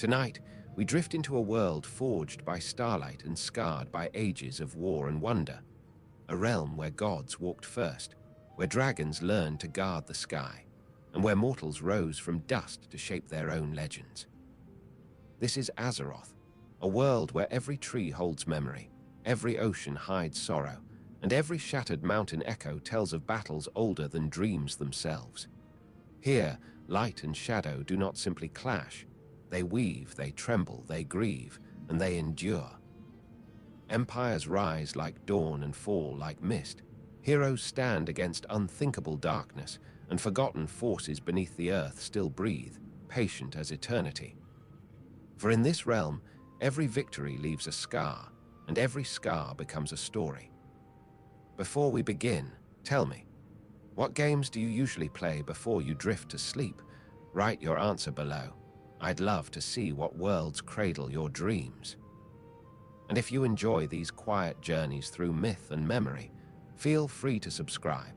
Tonight, we drift into a world forged by starlight and scarred by ages of war and wonder. A realm where gods walked first, where dragons learned to guard the sky, and where mortals rose from dust to shape their own legends. This is Azeroth, a world where every tree holds memory, every ocean hides sorrow, and every shattered mountain echo tells of battles older than dreams themselves. Here, light and shadow do not simply clash. They weave, they tremble, they grieve, and they endure. Empires rise like dawn and fall like mist. Heroes stand against unthinkable darkness, and forgotten forces beneath the earth still breathe, patient as eternity. For in this realm, every victory leaves a scar, and every scar becomes a story. Before we begin, tell me, what games do you usually play before you drift to sleep? Write your answer below. I'd love to see what worlds cradle your dreams. And if you enjoy these quiet journeys through myth and memory, feel free to subscribe.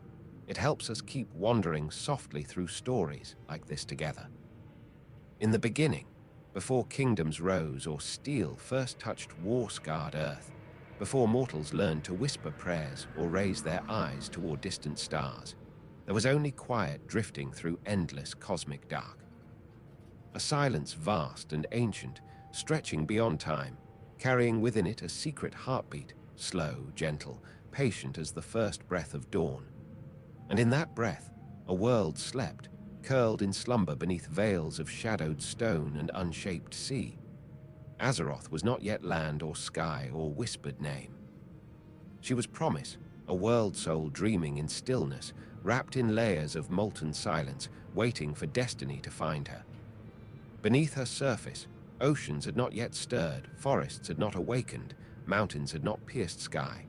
It helps us keep wandering softly through stories like this together. In the beginning, before kingdoms rose or steel first touched war-scarred earth, before mortals learned to whisper prayers or raise their eyes toward distant stars, there was only quiet drifting through endless cosmic dark. A silence vast and ancient, stretching beyond time, carrying within it a secret heartbeat, slow, gentle, patient as the first breath of dawn. And in that breath, a world slept, curled in slumber beneath veils of shadowed stone and unshaped sea. Azeroth was not yet land or sky or whispered name. She was promise, a world soul dreaming in stillness, wrapped in layers of molten silence, waiting for destiny to find her. Beneath her surface, oceans had not yet stirred, forests had not awakened, mountains had not pierced sky.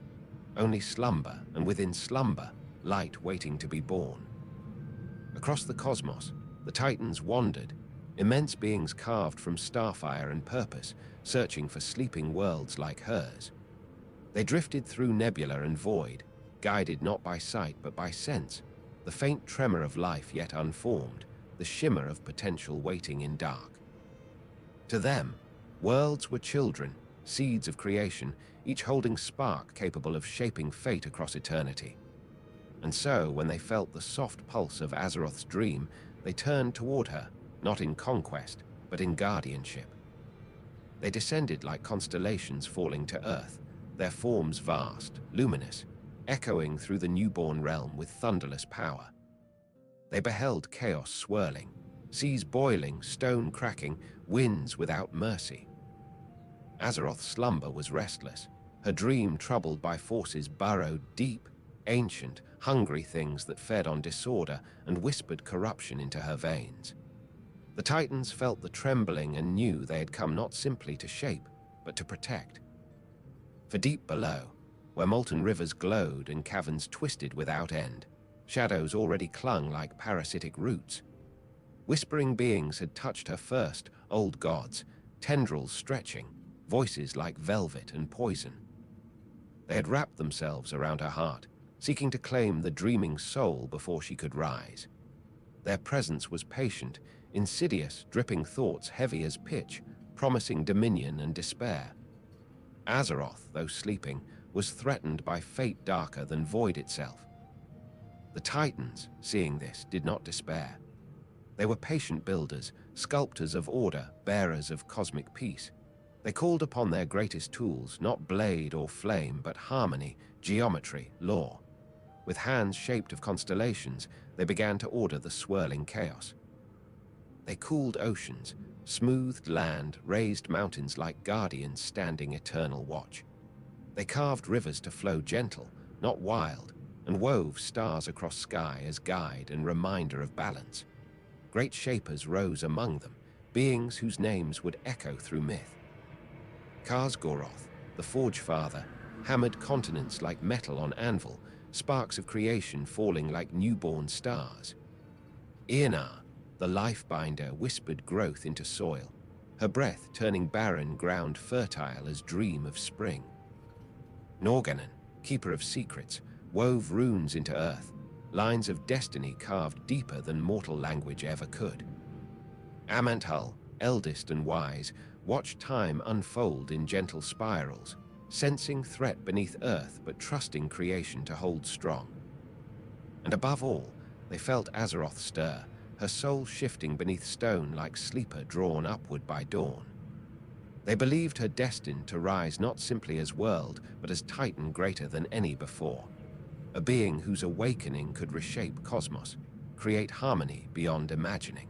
Only slumber, and within slumber, light waiting to be born. Across the cosmos, the Titans wandered, immense beings carved from starfire and purpose, searching for sleeping worlds like hers. They drifted through nebula and void, guided not by sight but by sense, the faint tremor of life yet unformed, the shimmer of potential waiting in dark. To them, worlds were children, seeds of creation, each holding spark capable of shaping fate across eternity. And so, when they felt the soft pulse of Azeroth's dream, they turned toward her, not in conquest, but in guardianship. They descended like constellations falling to earth, their forms vast, luminous, echoing through the newborn realm with thunderless power. They beheld chaos swirling, seas boiling, stone cracking, winds without mercy. Azeroth's slumber was restless, her dream troubled by forces burrowed deep, ancient, hungry things that fed on disorder and whispered corruption into her veins. The Titans felt the trembling and knew they had come not simply to shape, but to protect. For deep below, where molten rivers glowed and caverns twisted without end, shadows already clung like parasitic roots. Whispering beings had touched her first, old gods, tendrils stretching, voices like velvet and poison. They had wrapped themselves around her heart, seeking to claim the dreaming soul before she could rise. Their presence was patient, insidious, dripping thoughts heavy as pitch, promising dominion and despair. Azeroth, though sleeping, was threatened by fate darker than void itself. The Titans, seeing this, did not despair. They were patient builders, sculptors of order, bearers of cosmic peace. They called upon their greatest tools, not blade or flame, but harmony, geometry, law. With hands shaped of constellations, they began to order the swirling chaos. They cooled oceans, smoothed land, raised mountains like guardians standing eternal watch. They carved rivers to flow gentle, not wild, and wove stars across sky as guide and reminder of balance. Great shapers rose among them, beings whose names would echo through myth. Khazgoroth, the Forge Father, hammered continents like metal on anvil, sparks of creation falling like newborn stars. Irnar, the Life-Binder, whispered growth into soil, her breath turning barren ground fertile as dream of spring. Norgannon, Keeper of Secrets, wove runes into earth, lines of destiny carved deeper than mortal language ever could. Amantul, eldest and wise, watched time unfold in gentle spirals, sensing threat beneath earth but trusting creation to hold strong. And above all, they felt Azeroth stir, her soul shifting beneath stone like sleeper drawn upward by dawn. They believed her destined to rise not simply as world, but as titan greater than any before, a being whose awakening could reshape cosmos, create harmony beyond imagining.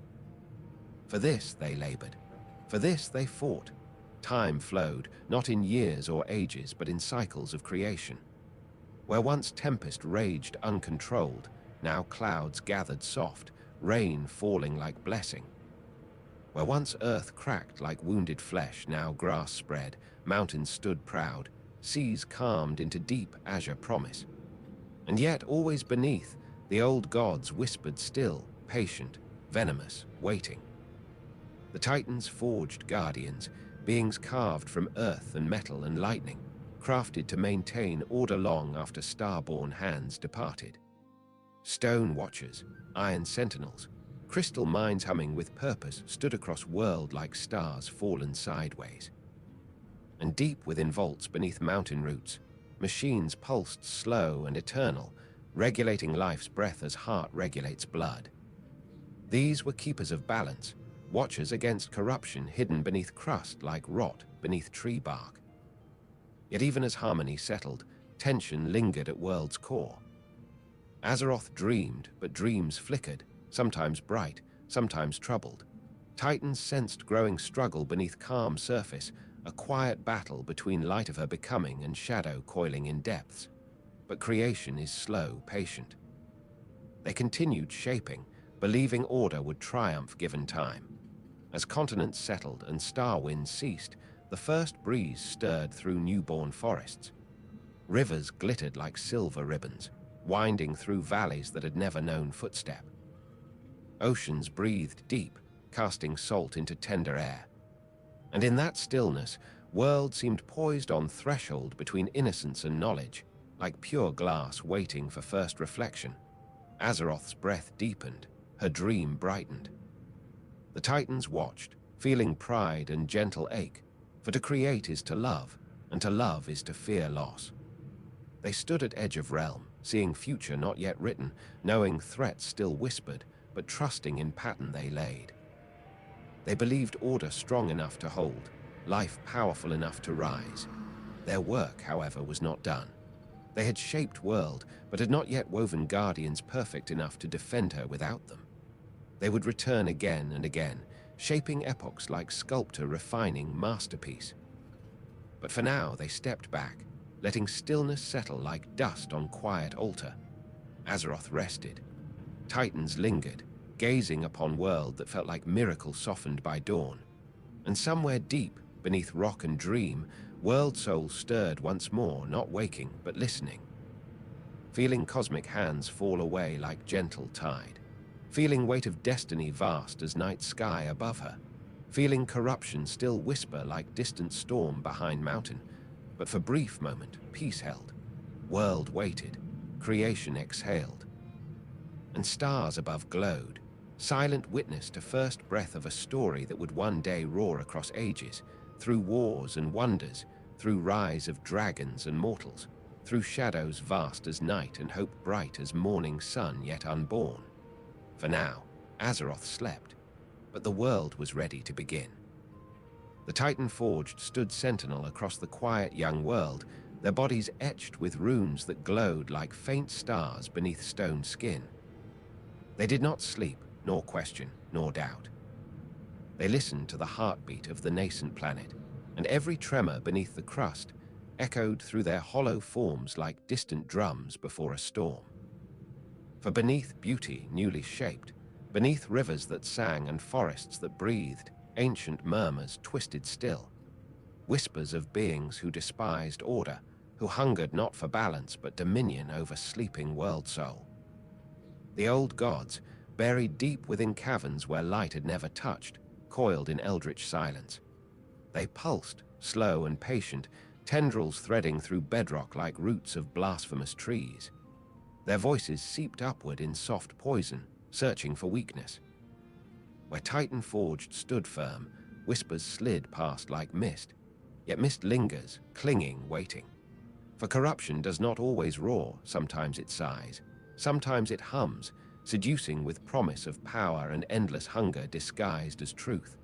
For this they labored, for this they fought. Time flowed, not in years or ages, but in cycles of creation. Where once tempest raged uncontrolled, now clouds gathered soft, rain falling like blessing. Where once earth cracked like wounded flesh, now grass spread, mountains stood proud, seas calmed into deep azure promise. And yet always beneath, the old gods whispered still, patient, venomous, waiting. The Titans forged guardians, beings carved from earth and metal and lightning, crafted to maintain order long after star-born hands departed. Stone watchers, iron sentinels, crystal minds humming with purpose stood across world like stars fallen sideways. And deep within vaults beneath mountain roots, machines pulsed slow and eternal, regulating life's breath as heart regulates blood. These were keepers of balance, watchers against corruption hidden beneath crust like rot beneath tree bark. Yet even as harmony settled, tension lingered at world's core. Azeroth dreamed, but dreams flickered, sometimes bright, sometimes troubled. Titans sensed growing struggle beneath calm surface, a quiet battle between light of her becoming and shadow coiling in depths. But creation is slow, patient. They continued shaping, believing order would triumph given time. As continents settled and star winds ceased, the first breeze stirred through newborn forests. Rivers glittered like silver ribbons, winding through valleys that had never known footstep. Oceans breathed deep, casting salt into tender air. And in that stillness, world seemed poised on threshold between innocence and knowledge, like pure glass waiting for first reflection. Azeroth's breath deepened, her dream brightened. The Titans watched, feeling pride and gentle ache, for to create is to love, and to love is to fear loss. They stood at edge of realm, seeing future not yet written, knowing threats still whispered, but trusting in pattern they laid. They believed order strong enough to hold, life powerful enough to rise. Their work, however, was not done. They had shaped world, but had not yet woven guardians perfect enough to defend her without them. They would return again and again, shaping epochs like sculptor refining masterpiece. But for now they stepped back, letting stillness settle like dust on quiet altar. Azeroth rested. Titans lingered, gazing upon world that felt like miracle softened by dawn. And somewhere deep, beneath rock and dream, world soul stirred once more, not waking, but listening. Feeling cosmic hands fall away like gentle tide. Feeling weight of destiny vast as night sky above her. Feeling corruption still whisper like distant storm behind mountain. But for brief moment, peace held. World waited. Creation exhaled. And stars above glowed, silent witness to first breath of a story that would one day roar across ages, through wars and wonders, through rise of dragons and mortals, through shadows vast as night and hope bright as morning sun yet unborn. For now, Azeroth slept, but the world was ready to begin. The Titan Forged stood sentinel across the quiet young world, their bodies etched with runes that glowed like faint stars beneath stone skin. They did not sleep, nor question, nor doubt. They listened to the heartbeat of the nascent planet, and every tremor beneath the crust echoed through their hollow forms like distant drums before a storm. For beneath beauty newly shaped, beneath rivers that sang and forests that breathed, ancient murmurs twisted still, whispers of beings who despised order, who hungered not for balance but dominion over sleeping world soul. The old gods, buried deep within caverns where light had never touched, coiled in eldritch silence. They pulsed, slow and patient, tendrils threading through bedrock like roots of blasphemous trees. Their voices seeped upward in soft poison, searching for weakness. Where Titan Forged stood firm, Whispers slid past like mist, yet mist lingers, clinging, waiting. For corruption does not always roar, sometimes it sighs, sometimes it hums, seducing with promise of power and endless hunger disguised as truth.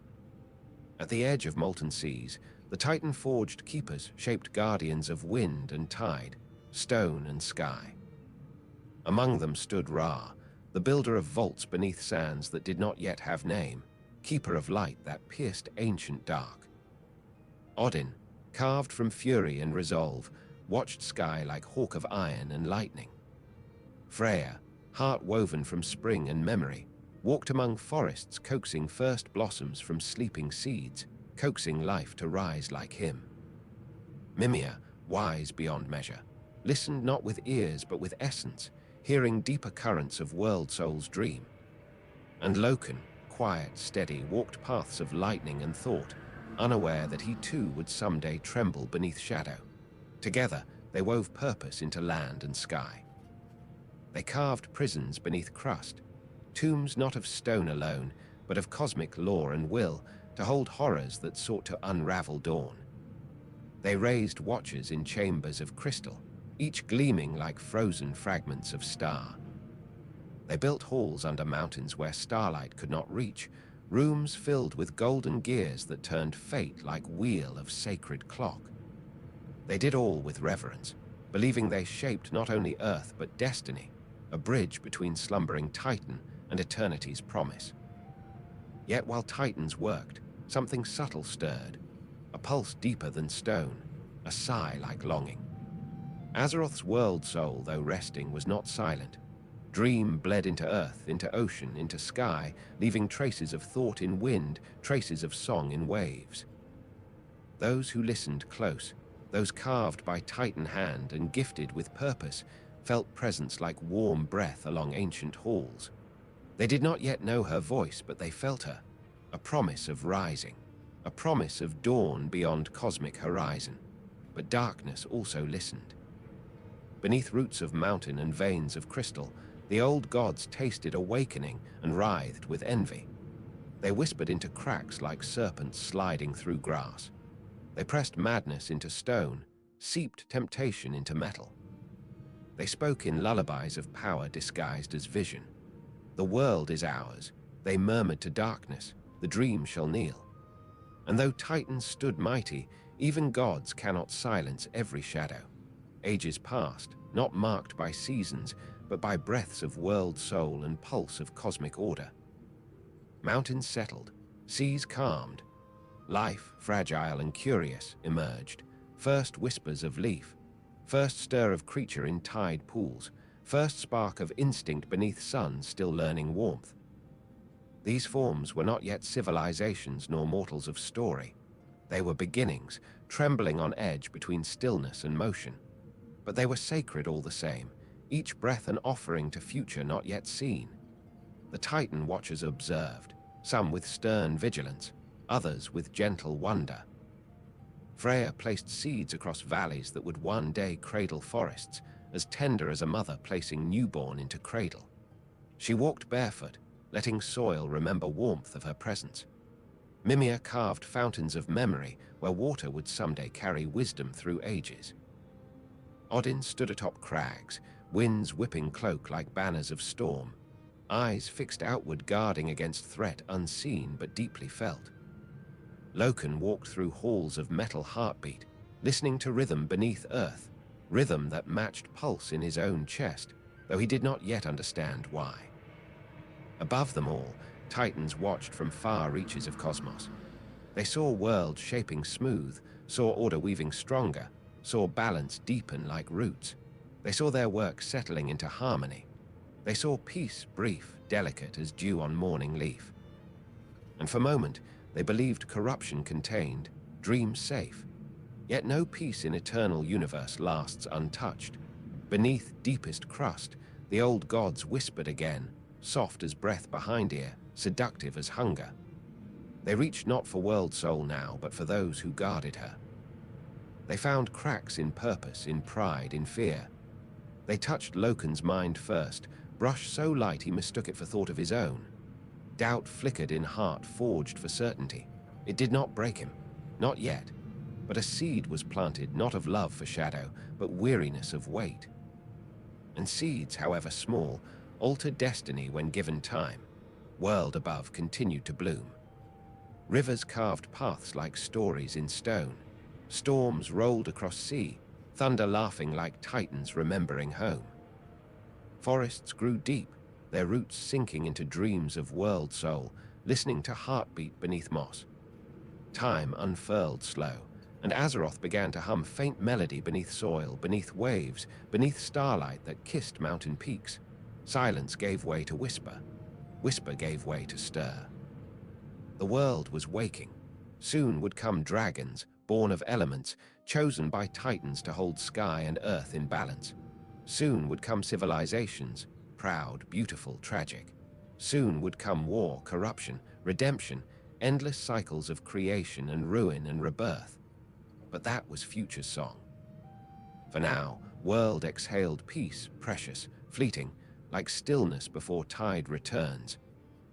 At the edge of molten seas, the Titan-forged keepers shaped guardians of wind and tide, stone and sky. Among them stood Ra, the builder of vaults beneath sands that did not yet have name, keeper of light that pierced ancient dark. Odin, carved from fury and resolve, watched sky like hawk of iron and lightning. Freya, heart woven from spring and memory, walked among forests coaxing first blossoms from sleeping seeds, coaxing life to rise like him. Mimir, wise beyond measure, listened not with ears but with essence, hearing deeper currents of world soul's dream. And Loken, quiet, steady, walked paths of lightning and thought, unaware that he too would someday tremble beneath shadow. Together, they wove purpose into land and sky. They carved prisons beneath crust, tombs not of stone alone, but of cosmic lore and will, to hold horrors that sought to unravel dawn. They raised watchers in chambers of crystal, each gleaming like frozen fragments of star. They built halls under mountains where starlight could not reach, rooms filled with golden gears that turned fate like wheel of sacred clock. They did all with reverence, believing they shaped not only earth but destiny, a bridge between slumbering Titan and eternity's promise. Yet while Titans worked, something subtle stirred, a pulse deeper than stone, a sigh like longing. Azeroth's world soul, though resting, was not silent. Dream bled into earth, into ocean, into sky, leaving traces of thought in wind, traces of song in waves. Those who listened close, those carved by Titan hand and gifted with purpose, felt presence like warm breath along ancient halls. They did not yet know her voice, but they felt her, a promise of rising, a promise of dawn beyond cosmic horizon. But darkness also listened. Beneath roots of mountain and veins of crystal, the old gods tasted awakening and writhed with envy. They whispered into cracks like serpents sliding through grass. They pressed madness into stone, seeped temptation into metal. They spoke in lullabies of power disguised as vision. The world is ours, they murmured to darkness, the dream shall kneel. And though Titans stood mighty, even gods cannot silence every shadow. Ages passed, not marked by seasons, but by breaths of world soul and pulse of cosmic order. Mountains settled, seas calmed. Life, fragile and curious, emerged. First whispers of leaf, first stir of creature in tide pools, first spark of instinct beneath sun still learning warmth. These forms were not yet civilizations nor mortals of story. They were beginnings, trembling on edge between stillness and motion. But they were sacred all the same, each breath an offering to future not yet seen. The Titan watchers observed, some with stern vigilance, others with gentle wonder. Freya placed seeds across valleys that would one day cradle forests, as tender as a mother placing newborn into cradle. She walked barefoot, letting soil remember warmth of her presence. Mimir carved fountains of memory where water would someday carry wisdom through ages. Odin stood atop crags, winds whipping cloak like banners of storm, eyes fixed outward guarding against threat unseen but deeply felt. Loken walked through halls of metal heartbeat, listening to rhythm beneath earth, rhythm that matched pulse in his own chest, though he did not yet understand why. Above them all, Titans watched from far reaches of cosmos. They saw worlds shaping smooth, saw order weaving stronger, saw balance deepen like roots. They saw their work settling into harmony. They saw peace brief, delicate as dew on morning leaf. And for a moment, they believed corruption contained, dreams safe. Yet no peace in eternal universe lasts untouched. Beneath deepest crust, the old gods whispered again, soft as breath behind ear, seductive as hunger. They reached not for world soul now, but for those who guarded her. They found cracks in purpose, in pride, in fear. They touched Loken's mind first, brush so light he mistook it for thought of his own. Doubt flickered in heart forged for certainty. It did not break him, not yet, but a seed was planted not of love for shadow, but weariness of weight. And seeds, however small, alter destiny when given time. World above continued to bloom. Rivers carved paths like stories in stone. Storms rolled across sea, thunder laughing like titans remembering home. Forests grew deep, their roots sinking into dreams of world soul, listening to heartbeat beneath moss. Time unfurled slow, and Azeroth began to hum faint melody beneath soil, beneath waves, beneath starlight that kissed mountain peaks. Silence gave way to whisper. Whisper gave way to stir. The world was waking. Soon would come dragons, born of elements, chosen by titans to hold sky and earth in balance. Soon would come civilizations, proud, beautiful, tragic. Soon would come war, corruption, redemption, endless cycles of creation and ruin and rebirth. But that was future song. For now, world exhaled peace, precious, fleeting, like stillness before tide returns.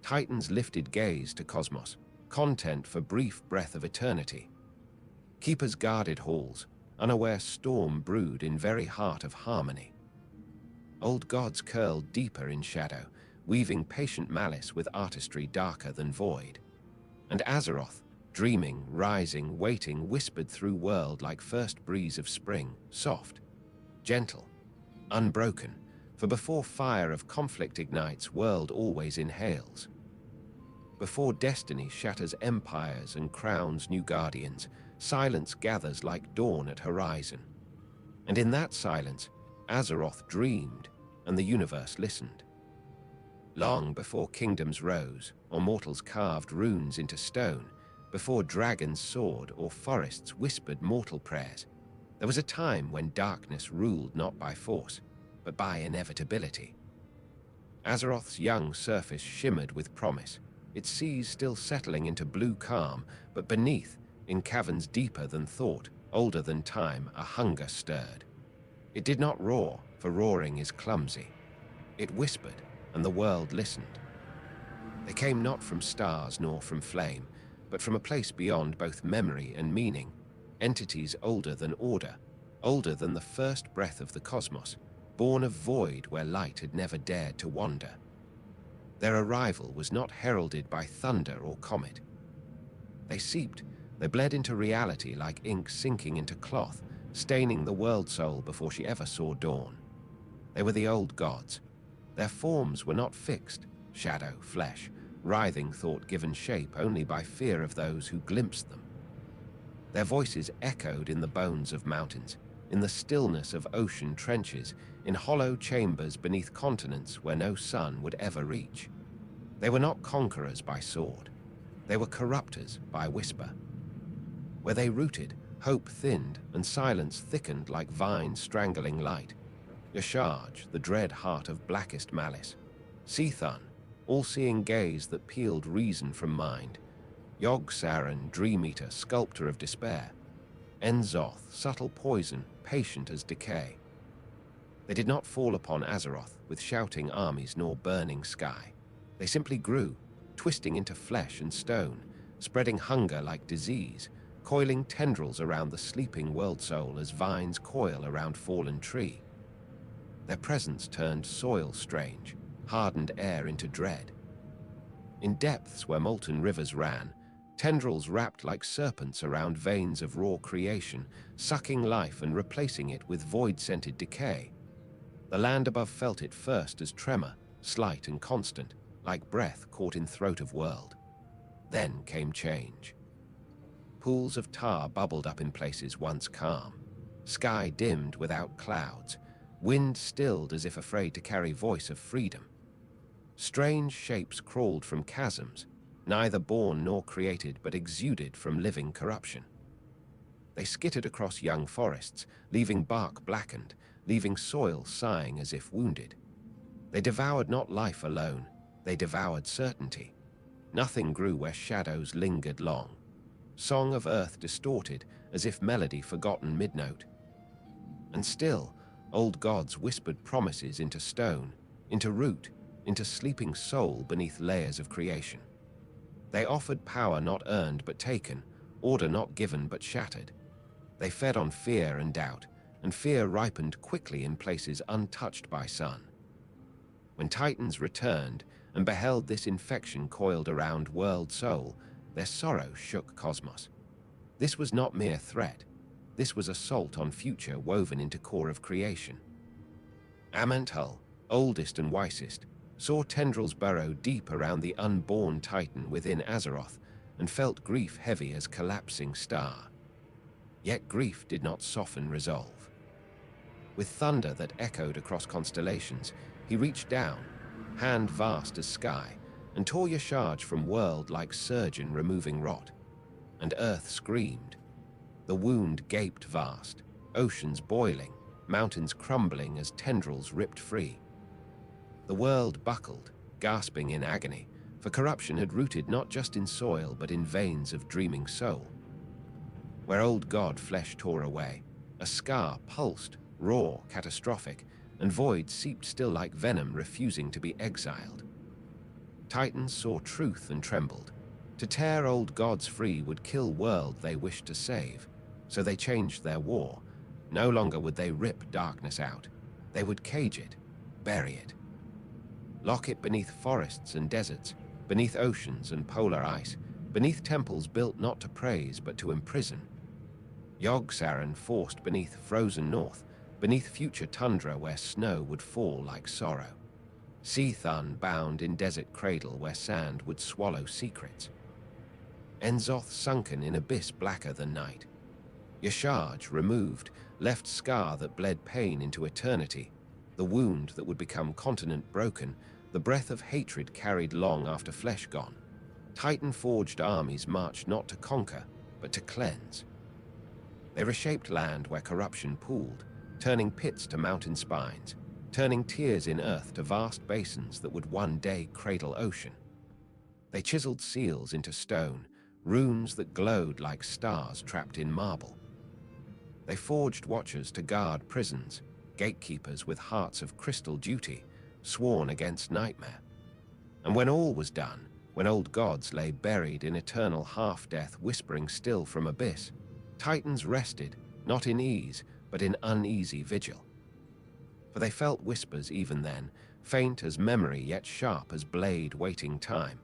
Titans lifted gaze to cosmos, content for brief breath of eternity. Keepers guarded halls, unaware storm brewed in very heart of harmony. Old gods curled deeper in shadow, weaving patient malice with artistry darker than void. And Azeroth, dreaming, rising, waiting, whispered through world like first breeze of spring, soft, gentle, unbroken, for before fire of conflict ignites, world always inhales. Before destiny shatters empires and crowns new guardians, silence gathers like dawn at horizon. And in that silence, Azeroth dreamed, and the universe listened. Long before kingdoms rose, or mortals carved runes into stone, before dragons soared or forests whispered mortal prayers, there was a time when darkness ruled not by force, but by inevitability. Azeroth's young surface shimmered with promise, its seas still settling into blue calm, but beneath, in caverns deeper than thought, older than time, a hunger stirred. It did not roar, for roaring is clumsy. It whispered, and the world listened. They came not from stars nor from flame, but from a place beyond both memory and meaning, entities older than order, older than the first breath of the cosmos, born of void where light had never dared to wander. Their arrival was not heralded by thunder or comet. They seeped, they bled into reality like ink sinking into cloth, staining the world soul before she ever saw dawn. They were the old gods. Their forms were not fixed, shadow, flesh, writhing thought given shape only by fear of those who glimpsed them. Their voices echoed in the bones of mountains, in the stillness of ocean trenches, in hollow chambers beneath continents where no sun would ever reach. They were not conquerors by sword. They were corruptors by whisper. Where they rooted, hope thinned and silence thickened like vines strangling light. Yasharj, the dread heart of blackest malice. Sethun, all-seeing gaze that peeled reason from mind. Yogg-Saron, dream-eater, sculptor of despair. Enzoth, subtle poison, patient as decay. They did not fall upon Azeroth with shouting armies nor burning sky. They simply grew, twisting into flesh and stone, spreading hunger like disease, coiling tendrils around the sleeping world soul as vines coil around fallen tree. Their presence turned soil strange, hardened air into dread. In depths where molten rivers ran, tendrils wrapped like serpents around veins of raw creation, sucking life and replacing it with void-scented decay. The land above felt it first as tremor, slight and constant, like breath caught in throat of world. Then came change. Pools of tar bubbled up in places once calm. Sky dimmed without clouds. Wind stilled as if afraid to carry voice of freedom. Strange shapes crawled from chasms, neither born nor created but exuded from living corruption. They skittered across young forests, leaving bark blackened, leaving soil sighing as if wounded. They devoured not life alone, they devoured certainty. Nothing grew where shadows lingered long. Song of earth distorted, as if melody forgotten mid-note. And still, old gods whispered promises into stone, into root, into sleeping soul beneath layers of creation. They offered power not earned but taken, order not given but shattered. They fed on fear and doubt, and fear ripened quickly in places untouched by sun. When Titans returned and beheld this infection coiled around world soul, their sorrow shook cosmos. This was not mere threat. This was assault on future woven into core of creation. Amantul, oldest and wisest, saw tendrils burrow deep around the unborn Titan within Azeroth and felt grief heavy as collapsing star. Yet grief did not soften resolve. With thunder that echoed across constellations, he reached down, hand vast as sky, and tore Yashaj from world like surgeon removing rot. And earth screamed. The wound gaped vast, oceans boiling, mountains crumbling as tendrils ripped free. The world buckled, gasping in agony, for corruption had rooted not just in soil but in veins of dreaming soul. Where old god flesh tore away, a scar pulsed, raw, catastrophic, and void seeped still like venom refusing to be exiled. Titans saw truth and trembled. To tear old gods free would kill world they wished to save, so they changed their war. No longer would they rip darkness out. They would cage it, bury it. Lock it beneath forests and deserts, beneath oceans and polar ice, beneath temples built not to praise but to imprison. Yogg-Saron forced beneath frozen north, beneath future tundra where snow would fall like sorrow. Seathun bound in desert cradle where sand would swallow secrets. Enzoth sunken in abyss blacker than night. Yashaj removed, left scar that bled pain into eternity, the wound that would become continent broken, the breath of hatred carried long after flesh gone. Titan-forged armies marched not to conquer, but to cleanse. They reshaped land where corruption pooled, turning pits to mountain spines, turning tears in earth to vast basins that would one day cradle ocean. They chiseled seals into stone, runes that glowed like stars trapped in marble. They forged watchers to guard prisons, gatekeepers with hearts of crystal duty, sworn against nightmare. And when all was done, when old gods lay buried in eternal half-death whispering still from abyss, Titans rested, not in ease, but in uneasy vigil. For they felt whispers even then, faint as memory yet sharp as blade waiting time.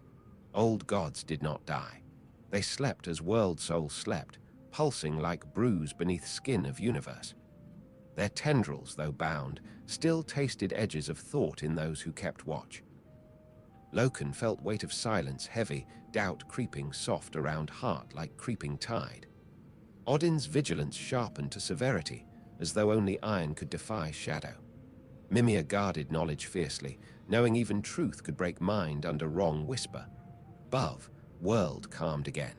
Old gods did not die. They slept as world souls slept, pulsing like bruise beneath skin of universe. Their tendrils, though bound, still tasted edges of thought in those who kept watch. Loken felt weight of silence heavy, doubt creeping soft around heart like creeping tide. Odin's vigilance sharpened to severity, as though only iron could defy shadow. Mimir guarded knowledge fiercely, knowing even truth could break mind under wrong whisper. Above, world calmed again.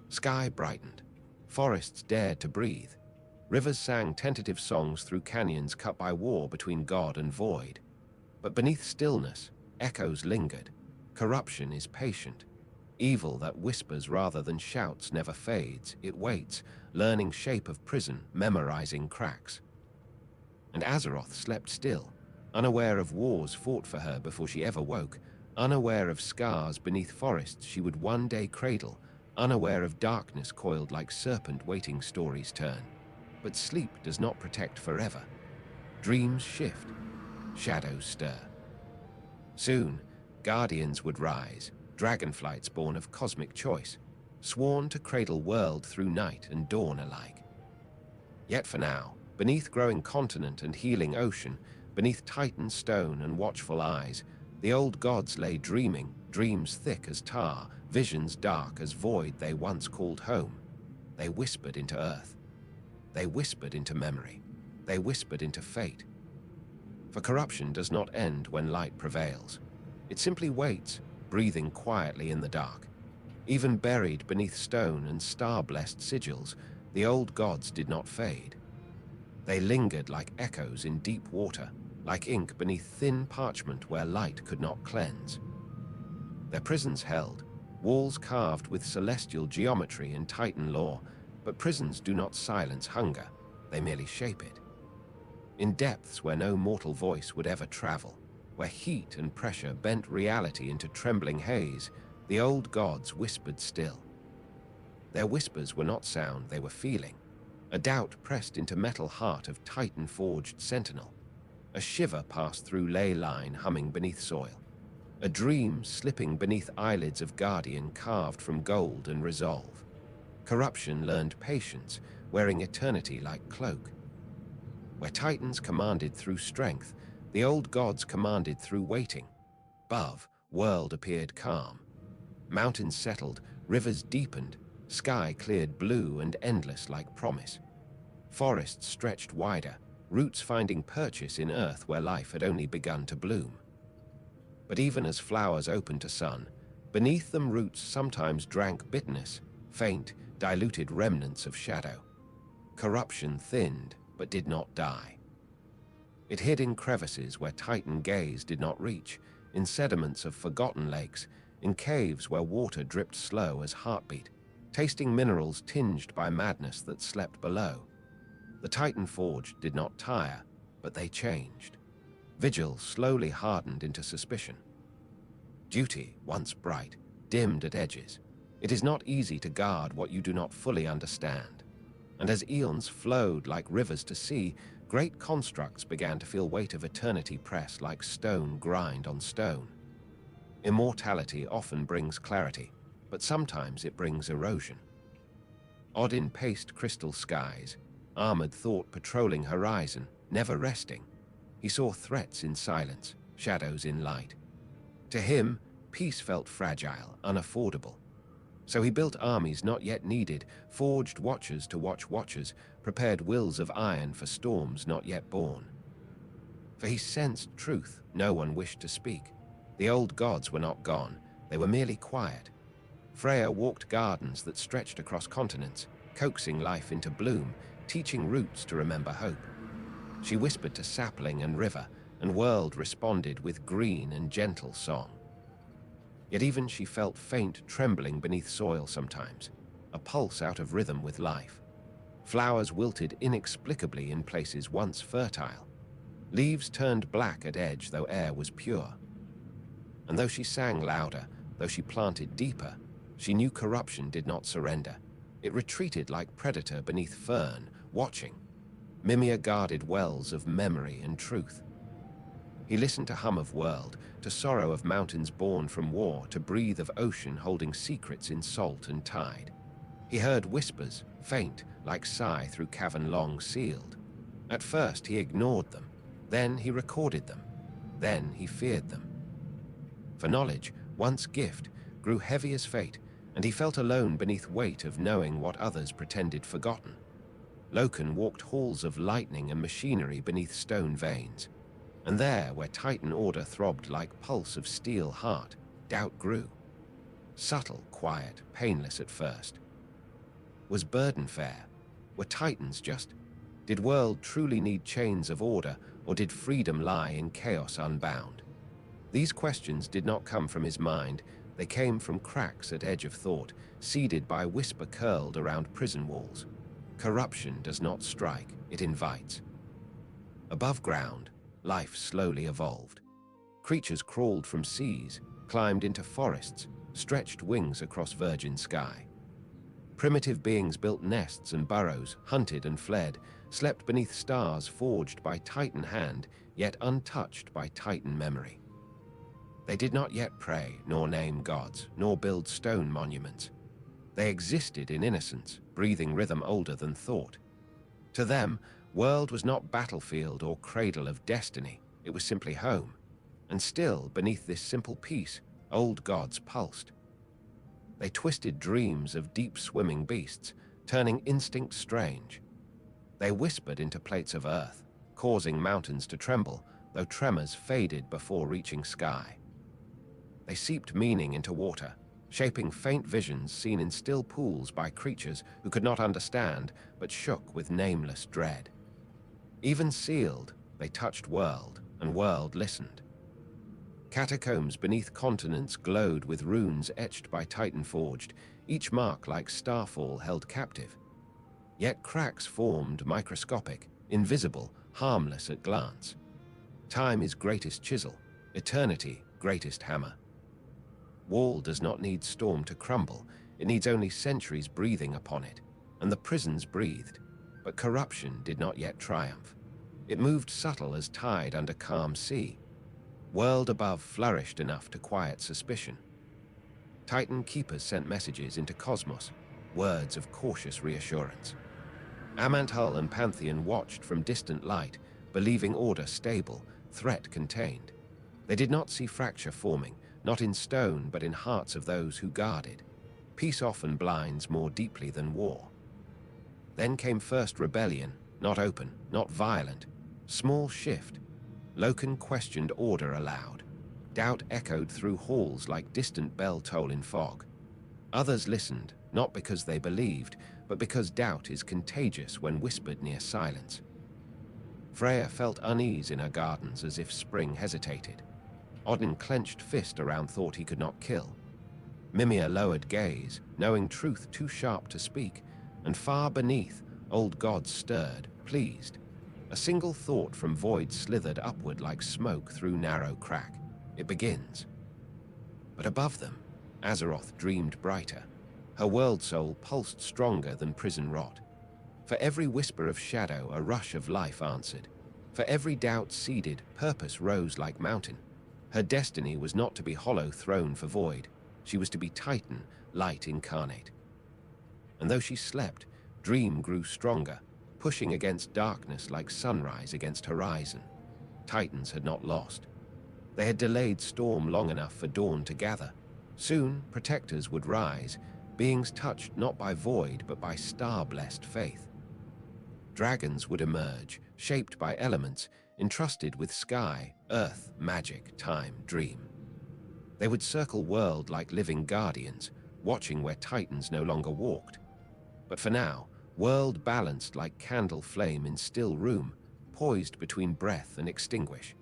Sky brightened. Forests dared to breathe. Rivers sang tentative songs through canyons cut by war between God and void. But beneath stillness, echoes lingered. Corruption is patient. Evil that whispers rather than shouts never fades. It waits, learning shape of prison, memorizing cracks. And Azeroth slept still, unaware of wars fought for her before she ever woke, unaware of scars beneath forests she would one day cradle, unaware of darkness coiled like serpent waiting stories turn. But sleep does not protect forever. Dreams shift, shadows stir. Soon, guardians would rise, dragonflights born of cosmic choice, sworn to cradle world through night and dawn alike. Yet for now, beneath growing continent and healing ocean, beneath Titan stone and watchful eyes, the old gods lay dreaming, dreams thick as tar, visions dark as void they once called home. They whispered into earth. They whispered into memory. They whispered into fate. For corruption does not end when light prevails. It simply waits, breathing quietly in the dark. Even buried beneath stone and star-blessed sigils, the old gods did not fade. They lingered like echoes in deep water, like ink beneath thin parchment where light could not cleanse. Their prisons held, walls carved with celestial geometry and Titan lore, but prisons do not silence hunger, they merely shape it. In depths where no mortal voice would ever travel, where heat and pressure bent reality into trembling haze, The old gods whispered still. Their whispers were not sound, they were feeling. A doubt pressed into metal heart of Titan-forged sentinel. A shiver passed through ley line humming beneath soil. A dream slipping beneath eyelids of guardian carved from gold and resolve. Corruption learned patience, wearing eternity like cloak. Where Titans commanded through strength, the old gods commanded through waiting. Above, world appeared calm. Mountains settled, rivers deepened, sky cleared blue and endless like promise. Forests stretched wider, roots finding purchase in earth where life had only begun to bloom. But even as flowers opened to sun, beneath them roots sometimes drank bitterness, faint, diluted remnants of shadow. Corruption thinned, but did not die. It hid in crevices where Titan gaze did not reach, in sediments of forgotten lakes, in caves where water dripped slow as heartbeat, tasting minerals tinged by madness that slept below. The Titan forged did not tire, but they changed. Vigil slowly hardened into suspicion. Duty, once bright, dimmed at edges. It is not easy to guard what you do not fully understand. And as eons flowed like rivers to sea, great constructs began to feel weight of eternity press like stone grind on stone. Immortality often brings clarity, but sometimes it brings erosion. Odin paced crystal skies, armored thought patrolling horizon, never resting. He saw threats in silence, shadows in light. To him, peace felt fragile, unaffordable. So he built armies not yet needed, forged watchers to watch watchers, prepared wills of iron for storms not yet born. For he sensed truth no one wished to speak. The old gods were not gone, they were merely quiet. Freya walked gardens that stretched across continents, coaxing life into bloom, teaching roots to remember hope. She whispered to sapling and river, and world responded with green and gentle song. Yet even she felt faint trembling beneath soil sometimes, a pulse out of rhythm with life. Flowers wilted inexplicably in places once fertile. Leaves turned black at edge though air was pure. And though she sang louder, though she planted deeper, she knew corruption did not surrender. It retreated like predator beneath fern, watching. Mimir guarded wells of memory and truth. He listened to hum of world, to sorrow of mountains born from war, to breathe of ocean holding secrets in salt and tide. He heard whispers, faint, like sigh through cavern long sealed. At first he ignored them, then he recorded them, then he feared them. For knowledge, once gift, grew heavy as fate, and he felt alone beneath weight of knowing what others pretended forgotten. Loken walked halls of lightning and machinery beneath stone veins. And there, where Titan order throbbed like pulse of steel heart, doubt grew. Subtle, quiet, painless at first. Was burden fair? Were Titans just? Did world truly need chains of order, or did freedom lie in chaos unbound? These questions did not come from his mind, they came from cracks at edge of thought, seeded by whisper curled around prison walls. Corruption does not strike, it invites. Above ground, life slowly evolved. Creatures crawled from seas, climbed into forests, stretched wings across virgin sky. Primitive beings built nests and burrows, hunted and fled, slept beneath stars forged by Titan hand, yet untouched by Titan memory. They did not yet pray, nor name gods, nor build stone monuments. They existed in innocence, breathing rhythm older than thought. To them, world was not battlefield or cradle of destiny, it was simply home. And still, beneath this simple peace, old gods pulsed. They twisted dreams of deep-swimming beasts, turning instinct strange. They whispered into plates of earth, causing mountains to tremble, though tremors faded before reaching sky. They seeped meaning into water, shaping faint visions seen in still pools by creatures who could not understand but shook with nameless dread. Even sealed, they touched world, and world listened. Catacombs beneath continents glowed with runes etched by Titan forged, each mark like starfall held captive. Yet cracks formed microscopic, invisible, harmless at glance. Time is greatest chisel, eternity greatest hammer. Wall does not need storm to crumble, it needs only centuries breathing upon it, and the prisons breathed, but corruption did not yet triumph. It moved subtle as tide under calm sea. World above flourished enough to quiet suspicion. Titan keepers sent messages into cosmos, words of cautious reassurance. Amantul and Pantheon watched from distant light, believing order stable, threat contained. They did not see fracture forming, not in stone but in hearts of those who guarded. Peace often blinds more deeply than war. Then came first rebellion, not open, not violent. Small shift. Loken questioned order aloud. Doubt echoed through halls like distant bell toll in fog. Others listened, not because they believed, but because doubt is contagious when whispered near silence. Freya felt unease in her gardens as if spring hesitated. Odin clenched fist around thought he could not kill. Mimir lowered gaze, knowing truth too sharp to speak, and far beneath, old gods stirred, pleased. A single thought from void slithered upward like smoke through narrow crack. It begins. But above them, Azeroth dreamed brighter. Her world soul pulsed stronger than prison rot. For every whisper of shadow, a rush of life answered. For every doubt seeded, purpose rose like mountain. Her destiny was not to be hollow throne for void. She was to be Titan, light incarnate. And though she slept, dream grew stronger, pushing against darkness like sunrise against horizon. Titans had not lost. They had delayed storm long enough for dawn to gather. Soon, protectors would rise, beings touched not by void but by star-blessed faith. Dragons would emerge, shaped by elements, entrusted with sky, earth, magic, time, dream. They would circle world like living guardians, watching where titans no longer walked. But for now, world balanced like candle flame in still room, poised between breath and extinguish.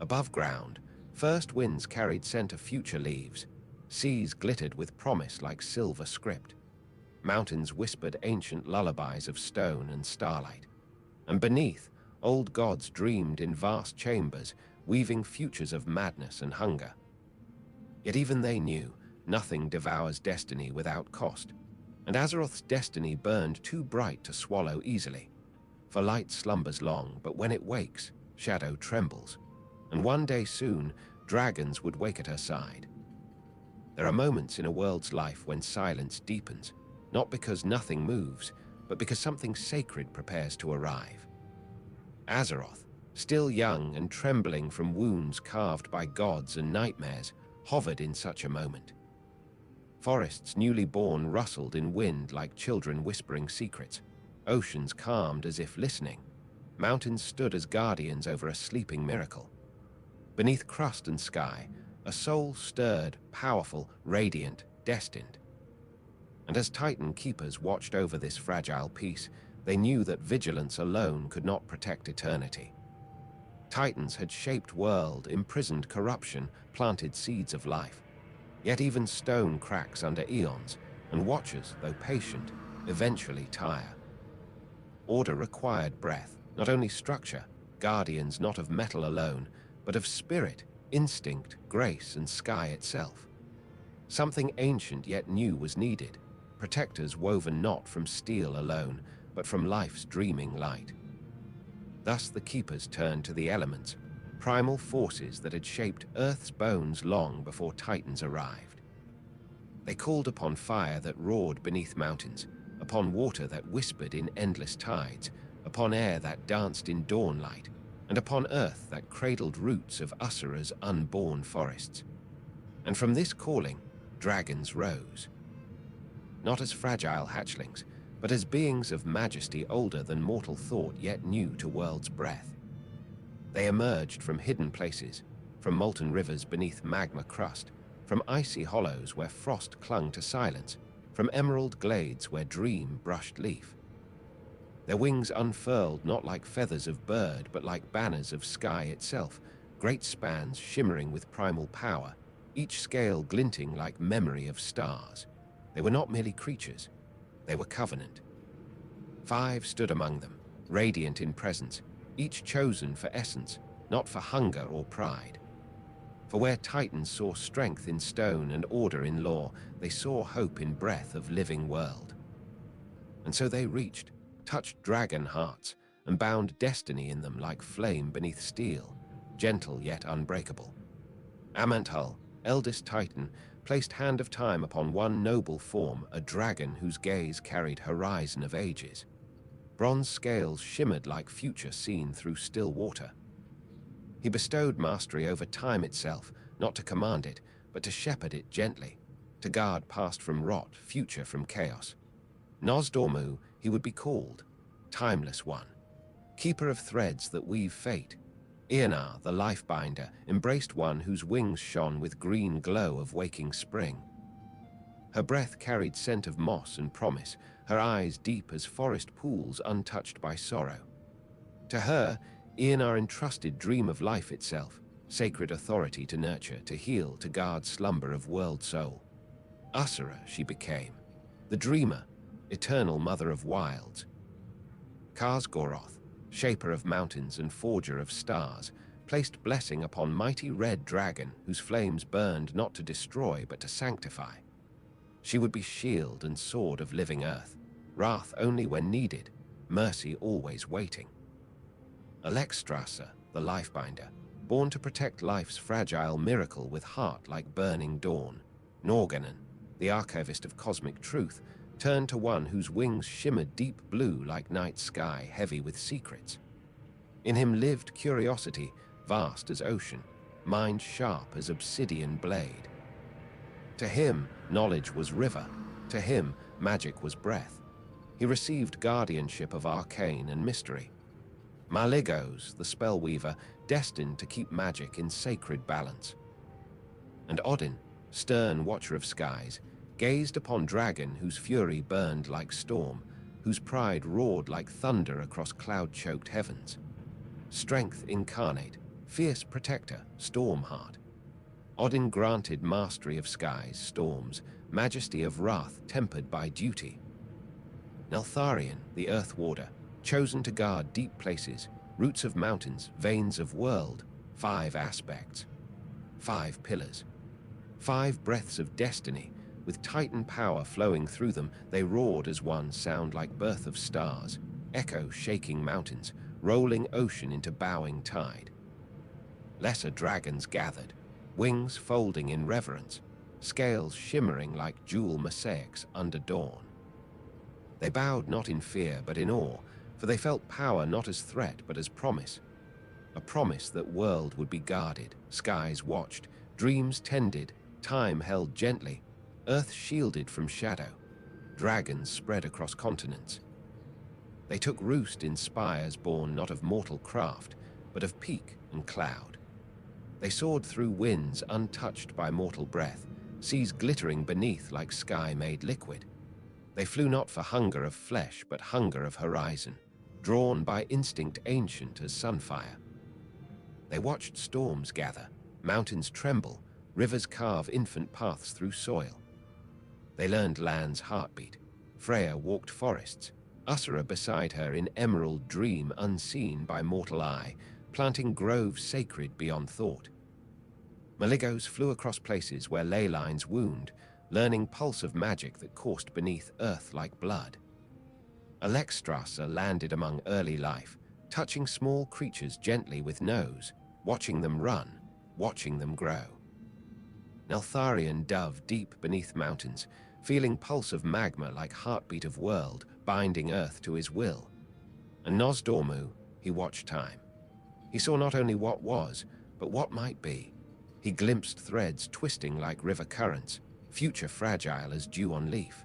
Above ground, first winds carried scent of future leaves. Seas glittered with promise like silver script. Mountains whispered ancient lullabies of stone and starlight. And beneath, old gods dreamed in vast chambers, weaving futures of madness and hunger. Yet even they knew, nothing devours destiny without cost. And Azeroth's destiny burned too bright to swallow easily. For light slumbers long, but when it wakes, shadow trembles. And one day soon, dragons would wake at her side. There are moments in a world's life when silence deepens, not because nothing moves, but because something sacred prepares to arrive. Azeroth, still young and trembling from wounds carved by gods and nightmares, hovered in such a moment. Forests newly born rustled in wind like children whispering secrets. Oceans calmed as if listening. Mountains stood as guardians over a sleeping miracle. Beneath crust and sky, a soul stirred, powerful, radiant, destined. And as Titan keepers watched over this fragile peace, they knew that vigilance alone could not protect eternity. Titans had shaped world, imprisoned corruption, planted seeds of life. Yet even stone cracks under eons, and watchers, though patient, eventually tire. Order required breath, not only structure, guardians not of metal alone, but of spirit, instinct, grace, and sky itself. Something ancient yet new was needed, protectors woven not from steel alone, but from life's dreaming light. Thus the keepers turned to the elements, primal forces that had shaped Earth's bones long before Titans arrived. They called upon fire that roared beneath mountains, upon water that whispered in endless tides, upon air that danced in dawnlight, and upon earth that cradled roots of Usura's unborn forests. And from this calling, dragons rose. Not as fragile hatchlings, but as beings of majesty older than mortal thought yet new to world's breath. They emerged from hidden places, from molten rivers beneath magma crust, from icy hollows where frost clung to silence, from emerald glades where dream brushed leaf. Their wings unfurled not like feathers of bird, but like banners of sky itself, great spans shimmering with primal power, each scale glinting like memory of stars. They were not merely creatures, they were covenant. 5 stood among them, radiant in presence, each chosen for essence, not for hunger or pride. For where Titans saw strength in stone and order in law, they saw hope in breath of living world. And so they reached, touched dragon hearts, and bound destiny in them like flame beneath steel, gentle yet unbreakable. Amantul, eldest Titan, placed hand of time upon one noble form, a dragon whose gaze carried horizon of ages. Bronze scales shimmered like future seen through still water. He bestowed mastery over time itself, not to command it, but to shepherd it gently, to guard past from rot, future from chaos. Nozdormu he would be called, Timeless One, keeper of threads that weave fate. Ionar, the life-binder, embraced one whose wings shone with green glow of waking spring. Her breath carried scent of moss and promise, her eyes deep as forest pools untouched by sorrow. To her, Ionar entrusted dream of life itself, sacred authority to nurture, to heal, to guard slumber of world soul. Usura she became, the dreamer, eternal mother of wilds. Karsgoroth, shaper of mountains and forger of stars, placed blessing upon mighty red dragon whose flames burned not to destroy but to sanctify. She would be shield and sword of living earth, wrath only when needed, mercy always waiting. Alexstrasza, the lifebinder, born to protect life's fragile miracle with heart like burning dawn. Norganon, the archivist of cosmic truth, turned to one whose wings shimmered deep blue like night sky heavy with secrets. In him lived curiosity, vast as ocean, mind sharp as obsidian blade. To him, knowledge was river. To him, magic was breath. He received guardianship of arcane and mystery. Maligos, the spellweaver, destined to keep magic in sacred balance. And Odin, stern watcher of skies, gazed upon dragon whose fury burned like storm, whose pride roared like thunder across cloud-choked heavens. Strength incarnate, fierce protector, Stormheart. Odin granted mastery of skies, storms, majesty of wrath tempered by duty. Neltharion, the Earth Warder, chosen to guard deep places, roots of mountains, veins of world, 5 aspects, 5 pillars, 5 breaths of destiny. With Titan power flowing through them, they roared as one sound like birth of stars, echo shaking mountains, rolling ocean into bowing tide. Lesser dragons gathered, wings folding in reverence, scales shimmering like jewel mosaics under dawn. They bowed not in fear but in awe, for they felt power not as threat but as promise. A promise that world would be guarded, skies watched, dreams tended, time held gently, earth shielded from shadow, dragons spread across continents. They took roost in spires born not of mortal craft, but of peak and cloud. They soared through winds untouched by mortal breath, seas glittering beneath like sky made liquid. They flew not for hunger of flesh, but hunger of horizon, drawn by instinct ancient as sunfire. They watched storms gather, mountains tremble, rivers carve infant paths through soil. They learned land's heartbeat. Freya walked forests, Usura beside her in emerald dream unseen by mortal eye, planting groves sacred beyond thought. Maligos flew across places where ley lines wound, learning pulse of magic that coursed beneath earth like blood. Alexstrasza landed among early life, touching small creatures gently with nose, watching them run, watching them grow. Neltharion dove deep beneath mountains, feeling pulse of magma like heartbeat of world, binding earth to his will. And Nozdormu, he watched time. He saw not only what was, but what might be. He glimpsed threads twisting like river currents, future fragile as dew on leaf.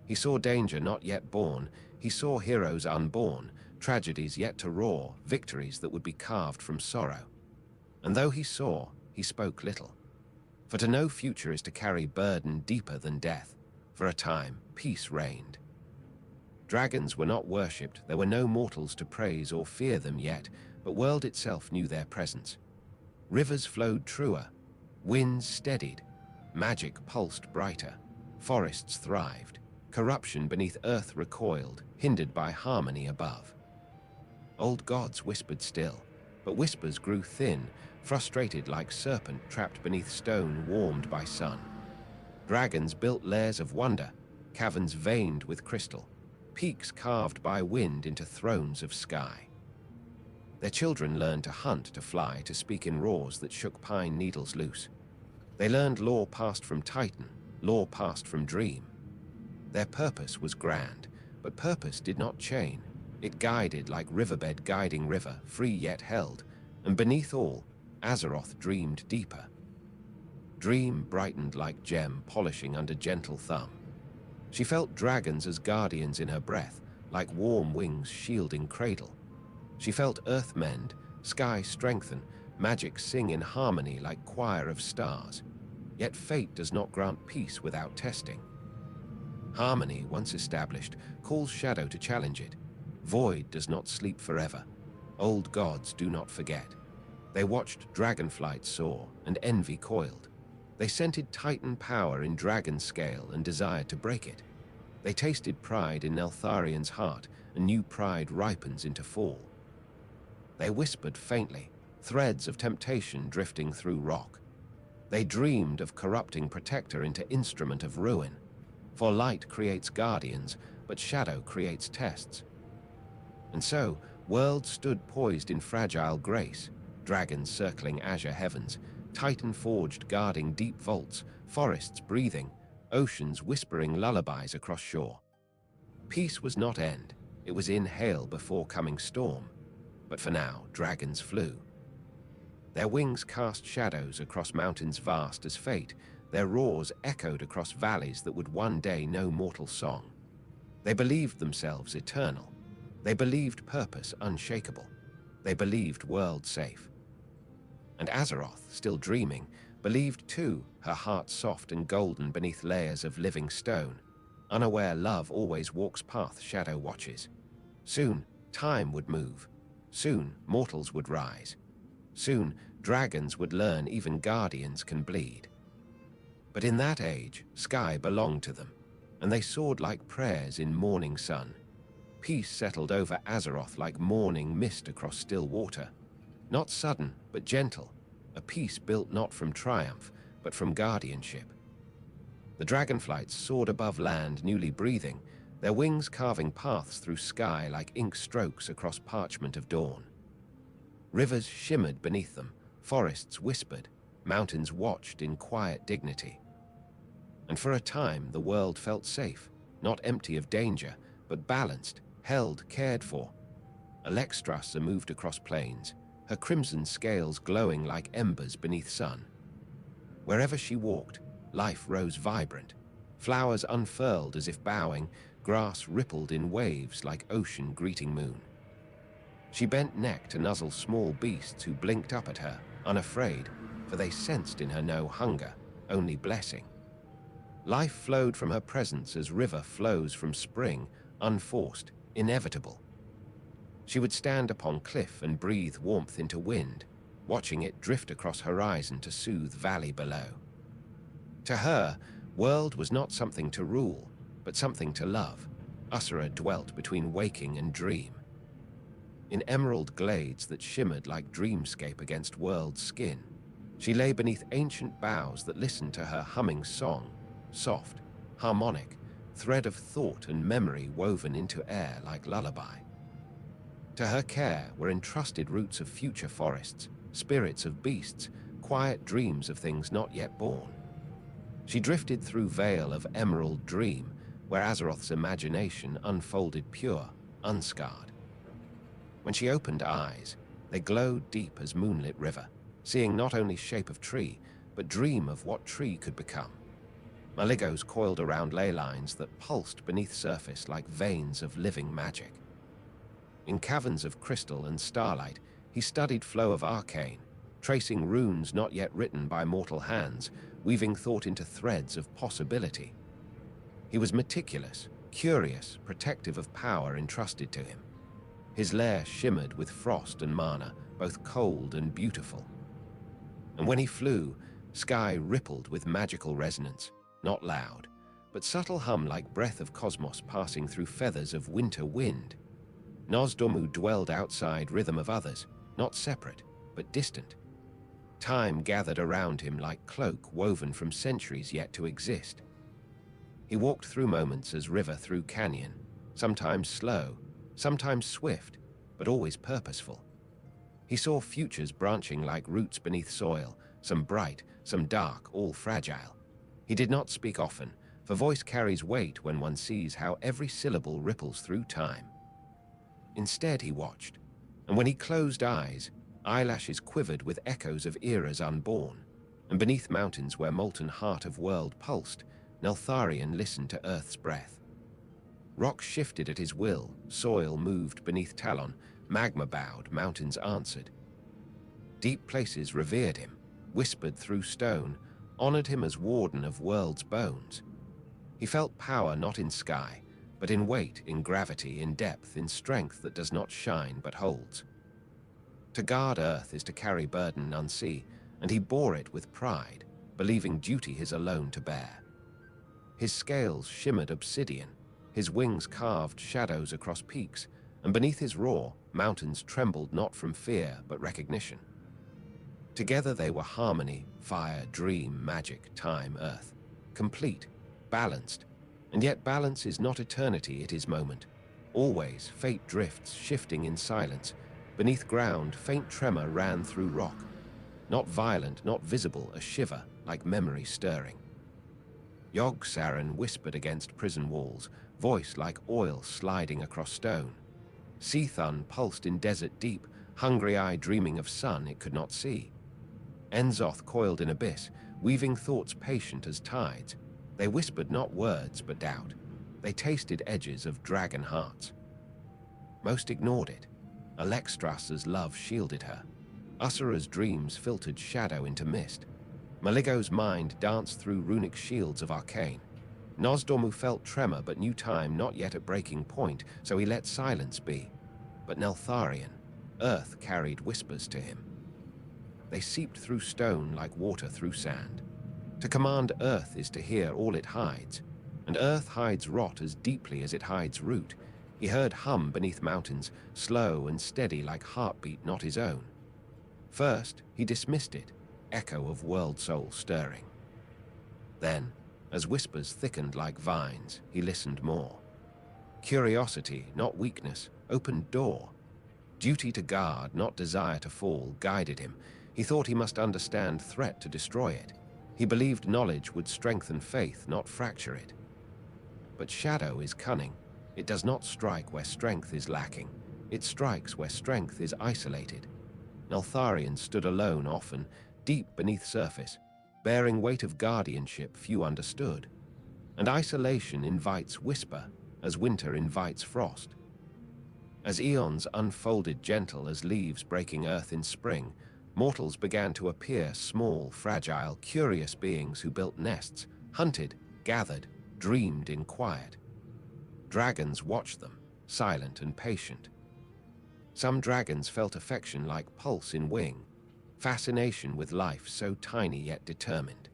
He saw danger not yet born, he saw heroes unborn, tragedies yet to roar, victories that would be carved from sorrow. And though he saw, he spoke little. For to know future is to carry burden deeper than death. For a time, peace reigned. Dragons were not worshipped, there were no mortals to praise or fear them yet, but world itself knew their presence. Rivers flowed truer, winds steadied, magic pulsed brighter, forests thrived, corruption beneath earth recoiled, hindered by harmony above. Old gods whispered still, but whispers grew thin, frustrated like serpent trapped beneath stone warmed by sun. Dragons built lairs of wonder, caverns veined with crystal, peaks carved by wind into thrones of sky. Their children learned to hunt, to fly, to speak in roars that shook pine needles loose. They learned lore passed from Titan, lore passed from dream. Their purpose was grand, but purpose did not chain. It guided like riverbed guiding river, free yet held, and beneath all, Azeroth dreamed deeper. Dream brightened like gem polishing under gentle thumb. She felt dragons as guardians in her breath, like warm wings shielding cradle. She felt earth mend, sky strengthen, magic sing in harmony like choir of stars. Yet fate does not grant peace without testing. Harmony, once established, calls shadow to challenge it. Void does not sleep forever. Old gods do not forget. They watched dragonflight soar, and envy coiled. They scented Titan power in dragon scale and desired to break it. They tasted pride in Neltharion's heart, and new pride ripens into fall. They whispered faintly, threads of temptation drifting through rock. They dreamed of corrupting protector into instrument of ruin. For light creates guardians, but shadow creates tests. And so, worlds stood poised in fragile grace, dragons circling azure heavens, Titan forged guarding deep vaults, forests breathing, oceans whispering lullabies across shore. Peace was not end, it was in hail before coming storm. But for now, dragons flew. Their wings cast shadows across mountains vast as fate, their roars echoed across valleys that would one day know mortal song. They believed themselves eternal. They believed purpose unshakable. They believed world safe. And Azeroth, still dreaming, believed too, her heart soft and golden beneath layers of living stone. Unaware love always walks path shadow watches. Soon, time would move. Soon, mortals would rise. Soon, dragons would learn even guardians can bleed. But in that age, sky belonged to them, and they soared like prayers in morning sun. Peace settled over Azeroth like morning mist across still water. Not sudden, but gentle, a peace built not from triumph, but from guardianship. The dragonflights soared above land, newly breathing, their wings carving paths through sky like ink strokes across parchment of dawn. Rivers shimmered beneath them, forests whispered, mountains watched in quiet dignity. And for a time the world felt safe, not empty of danger, but balanced, held, cared for. Alexstrasza moved across plains, her crimson scales glowing like embers beneath sun. Wherever she walked, life rose vibrant. Flowers unfurled as if bowing, grass rippled in waves like ocean greeting moon. She bent neck to nuzzle small beasts who blinked up at her, unafraid, for they sensed in her no hunger, only blessing. Life flowed from her presence as river flows from spring, unforced, inevitable. She would stand upon cliff and breathe warmth into wind, watching it drift across horizon to soothe valley below. To her, world was not something to rule, but something to love. Usura dwelt between waking and dream. In emerald glades that shimmered like dreamscape against world's skin, she lay beneath ancient boughs that listened to her humming song, soft, harmonic, thread of thought and memory woven into air like lullaby. To her care were entrusted roots of future forests, spirits of beasts, quiet dreams of things not yet born. She drifted through veil of emerald dream, where Azeroth's imagination unfolded pure, unscarred. When she opened eyes, they glowed deep as moonlit river, seeing not only shape of tree, but dream of what tree could become. Maligos coiled around ley lines that pulsed beneath surface like veins of living magic. In caverns of crystal and starlight, he studied flow of arcane, tracing runes not yet written by mortal hands, weaving thought into threads of possibility. He was meticulous, curious, protective of power entrusted to him. His lair shimmered with frost and mana, both cold and beautiful. And when he flew, sky rippled with magical resonance, not loud, but subtle hum like breath of cosmos passing through feathers of winter wind. Nosdormu dwelled outside rhythm of others, not separate, but distant. Time gathered around him like cloak woven from centuries yet to exist. He walked through moments as river through canyon, sometimes slow, sometimes swift, but always purposeful. He saw futures branching like roots beneath soil, some bright, some dark, all fragile. He did not speak often, for voice carries weight when one sees how every syllable ripples through time. Instead he watched, and when he closed eyes, eyelashes quivered with echoes of eras unborn, and beneath mountains where molten heart of world pulsed, Neltharion listened to Earth's breath. Rock shifted at his will, soil moved beneath Talon, magma bowed, mountains answered. Deep places revered him, whispered through stone, honored him as warden of world's bones. He felt power not in sky, but in weight, in gravity, in depth, in strength that does not shine but holds. To guard Earth is to carry burden none see, and he bore it with pride, believing duty his alone to bear. His scales shimmered obsidian, his wings carved shadows across peaks, and beneath his roar, mountains trembled not from fear but recognition. Together they were harmony, fire, dream, magic, time, earth, complete, balanced, and yet balance is not eternity, it is moment. Always fate drifts, shifting in silence. Beneath ground, faint tremor ran through rock. Not violent, not visible, a shiver, like memory stirring. Yogg-Saron whispered against prison walls, voice like oil sliding across stone. Seathun pulsed in desert deep, hungry eye dreaming of sun it could not see. Enzoth coiled in abyss, weaving thoughts patient as tides. They whispered not words but doubt. They tasted edges of dragon hearts. Most ignored it. Alexstras's love shielded her. Usura's dreams filtered shadow into mist. Maligo's mind danced through runic shields of arcane. Nosdormu felt tremor but knew time not yet at breaking point, so he let silence be. But Neltharion, earth carried whispers to him. They seeped through stone like water through sand. To command earth is to hear all it hides, and earth hides rot as deeply as it hides root. He heard hum beneath mountains, slow and steady like heartbeat not his own. First, he dismissed it, echo of world soul stirring. Then, as whispers thickened like vines, he listened more. Curiosity, not weakness, opened door. Duty to guard, not desire to fall, guided him. He thought he must understand threat to destroy it. He believed knowledge would strengthen faith, not fracture it. But shadow is cunning. It does not strike where strength is lacking. It strikes where strength is isolated. Neltharion stood alone often, deep beneath surface, bearing weight of guardianship few understood. And isolation invites whisper, as winter invites frost. As eons unfolded gentle as leaves breaking earth in spring, mortals began to appear small, fragile, curious beings who built nests, hunted, gathered, dreamed in quiet. Dragons watched them, silent and patient. Some dragons felt affection like pulse in wing, fascination with life so tiny yet determined.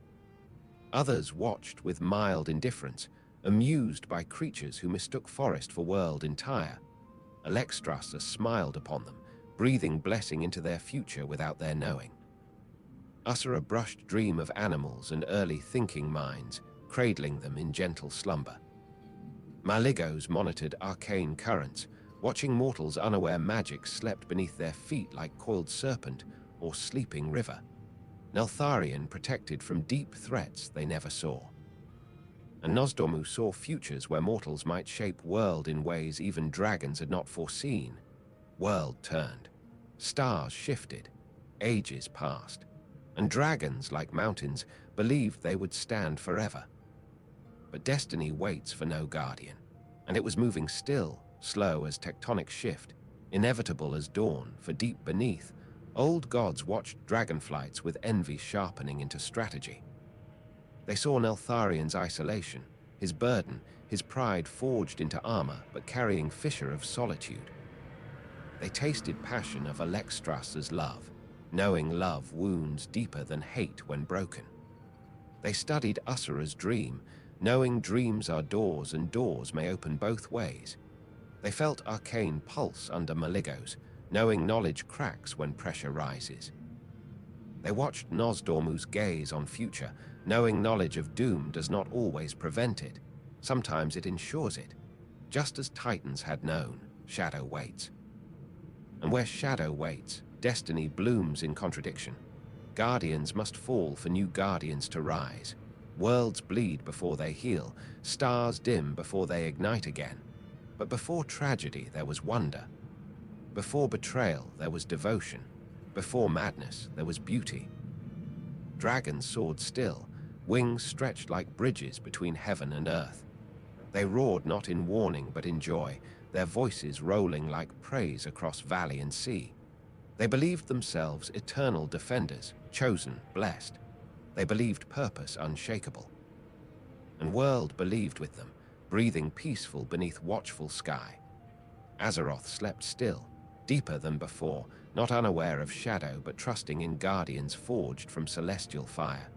Others watched with mild indifference, amused by creatures who mistook forest for world entire. Alexstrasza smiled upon them, breathing blessing into their future without their knowing. Usura brushed dream of animals and early thinking minds, cradling them in gentle slumber. Maligos monitored arcane currents, watching mortals unaware magic slept beneath their feet like coiled serpent or sleeping river. Neltharion protected from deep threats they never saw. And Nosdormu saw futures where mortals might shape world in ways even dragons had not foreseen. World turned, stars shifted, ages passed, and dragons, like mountains, believed they would stand forever. But destiny waits for no guardian, and it was moving still, slow as tectonic shift, inevitable as dawn, for deep beneath, old gods watched dragonflights with envy sharpening into strategy. They saw Neltharion's isolation, his burden, his pride forged into armor but carrying fissure of solitude. They tasted passion of Alexstras's love, knowing love wounds deeper than hate when broken. They studied Usura's dream, knowing dreams are doors and doors may open both ways. They felt arcane pulse under Maligos, knowing knowledge cracks when pressure rises. They watched Nozdormu's gaze on future, knowing knowledge of doom does not always prevent it. Sometimes it ensures it. Just as Titans had known, shadow waits. And where shadow waits, destiny blooms in contradiction. Guardians must fall for new guardians to rise. Worlds bleed before they heal, stars dim before they ignite again. But before tragedy there was wonder. Before betrayal there was devotion. Before madness there was beauty. Dragons soared still, wings stretched like bridges between heaven and earth. They roared not in warning but in joy, their voices rolling like praise across valley and sea. They believed themselves eternal defenders, chosen, blessed. They believed purpose unshakable. And world believed with them, breathing peaceful beneath watchful sky. Azeroth slept still, deeper than before, not unaware of shadow but trusting in guardians forged from celestial fire.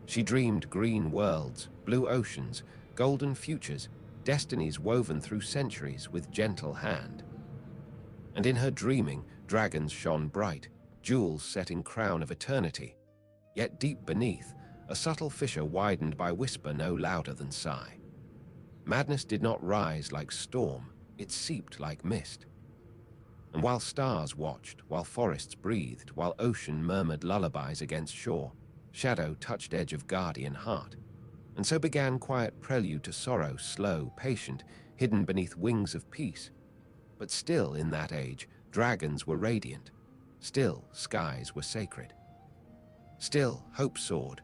She dreamed green worlds, blue oceans, golden futures, destinies woven through centuries with gentle hand. And in her dreaming, dragons shone bright, jewels set in crown of eternity. Yet deep beneath, a subtle fissure widened by whisper no louder than sigh. Madness did not rise like storm, it seeped like mist. And while stars watched, while forests breathed, while ocean murmured lullabies against shore, shadow touched edge of guardian heart. And so began quiet prelude to sorrow, slow, patient, hidden beneath wings of peace. But still in that age, dragons were radiant. Still, skies were sacred. Still, hope soared.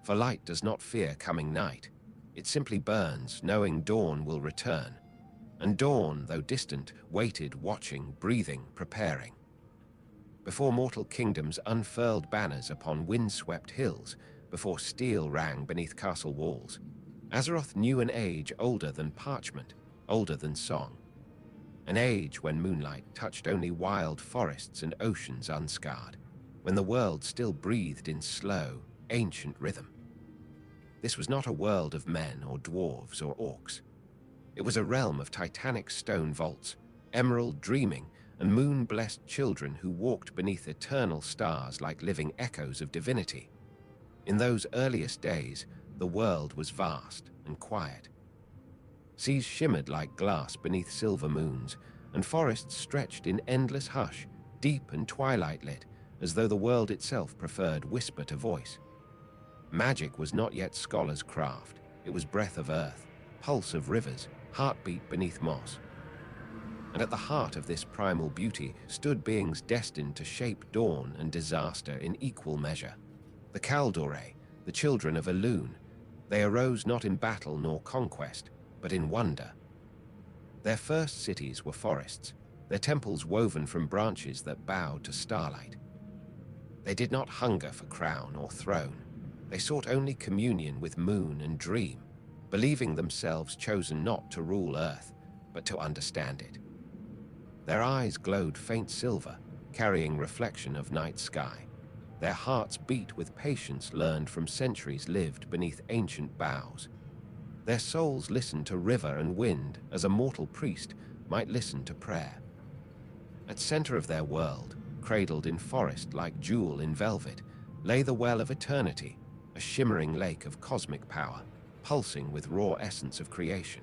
For light does not fear coming night. It simply burns, knowing dawn will return. And dawn, though distant, waited, watching, breathing, preparing. Before mortal kingdoms unfurled banners upon wind-swept hills, before steel rang beneath castle walls, Azeroth knew an age older than parchment, older than song. An age when moonlight touched only wild forests and oceans unscarred, when the world still breathed in slow, ancient rhythm. This was not a world of men or dwarves or orcs. It was a realm of titanic stone vaults, emerald dreaming, and moon-blessed children who walked beneath eternal stars like living echoes of divinity. In those earliest days, the world was vast and quiet. Seas shimmered like glass beneath silver moons, and forests stretched in endless hush, deep and twilight-lit, as though the world itself preferred whisper to voice. Magic was not yet scholar's craft. It was breath of earth, pulse of rivers, heartbeat beneath moss. And at the heart of this primal beauty stood beings destined to shape dawn and disaster in equal measure. The Kaldore, the children of Elune, they arose not in battle nor conquest, but in wonder. Their first cities were forests, their temples woven from branches that bowed to starlight. They did not hunger for crown or throne. They sought only communion with moon and dream, believing themselves chosen not to rule earth, but to understand it. Their eyes glowed faint silver, carrying reflection of night sky. Their hearts beat with patience learned from centuries lived beneath ancient boughs. Their souls listened to river and wind as a mortal priest might listen to prayer. At center of their world, cradled in forest like jewel in velvet, lay the well of eternity, a shimmering lake of cosmic power, pulsing with raw essence of creation.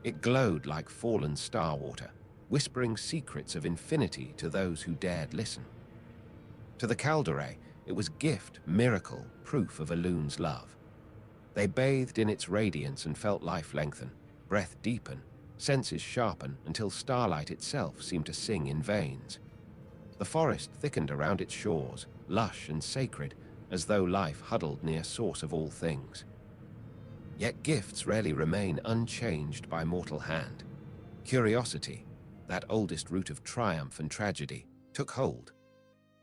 It glowed like fallen star water, whispering secrets of infinity to those who dared listen. To the Kaldore, it was gift, miracle, proof of Elune's love. They bathed in its radiance and felt life lengthen, breath deepen, senses sharpen until starlight itself seemed to sing in veins. The forest thickened around its shores, lush and sacred, as though life huddled near source of all things. Yet gifts rarely remain unchanged by mortal hand. Curiosity, that oldest root of triumph and tragedy, took hold.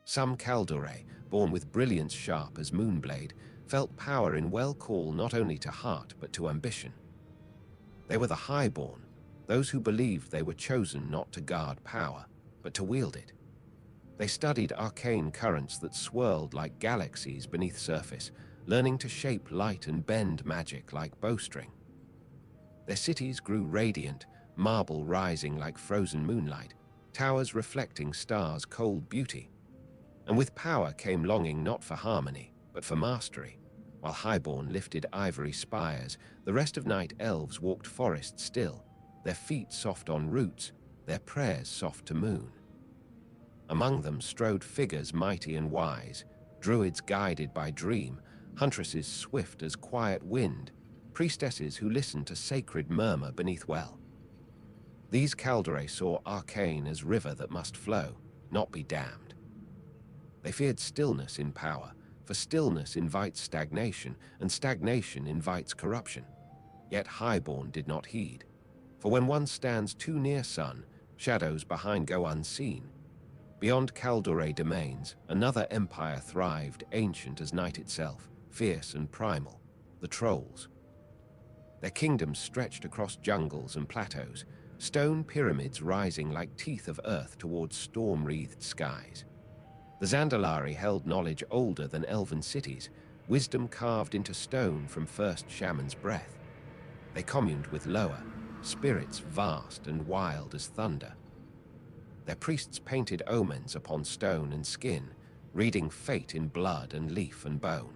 Some Kaldore, born with brilliance sharp as moonblade, felt power in well call not only to heart but to ambition. They were the highborn, those who believed they were chosen not to guard power, but to wield it. They studied arcane currents that swirled like galaxies beneath surface, learning to shape light and bend magic like bowstring. Their cities grew radiant, marble rising like frozen moonlight, towers reflecting stars' cold beauty. And with power came longing not for harmony, but for mastery. While Highborn lifted ivory spires, the rest of night elves walked forest still, their feet soft on roots, their prayers soft to moon. Among them strode figures mighty and wise, druids guided by dream, huntresses swift as quiet wind, priestesses who listened to sacred murmur beneath well. These Kaldore saw arcane as river that must flow, not be damned. They feared stillness in power, for stillness invites stagnation, and stagnation invites corruption. Yet Highborn did not heed, for when one stands too near sun, shadows behind go unseen. Beyond Kaldore domains, another empire thrived, ancient as night itself, fierce and primal, the Trolls. Their kingdoms stretched across jungles and plateaus, stone pyramids rising like teeth of earth towards storm-wreathed skies. The Zandalari held knowledge older than elven cities, wisdom carved into stone from first shaman's breath. They communed with lower, spirits vast and wild as thunder. Their priests painted omens upon stone and skin, reading fate in blood and leaf and bone.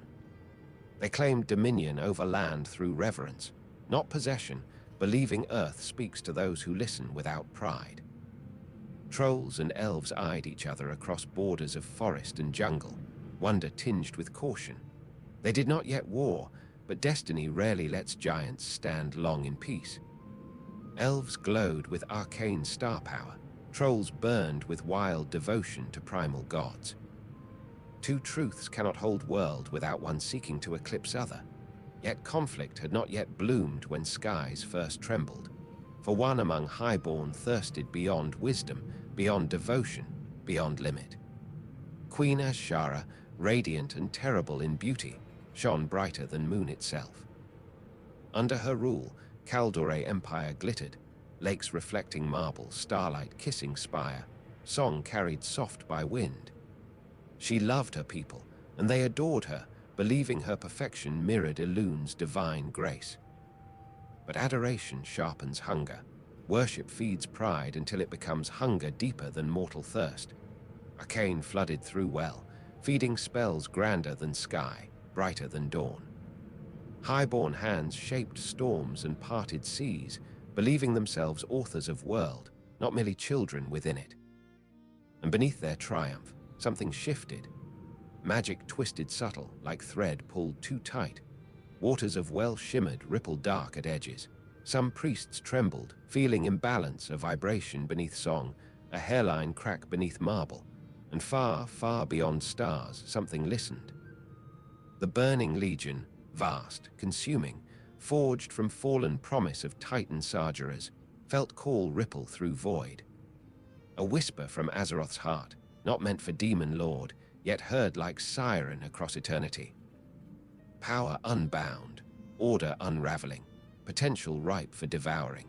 They claimed dominion over land through reverence, not possession, believing earth speaks to those who listen without pride. Trolls and elves eyed each other across borders of forest and jungle, wonder tinged with caution. They did not yet war, but destiny rarely lets giants stand long in peace. Elves glowed with arcane star power, trolls burned with wild devotion to primal gods. Two truths cannot hold world without one seeking to eclipse other. Yet conflict had not yet bloomed when skies first trembled. For one among Highborn thirsted beyond wisdom, beyond devotion, beyond limit. Queen Azshara, radiant and terrible in beauty, shone brighter than moon itself. Under her rule, Kaldore Empire glittered, lakes reflecting marble, starlight kissing spire, song carried soft by wind. She loved her people, and they adored her, believing her perfection mirrored Elune's divine grace. But adoration sharpens hunger. Worship feeds pride until it becomes hunger deeper than mortal thirst. Arcane flooded through well, feeding spells grander than sky, brighter than dawn. Highborn hands shaped storms and parted seas, believing themselves authors of world, not merely children within it. And beneath their triumph, something shifted. Magic twisted subtle, like thread pulled too tight. Waters of well shimmered, rippled dark at edges. Some priests trembled, feeling imbalance, a vibration beneath song, a hairline crack beneath marble, and far, far beyond stars, something listened. The burning legion, vast, consuming, forged from fallen promise of Titan Sargeras, felt call ripple through void. A whisper from Azeroth's heart, not meant for demon lord, yet heard like siren across eternity. Power unbound, order unraveling, potential ripe for devouring.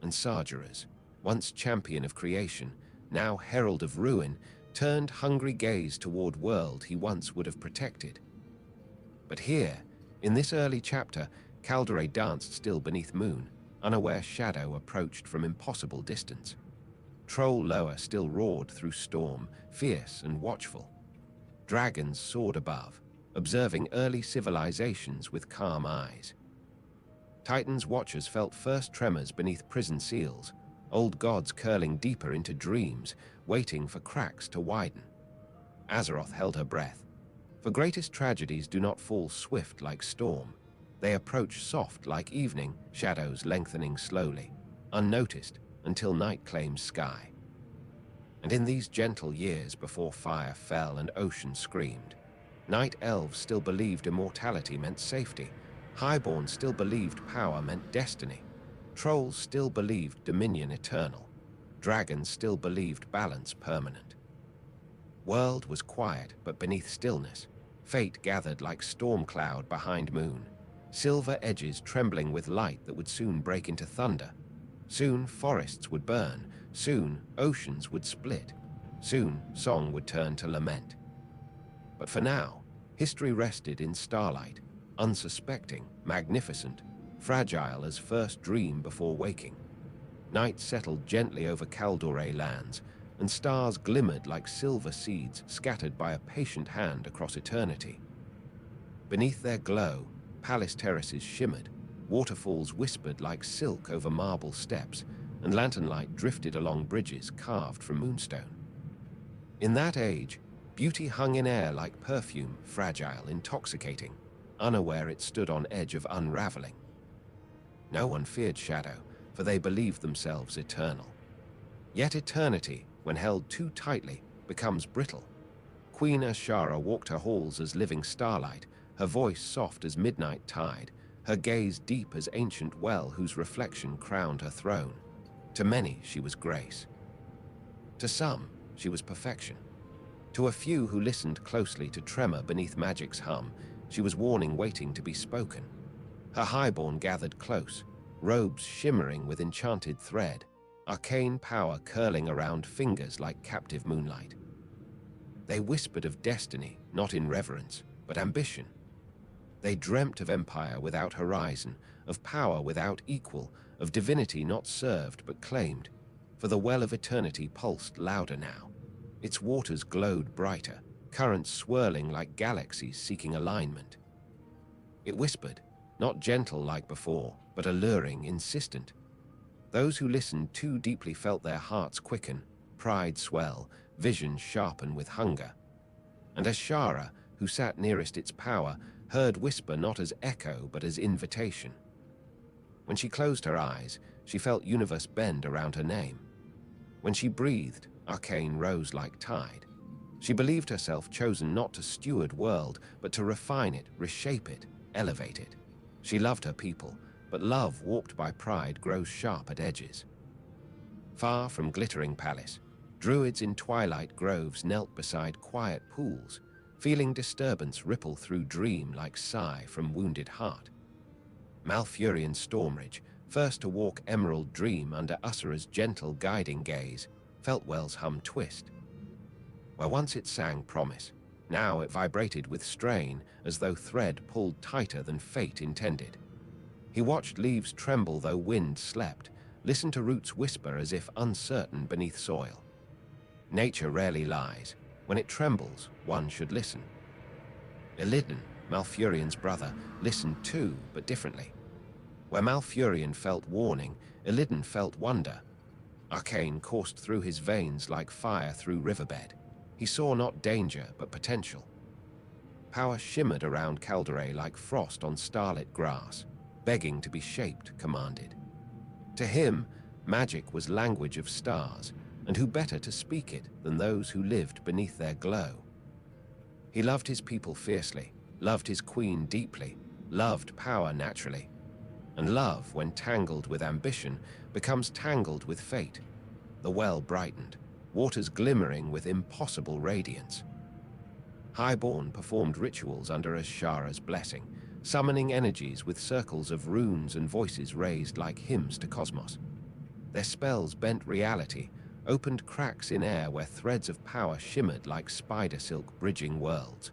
And Sargeras, once champion of creation, now herald of ruin, turned hungry gaze toward world he once would have protected. But here, in this early chapter, Kaldore danced still beneath moon, unaware shadow approached from impossible distance. Troll lower still roared through storm, fierce and watchful. Dragons soared above, observing early civilizations with calm eyes. Titan's watchers felt first tremors beneath prison seals, old gods curling deeper into dreams, waiting for cracks to widen. Azeroth held her breath. For greatest tragedies do not fall swift like storm. They approach soft like evening, shadows lengthening slowly, unnoticed until night claims sky. And in these gentle years before fire fell and ocean screamed, night elves still believed immortality meant safety. Highborn still believed power meant destiny. Trolls still believed dominion eternal. Dragons still believed balance permanent. World was quiet, but beneath stillness, fate gathered like storm cloud behind moon, silver edges trembling with light that would soon break into thunder. Soon forests would burn, soon oceans would split, soon song would turn to lament. But for now, history rested in starlight, unsuspecting, magnificent, fragile as first dream before waking. Night settled gently over Kaldore lands, and stars glimmered like silver seeds scattered by a patient hand across eternity. Beneath their glow, palace terraces shimmered, waterfalls whispered like silk over marble steps, and lantern light drifted along bridges carved from moonstone. In that age, beauty hung in air like perfume, fragile, intoxicating, unaware it stood on edge of unraveling. No one feared shadow, for they believed themselves eternal. Yet eternity, when held too tightly, becomes brittle. Queen Azshara walked her halls as living starlight, her voice soft as midnight tide, her gaze deep as ancient well whose reflection crowned her throne. To many she was grace. To some, she was perfection. To a few who listened closely to tremor beneath magic's hum, she was warning waiting to be spoken. Her highborn gathered close, robes shimmering with enchanted thread, arcane power curling around fingers like captive moonlight. They whispered of destiny, not in reverence, but ambition. They dreamt of empire without horizon, of power without equal, of divinity not served but claimed. For the well of eternity pulsed louder now. Its waters glowed brighter, currents swirling like galaxies seeking alignment. It whispered, not gentle like before, but alluring, insistent. Those who listened too deeply felt their hearts quicken, pride swell, vision sharpen with hunger. And Azshara, who sat nearest its power, heard whisper not as echo but as invitation. When she closed her eyes, she felt universe bend around her name. When she breathed, arcane rose like tide. She believed herself chosen not to steward world, but to refine it, reshape it, elevate it. She loved her people, but love warped by pride grows sharp at edges. Far from glittering palace, druids in twilight groves knelt beside quiet pools, feeling disturbance ripple through dream like sigh from wounded heart. Malfurion Stormridge, first to walk emerald dream under Ussura's gentle guiding gaze, felt Well's hum twist. Where once it sang promise, now it vibrated with strain as though thread pulled tighter than fate intended. He watched leaves tremble though wind slept, listened to roots whisper as if uncertain beneath soil. Nature rarely lies. When it trembles, one should listen. Illidan, Malfurion's brother, listened too, but differently. Where Malfurion felt warning, Illidan felt wonder. Arcane coursed through his veins like fire through riverbed. He saw not danger, but potential. Power shimmered around Calderay like frost on starlit grass, begging to be shaped, commanded. To him, magic was language of stars, and who better to speak it than those who lived beneath their glow? He loved his people fiercely, loved his queen deeply, loved power naturally. And love, when tangled with ambition, becomes tangled with fate. The well brightened, waters glimmering with impossible radiance. Highborn performed rituals under Azshara's blessing, summoning energies with circles of runes and voices raised like hymns to cosmos. Their spells bent reality, opened cracks in air where threads of power shimmered like spider silk bridging worlds.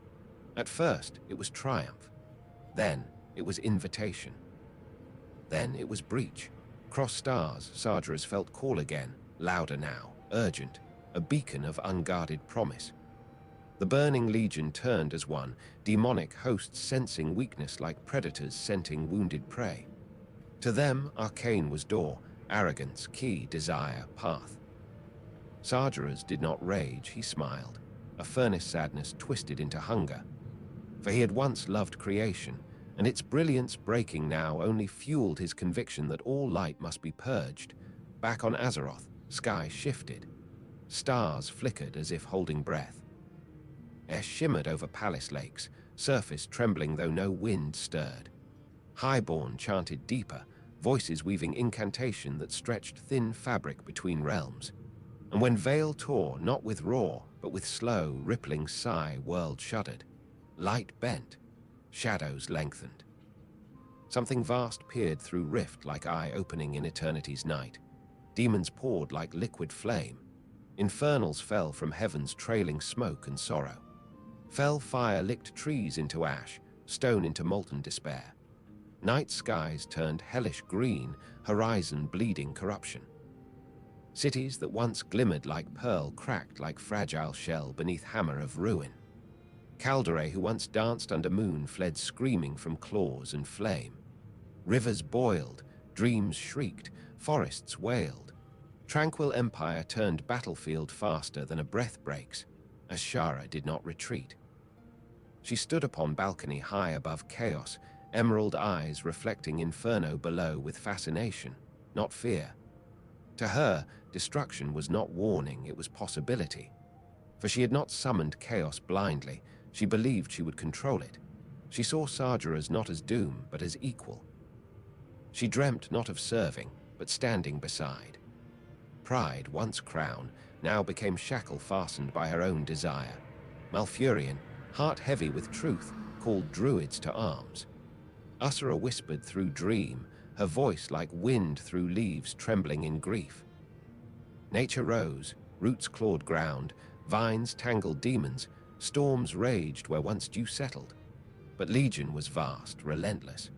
At first, it was triumph. Then, it was invitation. Then it was breach. Cross stars, Sadra's felt call again, louder now, urgent, a beacon of unguarded promise. The burning legion turned as one, demonic hosts sensing weakness like predators scenting wounded prey. To them, arcane was door, arrogance, key, desire, path. Sadra's did not rage, he smiled, a furnace sadness twisted into hunger. For he had once loved creation, and its brilliance breaking now only fueled his conviction that all light must be purged. Back on Azeroth, sky shifted. Stars flickered as if holding breath. Air shimmered over palace lakes, surface trembling though no wind stirred. Highborn chanted deeper, voices weaving incantation that stretched thin fabric between realms. And when veil tore, not with roar, but with slow, rippling sigh, world shuddered. Light bent, shadows lengthened. Something vast peered through rift like eye opening in eternity's night. Demons poured like liquid flame. Infernals fell from heaven's trailing smoke and sorrow. Fell fire licked trees into ash, stone into molten despair. Night skies turned hellish green, horizon bleeding corruption. Cities that once glimmered like pearl cracked like fragile shell beneath hammer of ruin. Calderay, who once danced under moon, fled screaming from claws and flame. Rivers boiled, dreams shrieked, forests wailed. Tranquil empire turned battlefield faster than a breath breaks. Ashara did not retreat. She stood upon balcony high above chaos, emerald eyes reflecting inferno below with fascination, not fear. To her, destruction was not warning, it was possibility. For she had not summoned chaos blindly, she believed she would control it. She saw Sargeras not as doom, but as equal. She dreamt not of serving, but standing beside. Pride, once crown, now became shackle fastened by her own desire. Malfurion, heart heavy with truth, called druids to arms. Ussura whispered through dream, her voice like wind through leaves trembling in grief. Nature rose, roots clawed ground, vines tangled demons, storms raged where once dew settled. But Legion was vast, relentless.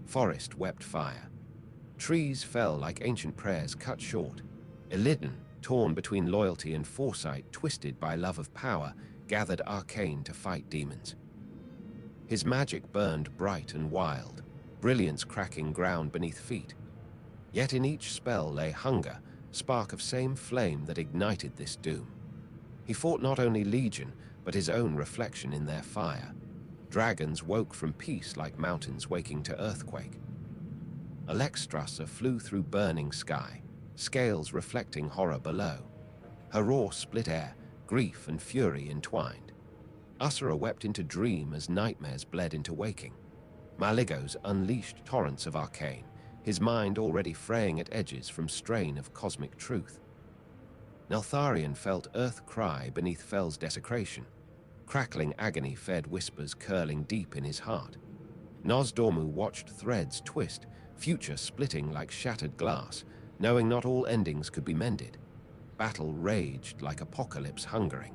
Forest wept fire. Trees fell like ancient prayers cut short. Illidan, torn between loyalty and foresight, twisted by love of power, gathered arcane to fight demons. His magic burned bright and wild, brilliance cracking ground beneath feet. Yet in each spell lay hunger, spark of same flame that ignited this doom. He fought not only Legion, but his own reflection in their fire. Dragons woke from peace like mountains waking to earthquake. Alexstrasza flew through burning sky, scales reflecting horror below. Her roar split air, grief and fury entwined. Ussura wept into dream as nightmares bled into waking. Maligos unleashed torrents of arcane, his mind already fraying at edges from strain of cosmic truth. Neltharion felt earth cry beneath fell's desecration. Crackling agony fed whispers curling deep in his heart. Nosdormu watched threads twist, future splitting like shattered glass, knowing not all endings could be mended. Battle raged like apocalypse hungering.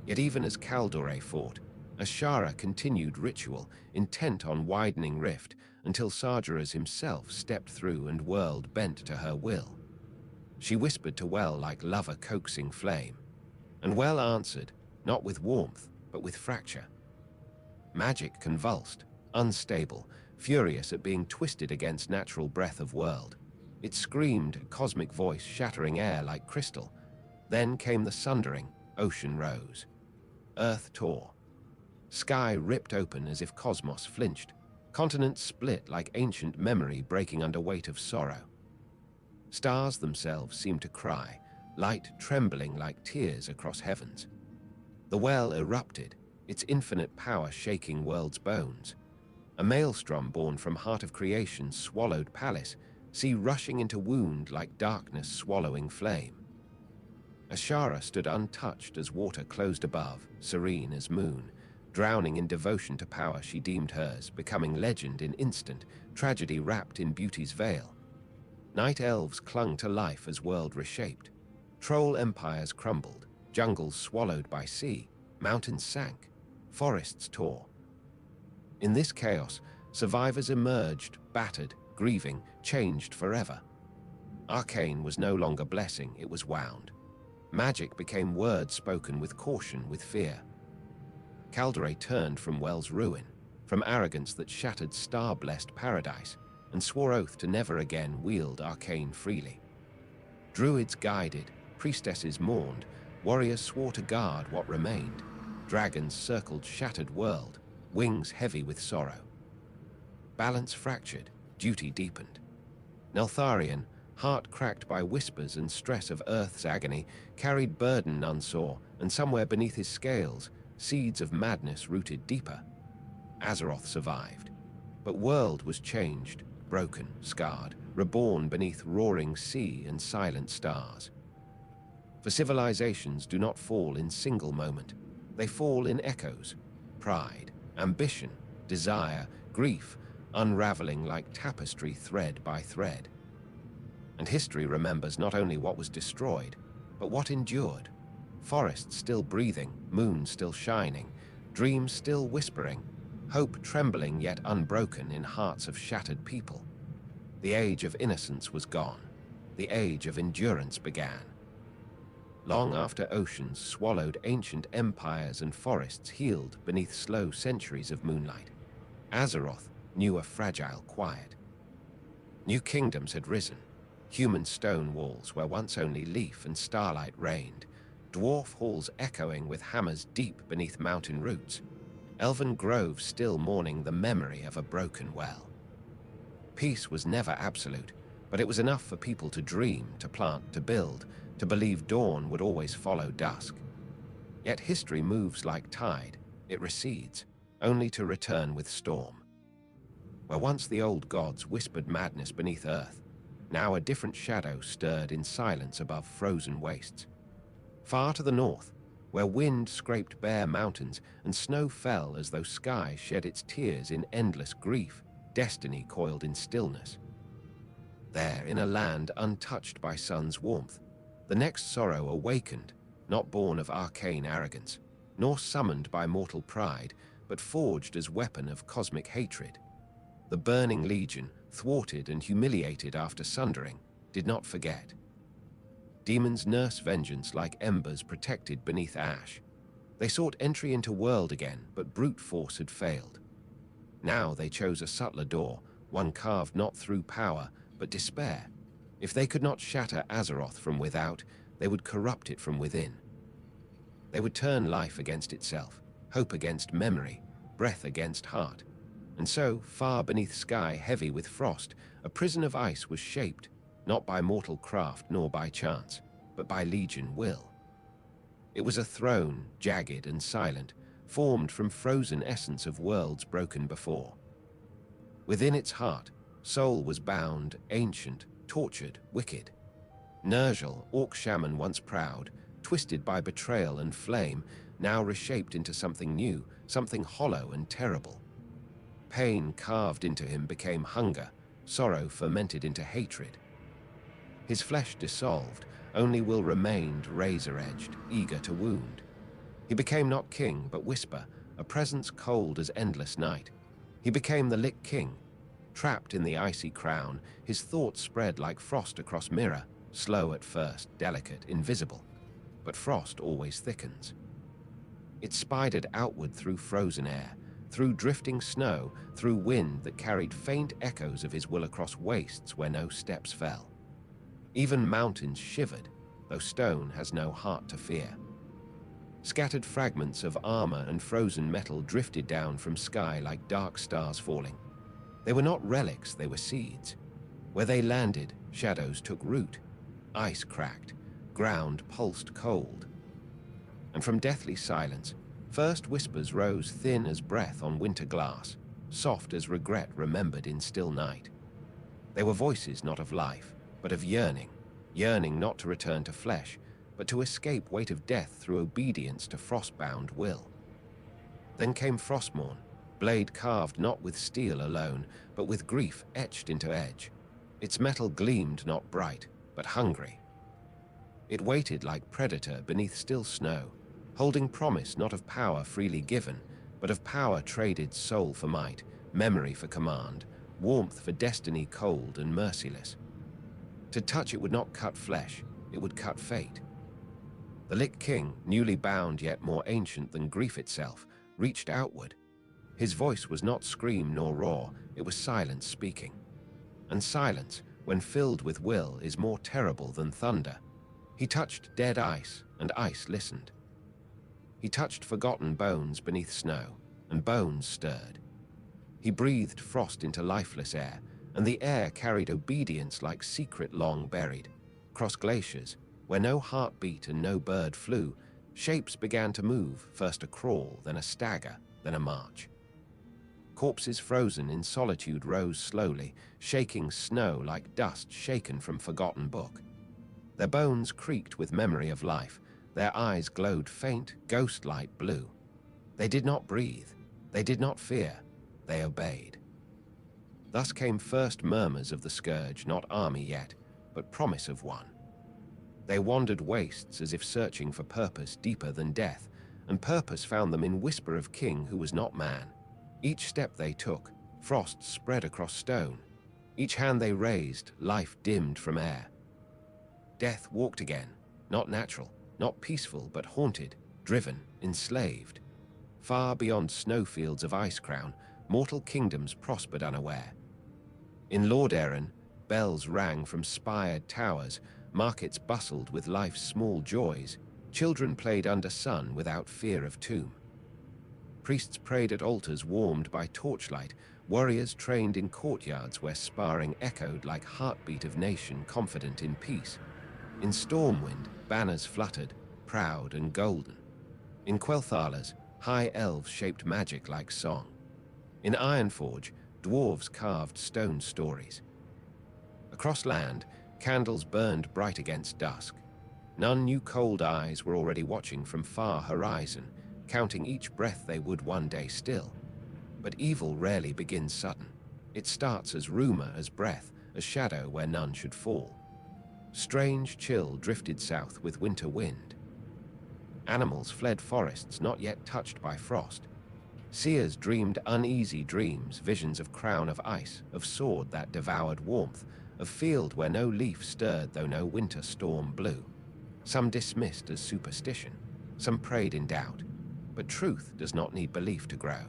Yet even as Calderay fought, Ashara continued ritual, intent on widening rift, until Sargeras himself stepped through and world bent to her will. She whispered to Well like lover coaxing flame, and Well answered, not with warmth, but with fracture. Magic convulsed, unstable, furious at being twisted against natural breath of world. It screamed, cosmic voice shattering air like crystal. Then came the sundering, ocean rose. Earth tore. Sky ripped open as if cosmos flinched. Continents split like ancient memory breaking under weight of sorrow. Stars themselves seemed to cry, light trembling like tears across heavens. The well erupted, its infinite power shaking world's bones. A maelstrom born from heart of creation swallowed palace, sea rushing into wound like darkness swallowing flame. Ashara stood untouched as water closed above, serene as moon, drowning in devotion to power she deemed hers, becoming legend in instant, tragedy wrapped in beauty's veil. Night elves clung to life as world reshaped. Troll empires crumbled, jungles swallowed by sea, mountains sank, forests tore. In this chaos, survivors emerged, battered, grieving, changed forever. Arcane was no longer blessing, it was wound. Magic became words spoken with caution, with fear. Calderay turned from Well's ruin, from arrogance that shattered star-blessed paradise, and swore oath to never again wield arcane freely. Druids guided, priestesses mourned, warriors swore to guard what remained. Dragons circled shattered world, wings heavy with sorrow. Balance fractured, duty deepened. Neltharion, heart cracked by whispers and stress of earth's agony, carried burden none saw, and somewhere beneath his scales, seeds of madness rooted deeper. Azeroth survived, but world was changed, broken, scarred, reborn beneath roaring sea and silent stars. For civilizations do not fall in single moment, they fall in echoes, pride, ambition, desire, grief, unraveling like tapestry thread by thread. And history remembers not only what was destroyed, but what endured. Forests still breathing, moon still shining, dreams still whispering, hope trembling yet unbroken in hearts of shattered people. The age of innocence was gone. The age of endurance began. Long after oceans swallowed ancient empires and forests healed beneath slow centuries of moonlight, Azeroth knew a fragile quiet. New kingdoms had risen, human stone walls where once only leaf and starlight reigned, dwarf halls echoing with hammers deep beneath mountain roots, elven groves still mourning the memory of a broken well. Peace was never absolute, but it was enough for people to dream, to plant, to build, to believe dawn would always follow dusk. Yet history moves like tide, it recedes, only to return with storm. Where once the old gods whispered madness beneath earth, now a different shadow stirred in silence above frozen wastes. Far to the north, where wind scraped bare mountains and snow fell as though sky shed its tears in endless grief, destiny coiled in stillness. There, in a land untouched by sun's warmth, the next sorrow awakened, not born of arcane arrogance, nor summoned by mortal pride, but forged as weapon of cosmic hatred. The burning legion, thwarted and humiliated after sundering, did not forget. Demons nurse vengeance like embers protected beneath ash. They sought entry into world again, but brute force had failed. Now they chose a subtler door, one carved not through power, but despair. If they could not shatter Azeroth from without, they would corrupt it from within. They would turn life against itself, hope against memory, breath against heart. And so, far beneath sky heavy with frost, a prison of ice was shaped, not by mortal craft nor by chance, but by legion will. It was a throne, jagged and silent, formed from frozen essence of worlds broken before. Within its heart, soul was bound, ancient, tortured, wicked. Nergal, orc shaman once proud, twisted by betrayal and flame, now reshaped into something new, something hollow and terrible. Pain carved into him became hunger, sorrow fermented into hatred. His flesh dissolved, only will remained razor-edged, eager to wound. He became not king, but whisper, a presence cold as endless night. He became the Lich King. Trapped in the icy crown, his thoughts spread like frost across mirror, slow at first, delicate, invisible. But frost always thickens. It spidered outward through frozen air, through drifting snow, through wind that carried faint echoes of his will across wastes where no steps fell. Even mountains shivered, though stone has no heart to fear. Scattered fragments of armor and frozen metal drifted down from sky like dark stars falling. They were not relics, they were seeds. Where they landed, shadows took root. Ice cracked, ground pulsed cold. And from deathly silence, first whispers rose thin as breath on winter glass, soft as regret remembered in still night. They were voices not of life, but of yearning, yearning not to return to flesh, but to escape weight of death through obedience to frostbound will. Then came Frostmourne, blade carved not with steel alone, but with grief etched into edge. Its metal gleamed not bright, but hungry. It waited like predator beneath still snow, holding promise not of power freely given, but of power traded soul for might, memory for command, warmth for destiny cold and merciless. To touch it would not cut flesh, it would cut fate. The Lich King, newly bound yet more ancient than grief itself, reached outward. His voice was not scream nor roar, it was silence speaking. And silence, when filled with will, is more terrible than thunder. He touched dead ice, and ice listened. He touched forgotten bones beneath snow, and bones stirred. He breathed frost into lifeless air, and the air carried obedience like secret long buried. Across glaciers, where no heart beat and no bird flew, shapes began to move, first a crawl, then a stagger, then a march. Corpses frozen in solitude rose slowly, shaking snow like dust shaken from forgotten book. Their bones creaked with memory of life, their eyes glowed faint, ghost-light blue. They did not breathe, they did not fear, they obeyed. Thus came first murmurs of the scourge, not army yet, but promise of one. They wandered wastes as if searching for purpose deeper than death, and purpose found them in whisper of king who was not man. Each step they took, frost spread across stone. Each hand they raised, life dimmed from air. Death walked again, not natural, not peaceful, but haunted, driven, enslaved. Far beyond snowfields of Icecrown, mortal kingdoms prospered unaware. In Lordaeron, bells rang from spired towers, markets bustled with life's small joys, children played under sun without fear of tomb. Priests prayed at altars warmed by torchlight, warriors trained in courtyards where sparring echoed like heartbeat of nation confident in peace. In Stormwind, banners fluttered, proud and golden. In Quel'Thala's, high elves shaped magic like song. In Ironforge, dwarves carved stone stories. Across land, candles burned bright against dusk. None knew cold eyes were already watching from far horizon, counting each breath they would one day still. But evil rarely begins sudden. It starts as rumor, as breath, as shadow where none should fall. Strange chill drifted south with winter wind. Animals fled forests not yet touched by frost. Seers dreamed uneasy dreams, visions of crown of ice, of sword that devoured warmth, of field where no leaf stirred though no winter storm blew. Some dismissed as superstition, some prayed in doubt, but truth does not need belief to grow.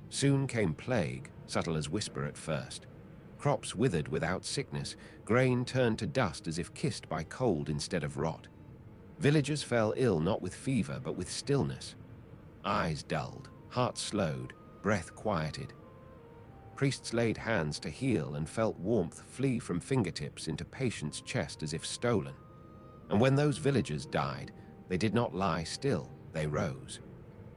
Soon came plague, subtle as whisper at first. Crops withered without sickness, grain turned to dust as if kissed by cold instead of rot. Villagers fell ill not with fever but with stillness. Eyes dulled, hearts slowed, breath quieted. Priests laid hands to heal and felt warmth flee from fingertips into patients' chest as if stolen. And when those villagers died, they did not lie still, they rose.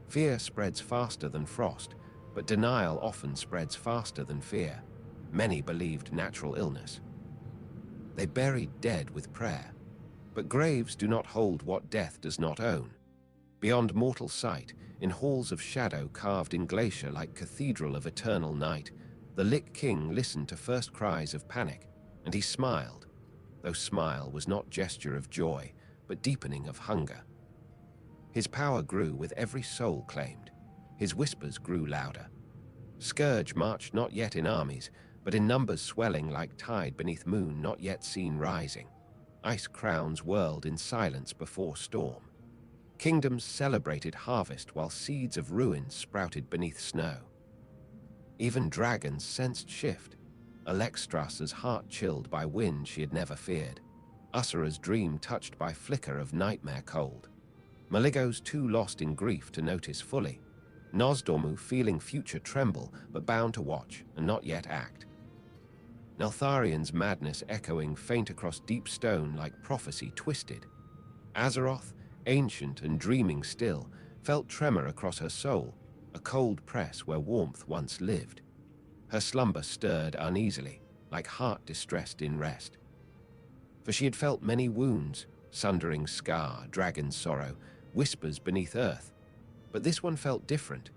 Fear spreads faster than frost, but denial often spreads faster than fear. Many believed natural illness. They buried dead with prayer. But graves do not hold what death does not own. Beyond mortal sight, in halls of shadow carved in glacier like cathedral of eternal night, the Lich King listened to first cries of panic, and he smiled, though smile was not gesture of joy, but deepening of hunger. His power grew with every soul claimed. His whispers grew louder. Scourge marched not yet in armies, but in numbers swelling like tide beneath moon not yet seen rising. Ice crowns whirled in silence before storm. Kingdoms celebrated harvest while seeds of ruin sprouted beneath snow. Even dragons sensed shift. Alexstras's heart chilled by wind she had never feared. Ussura's dream touched by flicker of nightmare cold. Maligo's too lost in grief to notice fully. Nosdormu feeling future tremble, but bound to watch and not yet act. Neltharion's madness echoing faint across deep stone like prophecy twisted. Azeroth, ancient and dreaming still, felt tremor across her soul, a cold press where warmth once lived. Her slumber stirred uneasily, like heart distressed in rest. For she had felt many wounds, sundering scar, dragon sorrow, whispers beneath earth. But this one felt different,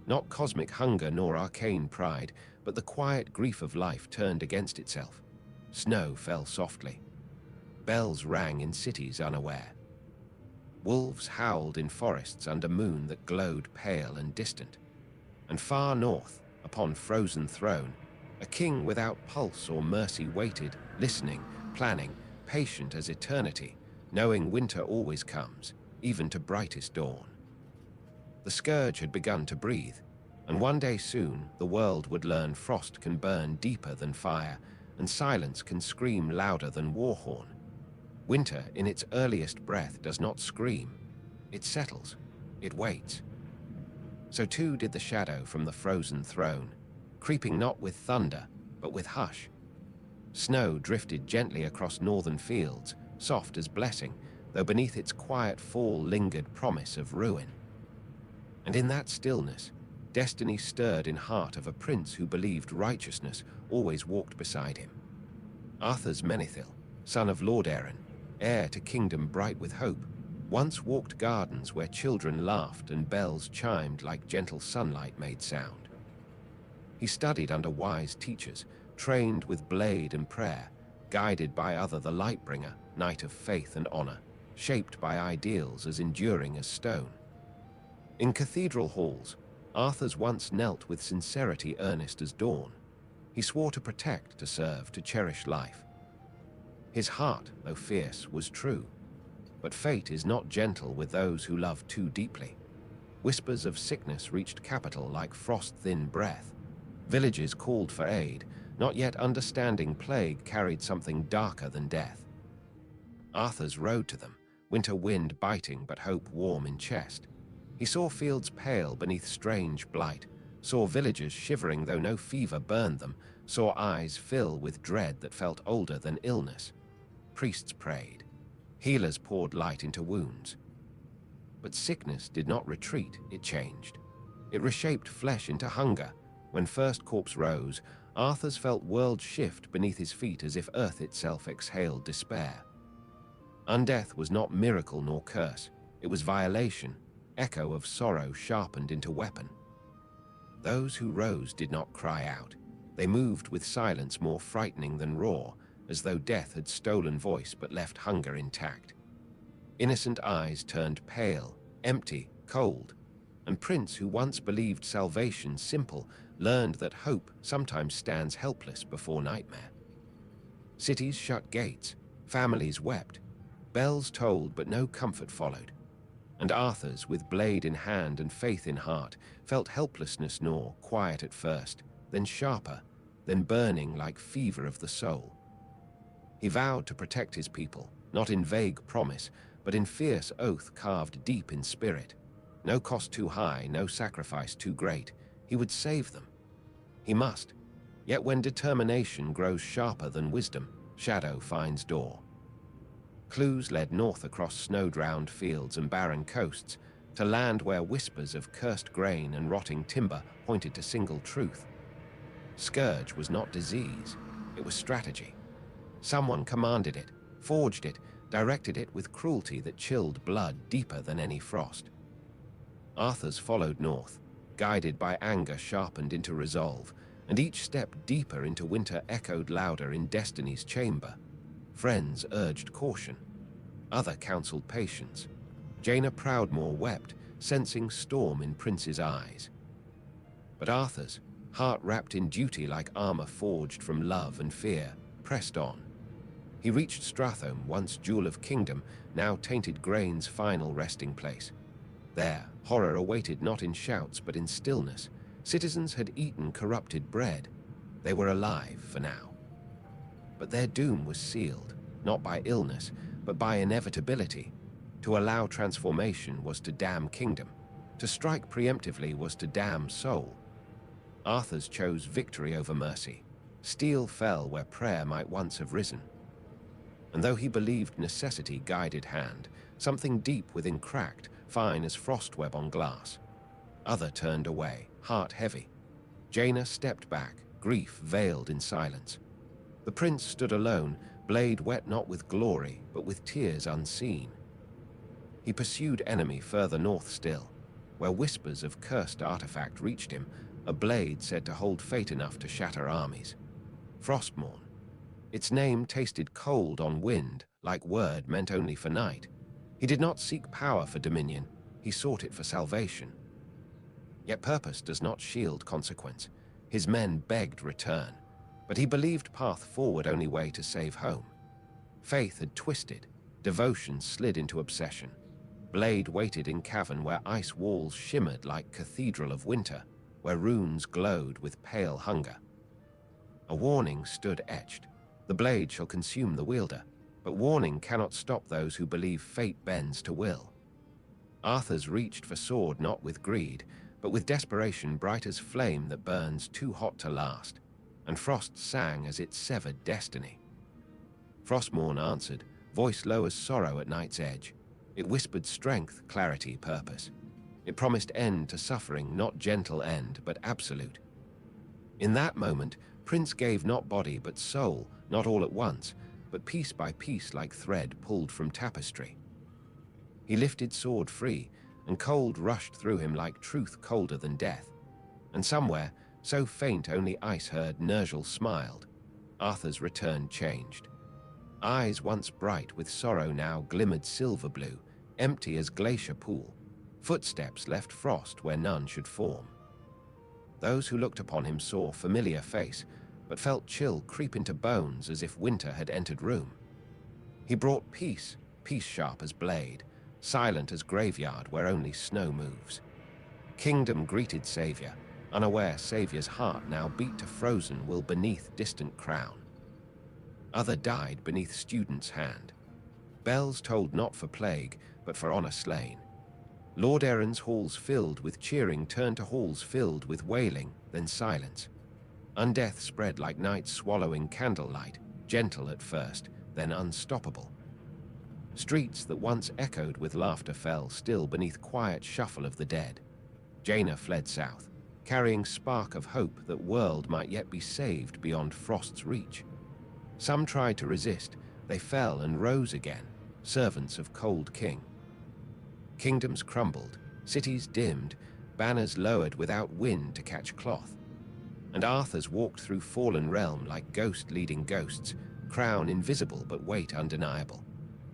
not cosmic hunger nor arcane pride, but the quiet grief of life turned against itself. Snow fell softly. Bells rang in cities unaware. Wolves howled in forests under moon that glowed pale and distant. And far north, upon frozen throne, a king without pulse or mercy waited, listening, planning, patient as eternity, knowing winter always comes, even to brightest dawn. The scourge had begun to breathe, and one day soon the world would learn frost can burn deeper than fire, and silence can scream louder than war horn. Winter, in its earliest breath, does not scream. It settles. It waits. So too did the shadow from the frozen throne, creeping not with thunder, but with hush. Snow drifted gently across northern fields, soft as blessing, though beneath its quiet fall lingered promise of ruin. And in that stillness, destiny stirred in heart of a prince who believed righteousness always walked beside him. Arthur's Menethil, son of Lordaeron, heir to kingdom bright with hope, once walked gardens where children laughed and bells chimed like gentle sunlight made sound. He studied under wise teachers, trained with blade and prayer, guided by other the Lightbringer, knight of faith and honor, shaped by ideals as enduring as stone. In cathedral halls, Arthur's once knelt with sincerity earnest as dawn. He swore to protect, to serve, to cherish life. His heart, though fierce, was true. But fate is not gentle with those who love too deeply. Whispers of sickness reached capital like frost-thin breath. Villages called for aid, not yet understanding plague carried something darker than death. Arthur's rode to them, winter wind biting but hope warm in chest. He saw fields pale beneath strange blight, saw villagers shivering though no fever burned them, saw eyes fill with dread that felt older than illness. Priests prayed. Healers poured light into wounds. But sickness did not retreat, it changed. It reshaped flesh into hunger. When first corpse rose, Arthur's felt world shift beneath his feet as if earth itself exhaled despair. Undeath was not miracle nor curse. It was violation, echo of sorrow sharpened into weapon. Those who rose did not cry out. They moved with silence more frightening than roar, as though death had stolen voice but left hunger intact. Innocent eyes turned pale, empty, cold, and Prince, who once believed salvation simple, learned that hope sometimes stands helpless before nightmare. Cities shut gates, families wept, bells tolled but no comfort followed, and Arthur's, with blade in hand and faith in heart, felt helplessness gnaw, quiet at first, then sharper, then burning like fever of the soul. He vowed to protect his people, not in vague promise, but in fierce oath carved deep in spirit. No cost too high, no sacrifice too great. He would save them. He must. Yet when determination grows sharper than wisdom, shadow finds door. Clues led north across snow-drowned fields and barren coasts, to land where whispers of cursed grain and rotting timber pointed to single truth. Scourge was not disease, it was strategy. Someone commanded it, forged it, directed it with cruelty that chilled blood deeper than any frost. Arthur's followed north, guided by anger sharpened into resolve, and each step deeper into winter echoed louder in destiny's chamber. Friends urged caution. Other counseled patience. Jaina Proudmoore wept, sensing storm in Prince's eyes. But Arthur's, heart wrapped in duty like armor forged from love and fear, pressed on. He reached Strathome, once jewel of kingdom, now tainted grain's final resting place. There, horror awaited not in shouts but in stillness. Citizens had eaten corrupted bread. They were alive for now. But their doom was sealed, not by illness, but by inevitability. To allow transformation was to damn kingdom. To strike preemptively was to damn soul. Arthur's chose victory over mercy. Steel fell where prayer might once have risen. And though he believed necessity guided hand, something deep within cracked, fine as frostweb on glass. Other turned away, heart heavy. Jaina stepped back, grief veiled in silence. The prince stood alone, blade wet not with glory, but with tears unseen. He pursued enemy further north still, where whispers of cursed artifact reached him, a blade said to hold fate enough to shatter armies. Frostmourne. Its name tasted cold on wind, like word meant only for night. He did not seek power for dominion, he sought it for salvation. Yet purpose does not shield consequence. His men begged return, but he believed path forward only way to save home. Faith had twisted, devotion slid into obsession. Blade waited in cavern where ice walls shimmered like cathedral of winter, where runes glowed with pale hunger. A warning stood etched. The blade shall consume the wielder, but warning cannot stop those who believe fate bends to will. Arthur's reached for sword not with greed, but with desperation bright as flame that burns too hot to last, and frost sang as it severed destiny. Frostmourne answered, voice low as sorrow at night's edge. It whispered strength, clarity, purpose. It promised end to suffering, not gentle end, but absolute. In that moment, Prince gave not body but soul, not all at once, but piece by piece like thread pulled from tapestry. He lifted sword free, and cold rushed through him like truth colder than death. And somewhere, so faint only ice heard, Nergal smiled. Arthur's return changed. Eyes once bright with sorrow now glimmered silver blue, empty as glacier pool. Footsteps left frost where none should form. Those who looked upon him saw familiar face, but felt chill creep into bones as if winter had entered room. He brought peace, peace sharp as blade, silent as graveyard where only snow moves. Kingdom greeted savior, unaware savior's heart now beat to frozen will beneath distant crown. Other died beneath student's hand. Bells tolled not for plague, but for honor slain. Lord Erin's halls filled with cheering turned to halls filled with wailing, then silence. Undeath spread like night swallowing candlelight, gentle at first, then unstoppable. Streets that once echoed with laughter fell still beneath quiet shuffle of the dead. Jaina fled south, carrying spark of hope that world might yet be saved beyond frost's reach. Some tried to resist, they fell and rose again, servants of cold king. Kingdoms crumbled, cities dimmed, banners lowered without wind to catch cloth. And Arthur's walked through fallen realm like ghost leading ghosts, crown invisible but weight undeniable.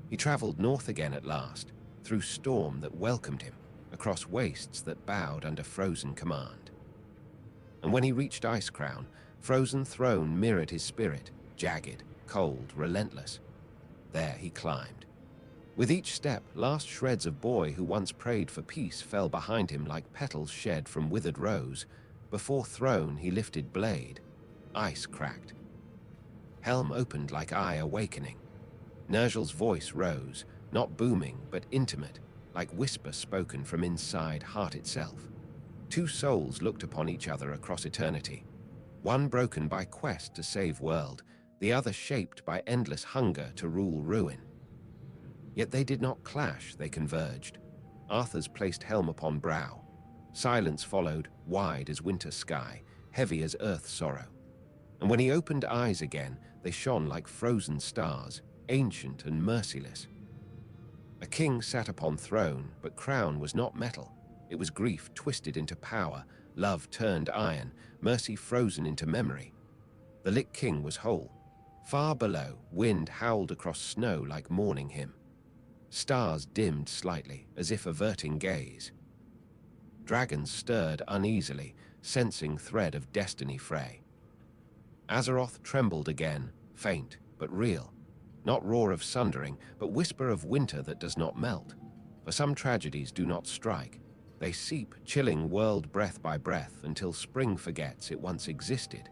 He traveled north again at last, through storm that welcomed him, across wastes that bowed under frozen command. And when he reached Icecrown, frozen throne mirrored his spirit, jagged, cold, relentless. There he climbed. With each step, last shreds of boy who once prayed for peace fell behind him like petals shed from withered rose. Before throne he lifted blade. Ice cracked. Helm opened like eye awakening. Nergal's voice rose, not booming but intimate, like whisper spoken from inside heart itself. Two souls looked upon each other across eternity. One broken by quest to save world, the other shaped by endless hunger to rule ruin. Yet they did not clash, they converged. Arthur's placed helm upon brow. Silence followed, wide as winter sky, heavy as earth's sorrow. And when he opened eyes again, they shone like frozen stars, ancient and merciless. A king sat upon throne, but crown was not metal. It was grief twisted into power, love turned iron, mercy frozen into memory. The lit king was whole. Far below, wind howled across snow like mourning him. Stars dimmed slightly, as if averting gaze. Dragons stirred uneasily, sensing thread of destiny fray. Azeroth trembled again, faint but real. Not roar of sundering, but whisper of winter that does not melt. For some tragedies do not strike. They seep, chilling world breath by breath until spring forgets it once existed.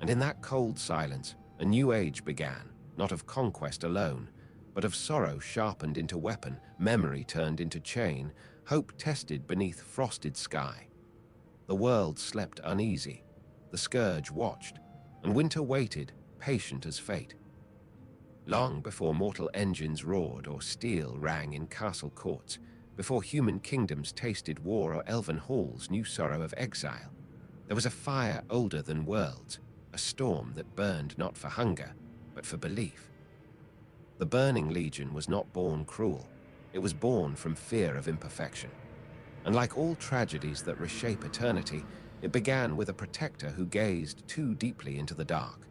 And in that cold silence, a new age began, not of conquest alone, but of sorrow sharpened into weapon, memory turned into chain, hope tested beneath frosted sky. The world slept uneasy, the scourge watched, and winter waited, patient as fate. Long before mortal engines roared or steel rang in castle courts, before human kingdoms tasted war or elven halls knew sorrow of exile, there was a fire older than worlds, a storm that burned not for hunger, but for belief. The burning legion was not born cruel, it was born from fear of imperfection. And like all tragedies that reshape eternity, it began with a protector who gazed too deeply into the dark.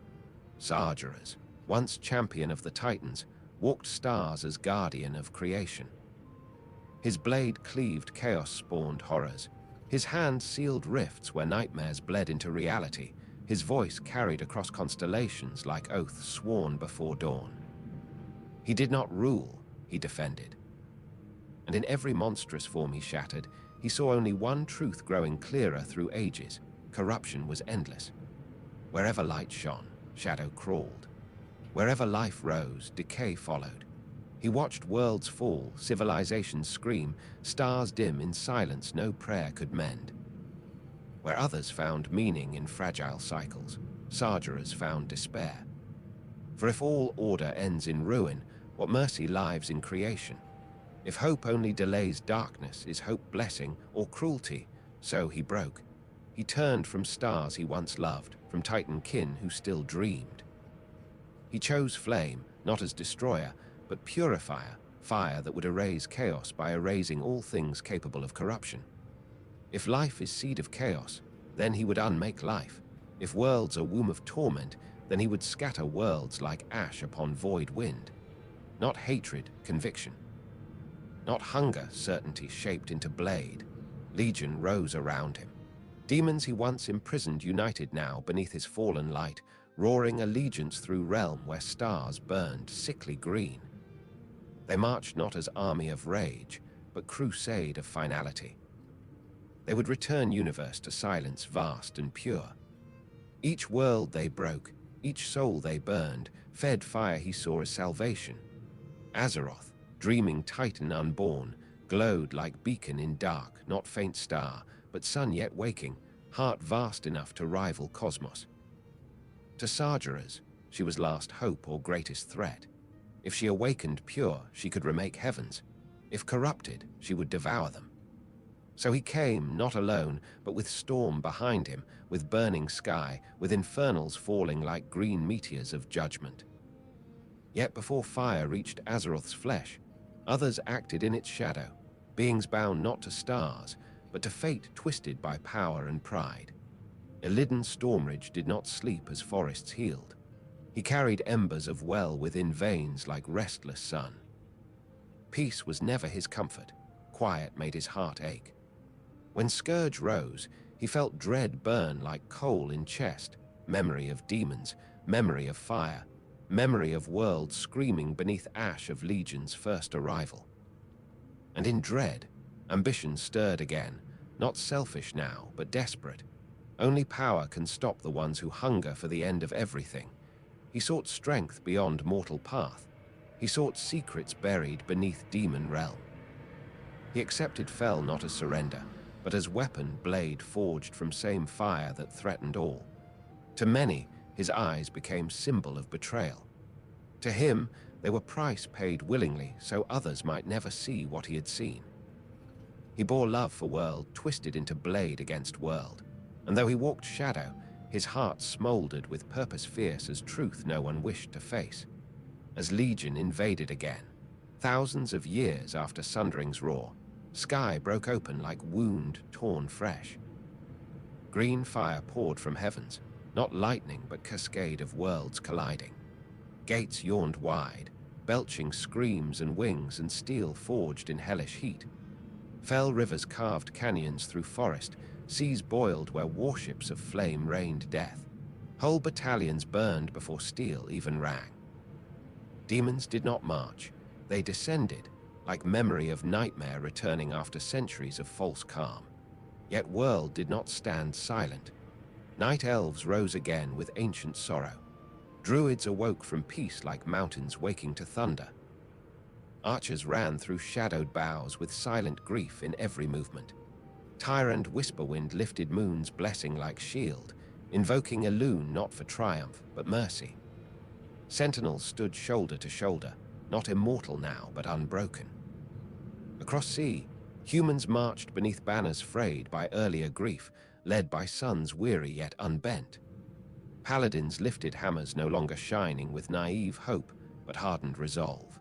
Sargeras, once champion of the Titans, walked stars as guardian of creation. His blade cleaved chaos-spawned horrors. His hand sealed rifts where nightmares bled into reality. His voice carried across constellations like oaths sworn before dawn. He did not rule, he defended. And in every monstrous form he shattered, he saw only one truth growing clearer through ages. Corruption was endless. Wherever light shone, shadow crawled. Wherever life rose, decay followed. He watched worlds fall, civilizations scream, stars dim in silence no prayer could mend. Where others found meaning in fragile cycles, Sargeras found despair. For if all order ends in ruin, what mercy lives in creation? If hope only delays darkness, is hope blessing or cruelty? So he broke. He turned from stars he once loved, from Titan kin who still dreamed. He chose flame, not as destroyer, but purifier, fire that would erase chaos by erasing all things capable of corruption. If life is seed of chaos, then he would unmake life. If worlds are womb of torment, then he would scatter worlds like ash upon void wind. Not hatred, conviction. Not hunger, certainty shaped into blade. Legion rose around him. Demons he once imprisoned united now beneath his fallen light, roaring allegiance through realm where stars burned sickly green. They marched not as army of rage, but crusade of finality. They would return universe to silence vast and pure. Each world they broke, each soul they burned, fed fire he saw as salvation. Azeroth, dreaming titan unborn, glowed like beacon in dark, not faint star, but sun yet waking, heart vast enough to rival cosmos. To Sargeras, she was last hope or greatest threat. If she awakened pure, she could remake heavens. If corrupted, she would devour them. So he came, not alone, but with storm behind him, with burning sky, with infernals falling like green meteors of judgment. Yet before fire reached Azeroth's flesh, others acted in its shadow, beings bound not to stars, but to fate twisted by power and pride. Illidan Stormridge did not sleep as forests healed. He carried embers of well within veins like restless sun. Peace was never his comfort. Quiet made his heart ache. When Scourge rose, he felt dread burn like coal in chest, memory of demons, memory of fire, memory of worlds screaming beneath ash of Legion's first arrival. And in dread, ambition stirred again, not selfish now, but desperate. Only power can stop the ones who hunger for the end of everything. He sought strength beyond mortal path. He sought secrets buried beneath demon realm. He accepted fell not as surrender, but as weapon blade forged from same fire that threatened all. To many, his eyes became symbol of betrayal. To him, they were price paid willingly so others might never see what he had seen. He bore love for world twisted into blade against world, and though he walked shadow, his heart smoldered with purpose fierce as truth no one wished to face. As Legion invaded again, thousands of years after Sundering's roar, sky broke open like wound torn fresh. Green fire poured from heavens, not lightning but cascade of worlds colliding. Gates yawned wide, belching screams and wings and steel forged in hellish heat. Fell rivers carved canyons through forest, seas boiled where warships of flame rained death. Whole battalions burned before steel even rang. Demons did not march, they descended, like memory of nightmare returning after centuries of false calm. Yet world did not stand silent. Night elves rose again with ancient sorrow. Druids awoke from peace like mountains waking to thunder. Archers ran through shadowed boughs with silent grief in every movement. Tyrant Whisperwind lifted moon's blessing like shield, invoking Elune not for triumph, but mercy. Sentinels stood shoulder to shoulder, not immortal now, but unbroken. Across sea, humans marched beneath banners frayed by earlier grief, led by suns weary yet unbent. Paladins lifted hammers no longer shining with naive hope, but hardened resolve.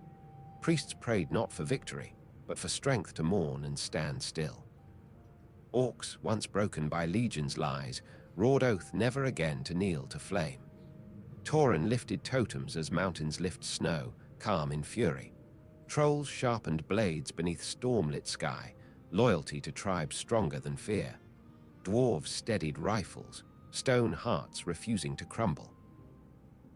Priests prayed not for victory, but for strength to mourn and stand still. Orcs, once broken by Legion's lies, roared oath never again to kneel to flame. Tauren lifted totems as mountains lift snow, calm in fury. Trolls sharpened blades beneath storm-lit sky, loyalty to tribes stronger than fear. Dwarves steadied rifles, stone hearts refusing to crumble.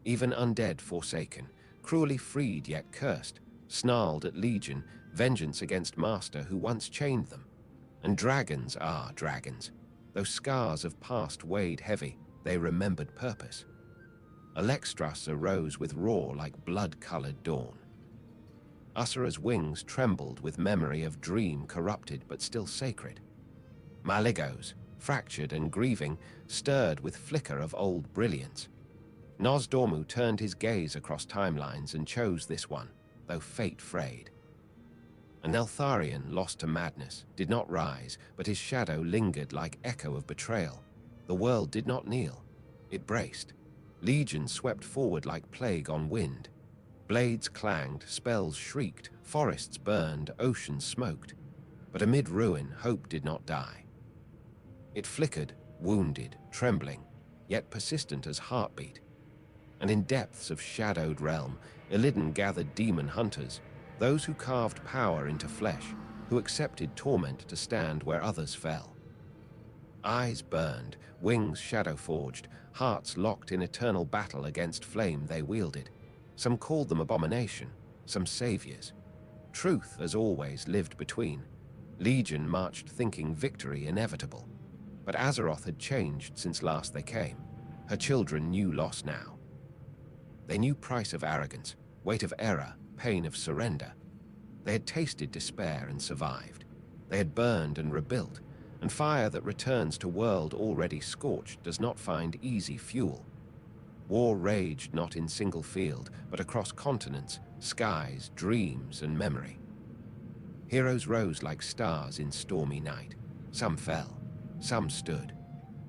Even undead forsaken, cruelly freed yet cursed, snarled at Legion, vengeance against master who once chained them. And dragons are dragons. Though scars of past weighed heavy, they remembered purpose. Alexstrasza arose with roar like blood-colored dawn. Usura's wings trembled with memory of dream corrupted but still sacred. Maligos, fractured and grieving, stirred with flicker of old brilliance. Nosdormu turned his gaze across timelines and chose this one, though fate frayed. An Eltharion, lost to madness, did not rise, but his shadow lingered like echo of betrayal. The world did not kneel. It braced. Legion swept forward like plague on wind. Blades clanged, spells shrieked, forests burned, oceans smoked. But amid ruin, hope did not die. It flickered, wounded, trembling, yet persistent as heartbeat. And in depths of shadowed realm, Illidan gathered demon hunters, those who carved power into flesh, who accepted torment to stand where others fell. Eyes burned, wings shadow-forged, hearts locked in eternal battle against flame they wielded. Some called them abomination, some saviors. Truth, as always, lived between. Legion marched thinking victory inevitable. But Azeroth had changed since last they came. Her children knew loss now. They knew price of arrogance, weight of error, pain of surrender. They had tasted despair and survived. They had burned and rebuilt, and fire that returns to world already scorched does not find easy fuel. War raged not in single field, but across continents, skies, dreams, and memory. Heroes rose like stars in stormy night. Some fell, some stood.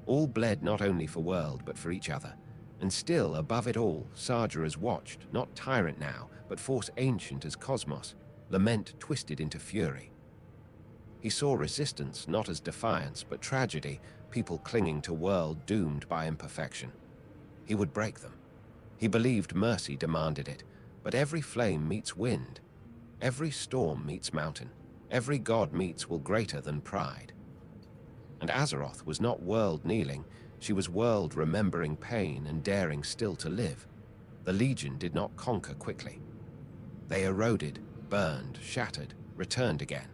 All bled not only for world, but for each other. And still, above it all, Sargeras watched, not tyrant now, but force ancient as cosmos, lament twisted into fury. He saw resistance not as defiance, but tragedy, people clinging to world doomed by imperfection. He would break them. He believed mercy demanded it, but every flame meets wind. Every storm meets mountain. Every god meets will greater than pride. And Azeroth was not world kneeling, she was world remembering pain and daring still to live. The Legion did not conquer quickly. They eroded, burned, shattered, returned again.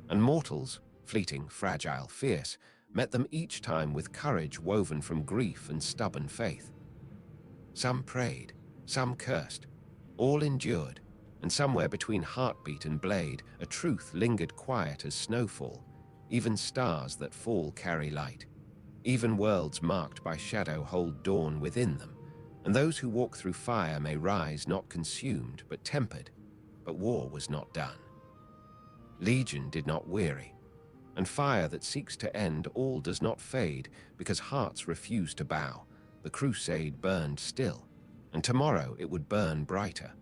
And mortals, fleeting, fragile, fierce, met them each time with courage woven from grief and stubborn faith. Some prayed, some cursed, all endured, and somewhere between heartbeat and blade, a truth lingered quiet as snowfall. Even stars that fall carry light. Even worlds marked by shadow hold dawn within them, and those who walk through fire may rise not consumed, but tempered. But war was not done. Legion did not weary, and fire that seeks to end all does not fade, because hearts refuse to bow. The crusade burned still, and tomorrow it would burn brighter.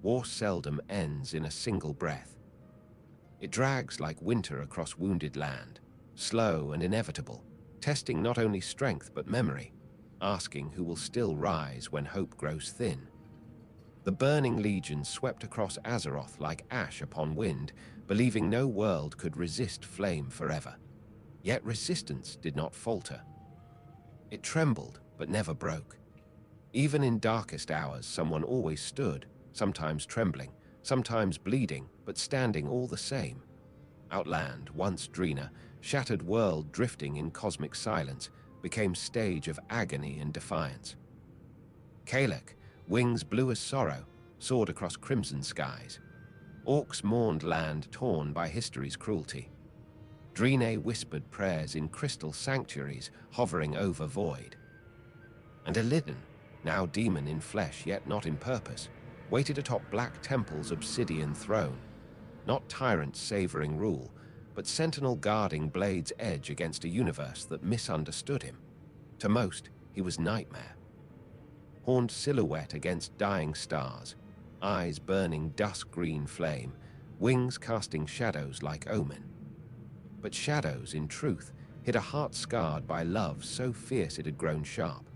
War seldom ends in a single breath. It drags like winter across wounded land, slow and inevitable, testing not only strength but memory, asking who will still rise when hope grows thin. The burning legion swept across Azeroth like ash upon wind, believing no world could resist flame forever. Yet resistance did not falter. It trembled, but never broke. Even in darkest hours, someone always stood, sometimes trembling, sometimes bleeding, but standing all the same. Outland, once Drina, shattered world drifting in cosmic silence, became stage of agony and defiance. Kalek, wings blue as sorrow, soared across crimson skies. Orcs mourned land torn by history's cruelty. Drine whispered prayers in crystal sanctuaries hovering over void. And Illidan, now demon in flesh yet not in purpose, waited atop Black Temple's obsidian throne, not tyrant savoring rule, but sentinel guarding blade's edge against a universe that misunderstood him. To most, he was nightmare. Horned silhouette against dying stars, eyes burning dusk-green flame, wings casting shadows like omen. But shadows, in truth, hid a heart scarred by love so fierce it had grown sharp,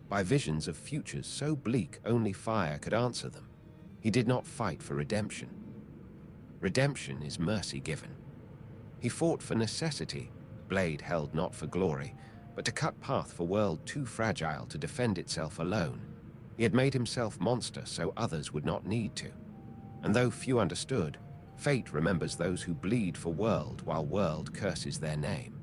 by visions of futures so bleak only fire could answer them. He did not fight for redemption. Redemption is mercy given. He fought for necessity, blade held not for glory, but to cut path for world too fragile to defend itself alone. He had made himself monster so others would not need to. And though few understood, fate remembers those who bleed for world while world curses their name.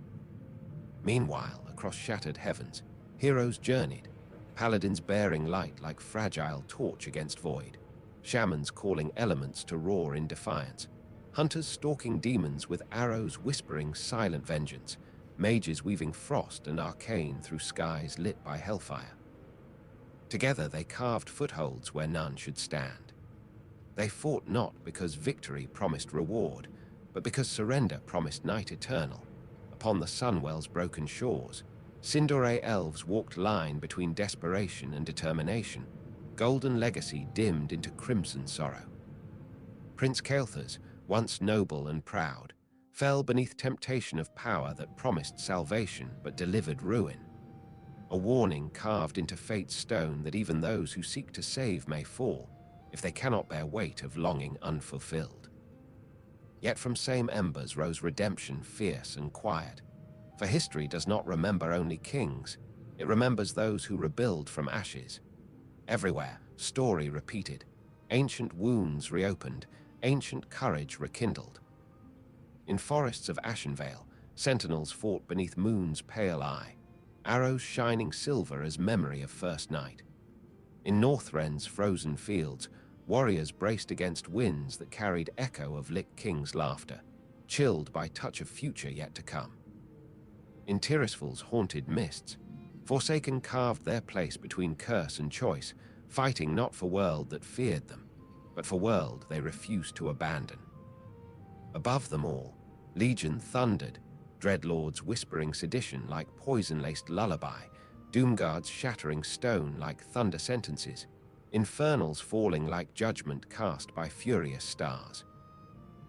Meanwhile, across shattered heavens, heroes journeyed, paladins bearing light like fragile torch against void, shamans calling elements to roar in defiance, hunters stalking demons with arrows whispering silent vengeance, mages weaving frost and arcane through skies lit by hellfire. Together they carved footholds where none should stand. They fought not because victory promised reward, but because surrender promised night eternal. Upon the Sunwell's broken shores, Sindore elves walked line between desperation and determination, golden legacy dimmed into crimson sorrow. Prince Kael'thas, once noble and proud, fell beneath temptation of power that promised salvation but delivered ruin. A warning carved into fate's stone that even those who seek to save may fall, if they cannot bear weight of longing unfulfilled. Yet from same embers rose redemption fierce and quiet. For history does not remember only kings, it remembers those who rebuild from ashes. Everywhere, story repeated, ancient wounds reopened, ancient courage rekindled. In forests of Ashenvale, sentinels fought beneath moon's pale eye, arrows shining silver as memory of first night. In Northrend's frozen fields, warriors braced against winds that carried echo of Lich King's laughter, chilled by touch of future yet to come. In Tirisfal's haunted mists, Forsaken carved their place between curse and choice, fighting not for world that feared them, but for world they refused to abandon. Above them all, Legion thundered, dreadlords whispering sedition like poison-laced lullaby, doomguards shattering stone like thunder sentences, infernals falling like judgment cast by furious stars.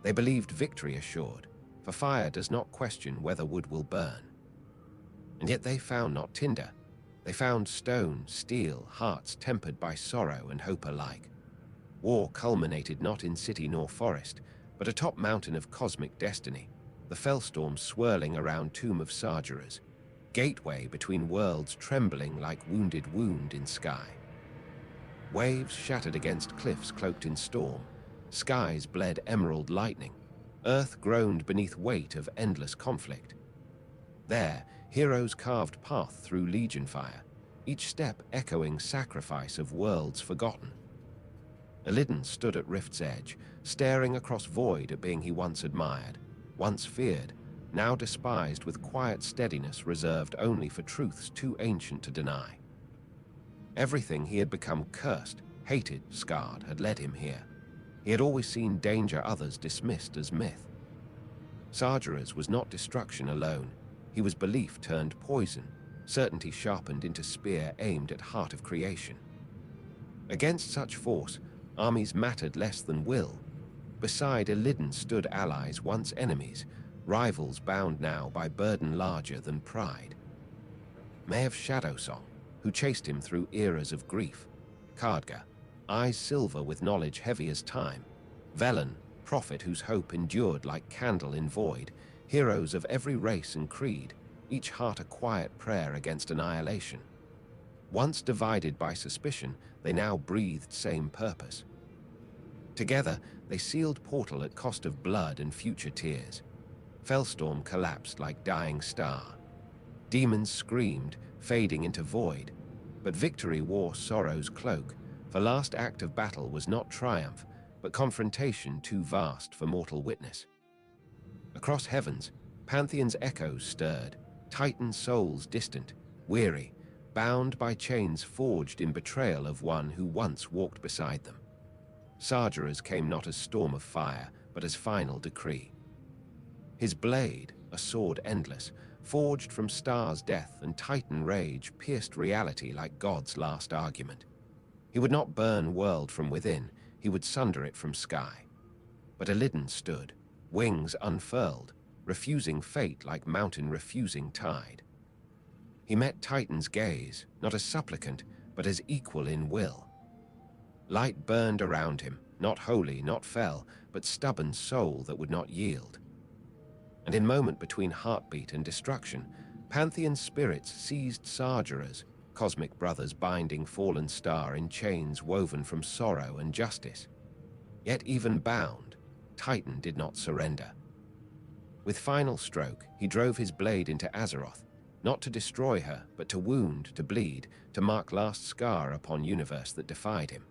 They believed victory assured, for fire does not question whether wood will burn. And yet they found not tinder. They found stone, steel, hearts tempered by sorrow and hope alike. War culminated not in city nor forest, but atop mountain of cosmic destiny, the fellstorm swirling around tomb of Sargeras, gateway between worlds trembling like wounded wound in sky. Waves shattered against cliffs cloaked in storm, skies bled emerald lightning, earth groaned beneath weight of endless conflict. There, heroes carved path through legion fire, each step echoing sacrifice of worlds forgotten. Illidan stood at Rift's edge, staring across void at being he once admired, once feared, now despised with quiet steadiness reserved only for truths too ancient to deny. Everything he had become cursed, hated, scarred, had led him here. He had always seen danger others dismissed as myth. Sargeras was not destruction alone. He was belief turned poison, certainty sharpened into spear aimed at heart of creation. Against such force, armies mattered less than will. Beside Illidan stood allies once enemies, rivals bound now by burden larger than pride. Maeve Shadowsong, who chased him through eras of grief. Khadgar, eyes silver with knowledge heavy as time. Velen, prophet whose hope endured like candle in void. Heroes of every race and creed, each heart a quiet prayer against annihilation. Once divided by suspicion, they now breathed same purpose. Together, they sealed portal at cost of blood and future tears. Fellstorm collapsed like dying star. Demons screamed, fading into void. But victory wore sorrow's cloak, for last act of battle was not triumph, but confrontation too vast for mortal witness. Across heavens, Pantheon's echoes stirred, Titan souls distant, weary, bound by chains forged in betrayal of one who once walked beside them. Sargeras came not as storm of fire, but as final decree. His blade, a sword endless, forged from stars' death and Titan rage, pierced reality like God's last argument. He would not burn world from within, he would sunder it from sky. But Illidan stood, wings unfurled, refusing fate like mountain refusing tide. He met Titan's gaze, not as supplicant, but as equal in will. Light burned around him, not holy, not fell, but stubborn soul that would not yield. And in moment between heartbeat and destruction, Pantheon spirits seized Sargeras, cosmic brothers binding fallen star in chains woven from sorrow and justice. Yet even bound, Titan did not surrender. With final stroke, he drove his blade into Azeroth, not to destroy her, but to wound, to bleed, to mark last scar upon universe that defied him.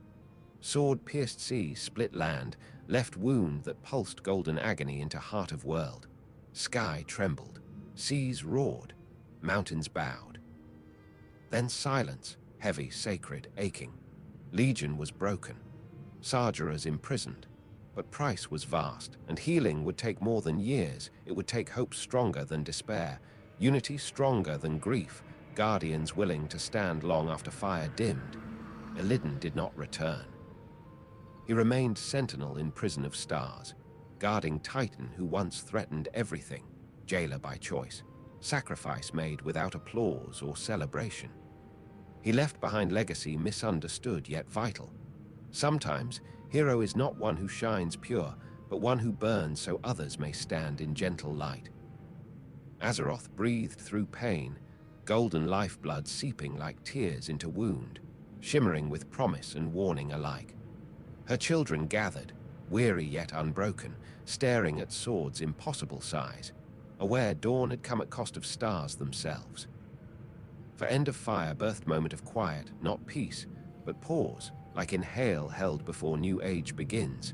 Sword-pierced sea split land, left wound that pulsed golden agony into heart of world. Sky trembled, seas roared, mountains bowed. Then silence, heavy, sacred, aching. Legion was broken, Sargeras imprisoned, but price was vast, and healing would take more than years. It would take hope stronger than despair, unity stronger than grief, guardians willing to stand long after fire dimmed. Illidan did not return. He remained sentinel in prison of stars, guarding Titan who once threatened everything, jailer by choice, sacrifice made without applause or celebration. He left behind legacy misunderstood yet vital. Sometimes, hero is not one who shines pure, but one who burns so others may stand in gentle light. Azeroth breathed through pain, golden lifeblood seeping like tears into wound, shimmering with promise and warning alike. Her children gathered, weary yet unbroken, staring at swords impossible size, aware dawn had come at cost of stars themselves. For End of Fire birthed moment of quiet, not peace, but pause, like inhale held before new age begins.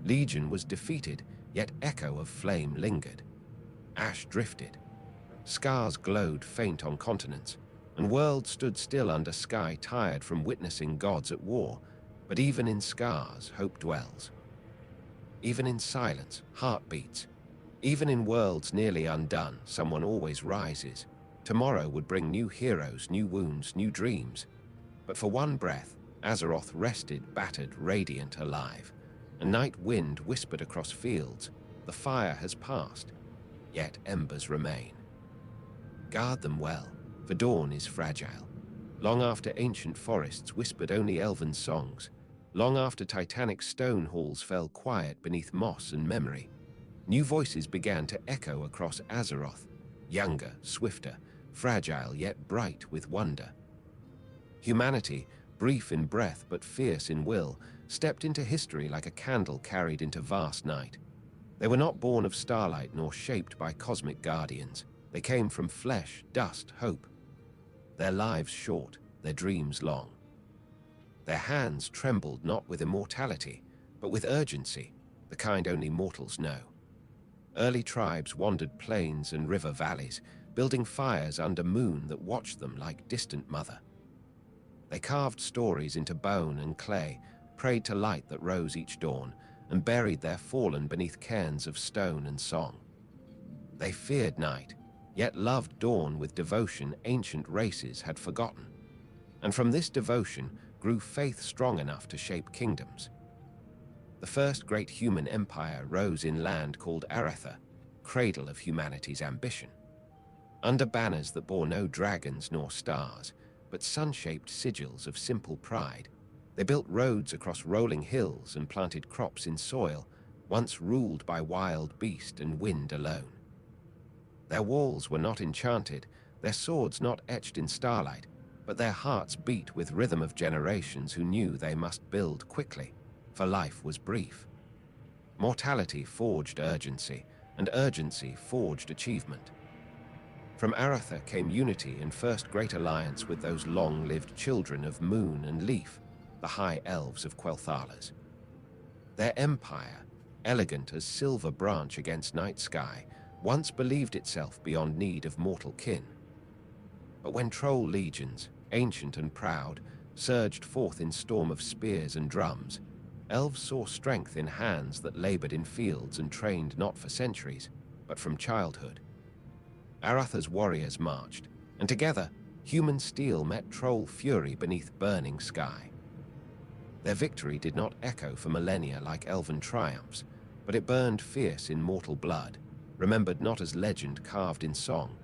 Legion was defeated, yet echo of flame lingered. Ash drifted. Scars glowed faint on continents, and worlds stood still under sky tired from witnessing gods at war. But even in scars, hope dwells. Even in silence, heart beats. Even in worlds nearly undone, someone always rises. Tomorrow would bring new heroes, new wounds, new dreams. But for one breath, Azeroth rested, battered, radiant, alive. A night wind whispered across fields. The fire has passed, yet embers remain. Guard them well, for dawn is fragile. Long after ancient forests whispered only elven songs, long after titanic stone halls fell quiet beneath moss and memory, new voices began to echo across Azeroth, younger, swifter, fragile yet bright with wonder. Humanity, brief in breath but fierce in will, stepped into history like a candle carried into vast night. They were not born of starlight nor shaped by cosmic guardians. They came from flesh, dust, hope. Their lives short, their dreams long. Their hands trembled not with immortality, but with urgency, the kind only mortals know. Early tribes wandered plains and river valleys, building fires under moon that watched them like distant mother. They carved stories into bone and clay, prayed to light that rose each dawn, and buried their fallen beneath cairns of stone and song. They feared night, yet loved dawn with devotion ancient races had forgotten. And from this devotion grew faith strong enough to shape kingdoms. The first great human empire rose in land called Azeroth, cradle of humanity's ambition. Under banners that bore no dragons nor stars, but sun-shaped sigils of simple pride, they built roads across rolling hills and planted crops in soil once ruled by wild beast and wind alone. Their walls were not enchanted, their swords not etched in starlight, but their hearts beat with rhythm of generations who knew they must build quickly, for life was brief. Mortality forged urgency, and urgency forged achievement. From Azeroth came unity and first great alliance with those long-lived children of Moon and Leaf, the high elves of Quel'Thala's. Their empire, elegant as silver branch against night sky, once believed itself beyond need of mortal kin. But when troll legions, ancient and proud, surged forth in storm of spears and drums, elves saw strength in hands that labored in fields and trained not for centuries, but from childhood. Azeroth's warriors marched, and together, human steel met troll fury beneath burning sky. Their victory did not echo for millennia like elven triumphs, but it burned fierce in mortal blood, remembered not as legend carved in song,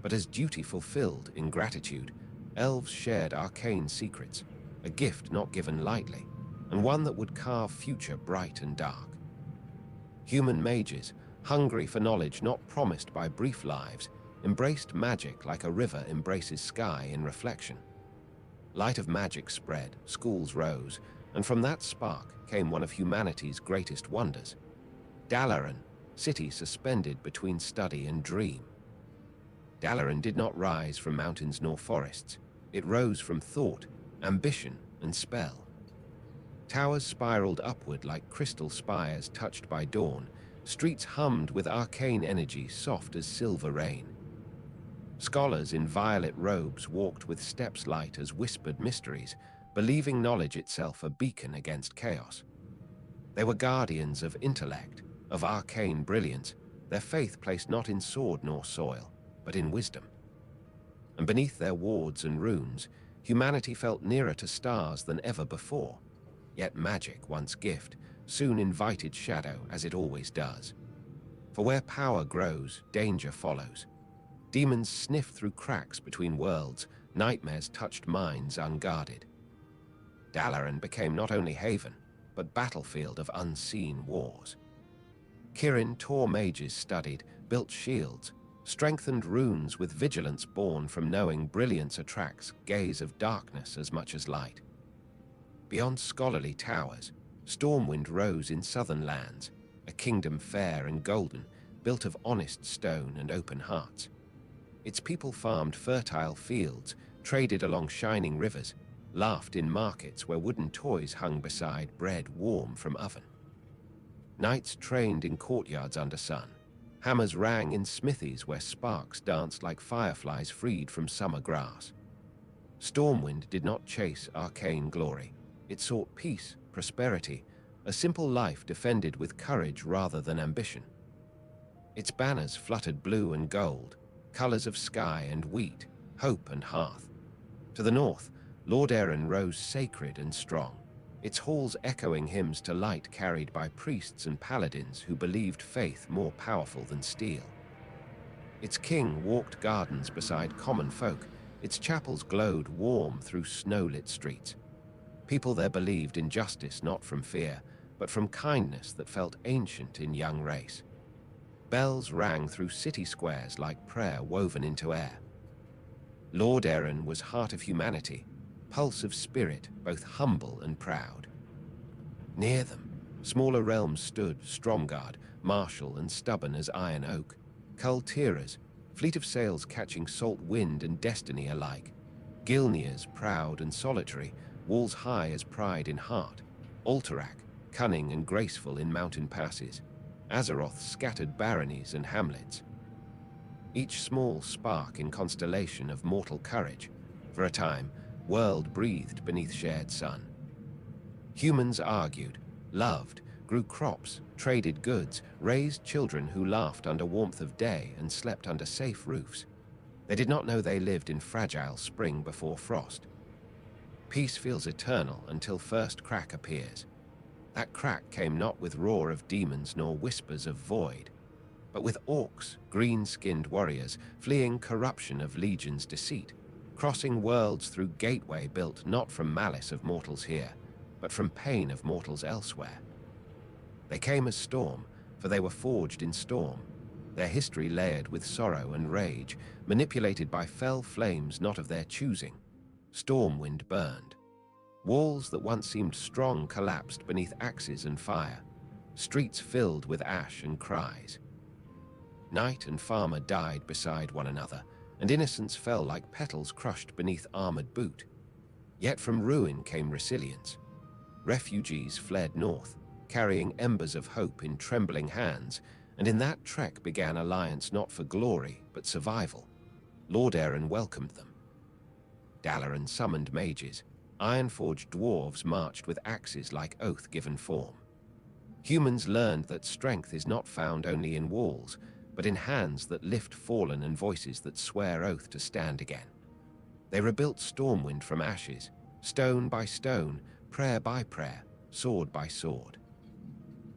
but as duty fulfilled in gratitude. Elves shared arcane secrets, a gift not given lightly, and one that would carve future bright and dark. Human mages, hungry for knowledge not promised by brief lives, embraced magic like a river embraces sky in reflection. Light of magic spread, schools rose, and from that spark came one of humanity's greatest wonders. Dalaran, city suspended between study and dream. Dalaran did not rise from mountains nor forests. It rose from thought, ambition, and spell. Towers spiraled upward like crystal spires touched by dawn. Streets hummed with arcane energy soft as silver rain. Scholars in violet robes walked with steps light as whispered mysteries, believing knowledge itself a beacon against chaos. They were guardians of intellect, of arcane brilliance, their faith placed not in sword nor soil, but in wisdom. And beneath their wards and runes, humanity felt nearer to stars than ever before. Yet magic, once gift, soon invited shadow as it always does. For where power grows, danger follows. Demons sniffed through cracks between worlds, nightmares touched minds unguarded. Dalaran became not only haven, but battlefield of unseen wars. Kirin tore mages studied, built shields, Strengthened runes with vigilance born from knowing brilliance attracts gaze of darkness as much as light. Beyond scholarly towers, Stormwind rose in southern lands, a kingdom fair and golden, built of honest stone and open hearts. Its people farmed fertile fields, traded along shining rivers, laughed in markets where wooden toys hung beside bread warm from oven. Knights trained in courtyards under sun. Hammers rang in smithies where sparks danced like fireflies freed from summer grass. Stormwind did not chase arcane glory. It sought peace, prosperity, a simple life defended with courage rather than ambition. Its banners fluttered blue and gold, colors of sky and wheat, hope and hearth. To the north, Lord Erin rose sacred and strong, its halls echoing hymns to light carried by priests and paladins who believed faith more powerful than steel. Its king walked gardens beside common folk, its chapels glowed warm through snow-lit streets. People there believed in justice not from fear, but from kindness that felt ancient in young race. Bells rang through city squares like prayer woven into air. Lord Erin was heart of humanity, pulse of spirit, both humble and proud. Near them, smaller realms stood, Stromgard, martial and stubborn as iron oak, Cull Tiras, fleet of sails catching salt wind and destiny alike, Gilneas, proud and solitary, walls high as pride in heart, Alterac, cunning and graceful in mountain passes, Azeroth scattered baronies and hamlets. Each small spark in constellation of mortal courage, for a time, world breathed beneath shared sun. Humans argued, loved, grew crops, traded goods, raised children who laughed under warmth of day and slept under safe roofs. They did not know they lived in fragile spring before frost. Peace feels eternal until first crack appears. That crack came not with roar of demons nor whispers of void, but with orcs, green-skinned warriors, fleeing corruption of legion's deceit, crossing worlds through gateway built not from malice of mortals here, but from pain of mortals elsewhere. They came as storm, for they were forged in storm, their history layered with sorrow and rage, manipulated by fell flames not of their choosing. Stormwind burned. Walls that once seemed strong collapsed beneath axes and fire, streets filled with ash and cries. Knight and farmer died beside one another, and innocence fell like petals crushed beneath armored boot. Yet from ruin came resilience. Refugees fled north, carrying embers of hope in trembling hands, and in that trek began alliance not for glory, but survival. Lord Erin welcomed them. Dalaran summoned mages. Iron-forged dwarves marched with axes like oath-given form. Humans learned that strength is not found only in walls, but in hands that lift fallen and voices that swear oath to stand again. They rebuilt Stormwind from ashes, stone by stone, prayer by prayer, sword by sword.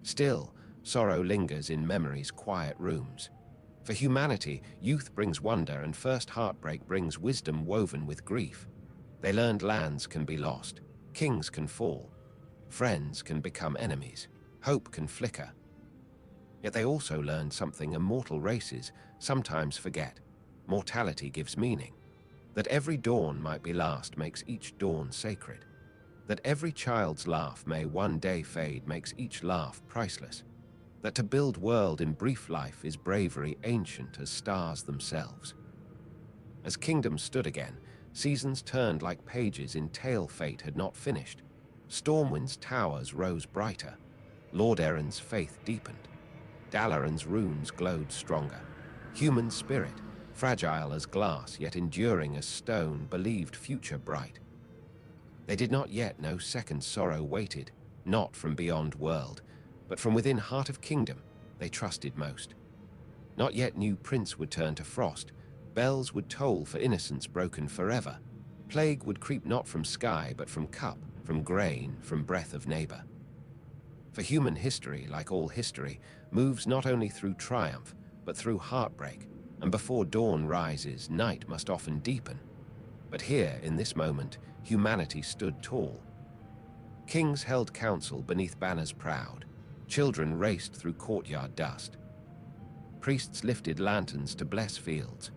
Still, sorrow lingers in memory's quiet rooms. For humanity, youth brings wonder and first heartbreak brings wisdom woven with grief. They learned lands can be lost, kings can fall, friends can become enemies, hope can flicker. Yet they also learned something immortal races sometimes forget. Mortality gives meaning. That every dawn might be last makes each dawn sacred. That every child's laugh may one day fade makes each laugh priceless. That to build world in brief life is bravery ancient as stars themselves. As kingdoms stood again, seasons turned like pages in tale fate had not finished. Stormwind's towers rose brighter. Lord Erin's faith deepened. Dalaran's runes glowed stronger. Human spirit, fragile as glass yet enduring as stone, believed future bright. They did not yet know second sorrow waited, not from beyond world, but from within heart of kingdom they trusted most. Not yet knew prince would turn to frost, bells would toll for innocence broken forever. Plague would creep not from sky but from cup, from grain, from breath of neighbor. For human history, like all history, moves not only through triumph, but through heartbreak, and before dawn rises, night must often deepen. But here, in this moment, humanity stood tall. Kings held council beneath banners proud. Children raced through courtyard dust. Priests lifted lanterns to bless fields,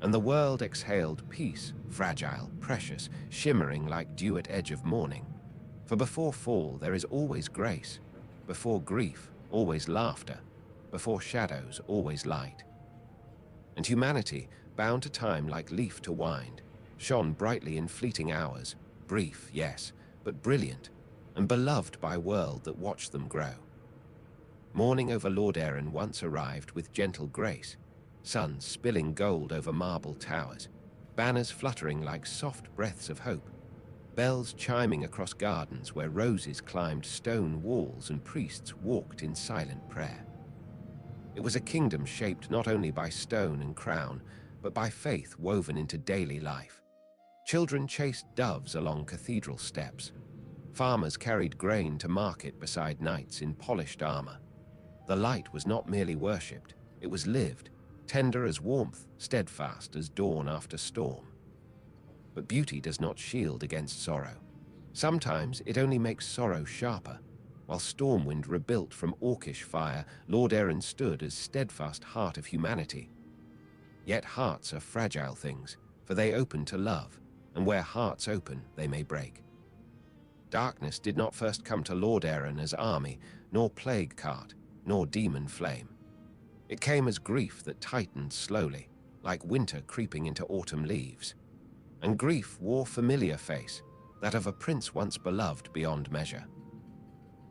and the world exhaled peace, fragile, precious, shimmering like dew at edge of morning. For before fall there is always grace, before grief always laughter, before shadows always light. And humanity, bound to time like leaf to wind, shone brightly in fleeting hours, brief, yes, but brilliant, and beloved by world that watched them grow. Morning over Lordaeron once arrived with gentle grace, suns spilling gold over marble towers, banners fluttering like soft breaths of hope, bells chiming across gardens where roses climbed stone walls and priests walked in silent prayer. It was a kingdom shaped not only by stone and crown, but by faith woven into daily life. Children chased doves along cathedral steps. Farmers carried grain to market beside knights in polished armor. The light was not merely worshipped, it was lived, tender as warmth, steadfast as dawn after storm. But beauty does not shield against sorrow. Sometimes it only makes sorrow sharper. While Stormwind rebuilt from orcish fire, Lordaeron stood as steadfast heart of humanity. Yet hearts are fragile things, for they open to love, and where hearts open, they may break. Darkness did not first come to Lordaeron as army, nor plague cart, nor demon flame. It came as grief that tightened slowly, like winter creeping into autumn leaves. And grief wore familiar face, that of a prince once beloved beyond measure.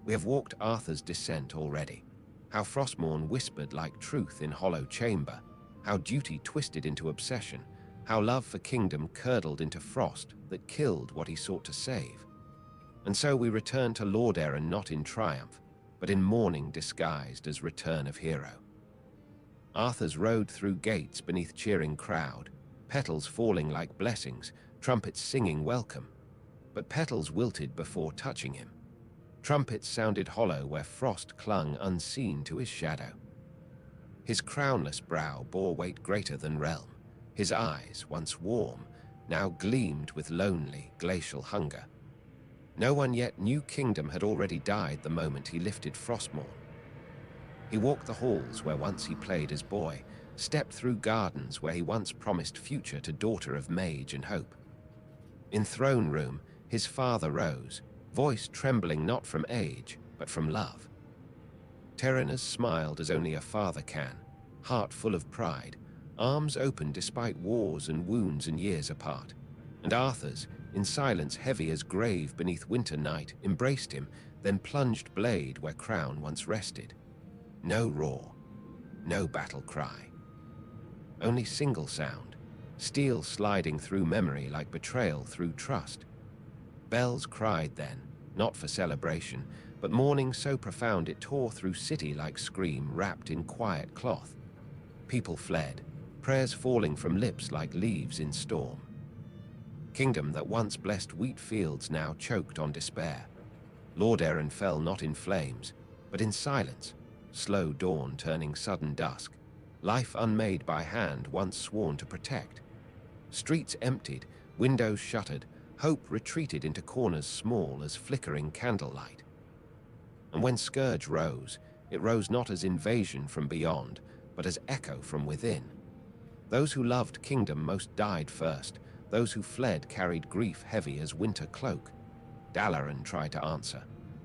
We have walked Arthur's descent already, how Frostmourne whispered like truth in hollow chamber, how duty twisted into obsession, how love for kingdom curdled into frost that killed what he sought to save. And so we return to Lordaeron not in triumph, but in mourning disguised as return of hero. Arthur's rode through gates beneath cheering crowd, petals falling like blessings, trumpets singing welcome. But petals wilted before touching him. Trumpets sounded hollow where frost clung unseen to his shadow. His crownless brow bore weight greater than realm. His eyes, once warm, now gleamed with lonely, glacial hunger. No one yet knew kingdom had already died the moment he lifted Frostmourne. He walked the halls where once he played as boy, stepped through gardens where he once promised future to daughter of mage and hope. In throne room, his father rose, voice trembling not from age, but from love. Terenas smiled as only a father can, heart full of pride, arms open despite wars and wounds and years apart. And Arthur's, in silence heavy as grave beneath winter night, embraced him, then plunged blade where crown once rested. No roar, no battle cry. Only single sound, steel sliding through memory like betrayal through trust. Bells cried then, not for celebration, but mourning so profound it tore through city like scream wrapped in quiet cloth. People fled, prayers falling from lips like leaves in storm. Kingdom that once blessed wheat fields now choked on despair. Lordaeron fell not in flames, but in silence, slow dawn turning sudden dusk, life unmade by hand once sworn to protect. Streets emptied, windows shuttered, hope retreated into corners small as flickering candlelight. And when scourge rose, it rose not as invasion from beyond, but as echo from within. Those who loved kingdom most died first, those who fled carried grief heavy as winter cloak. Dalaran tried to answer.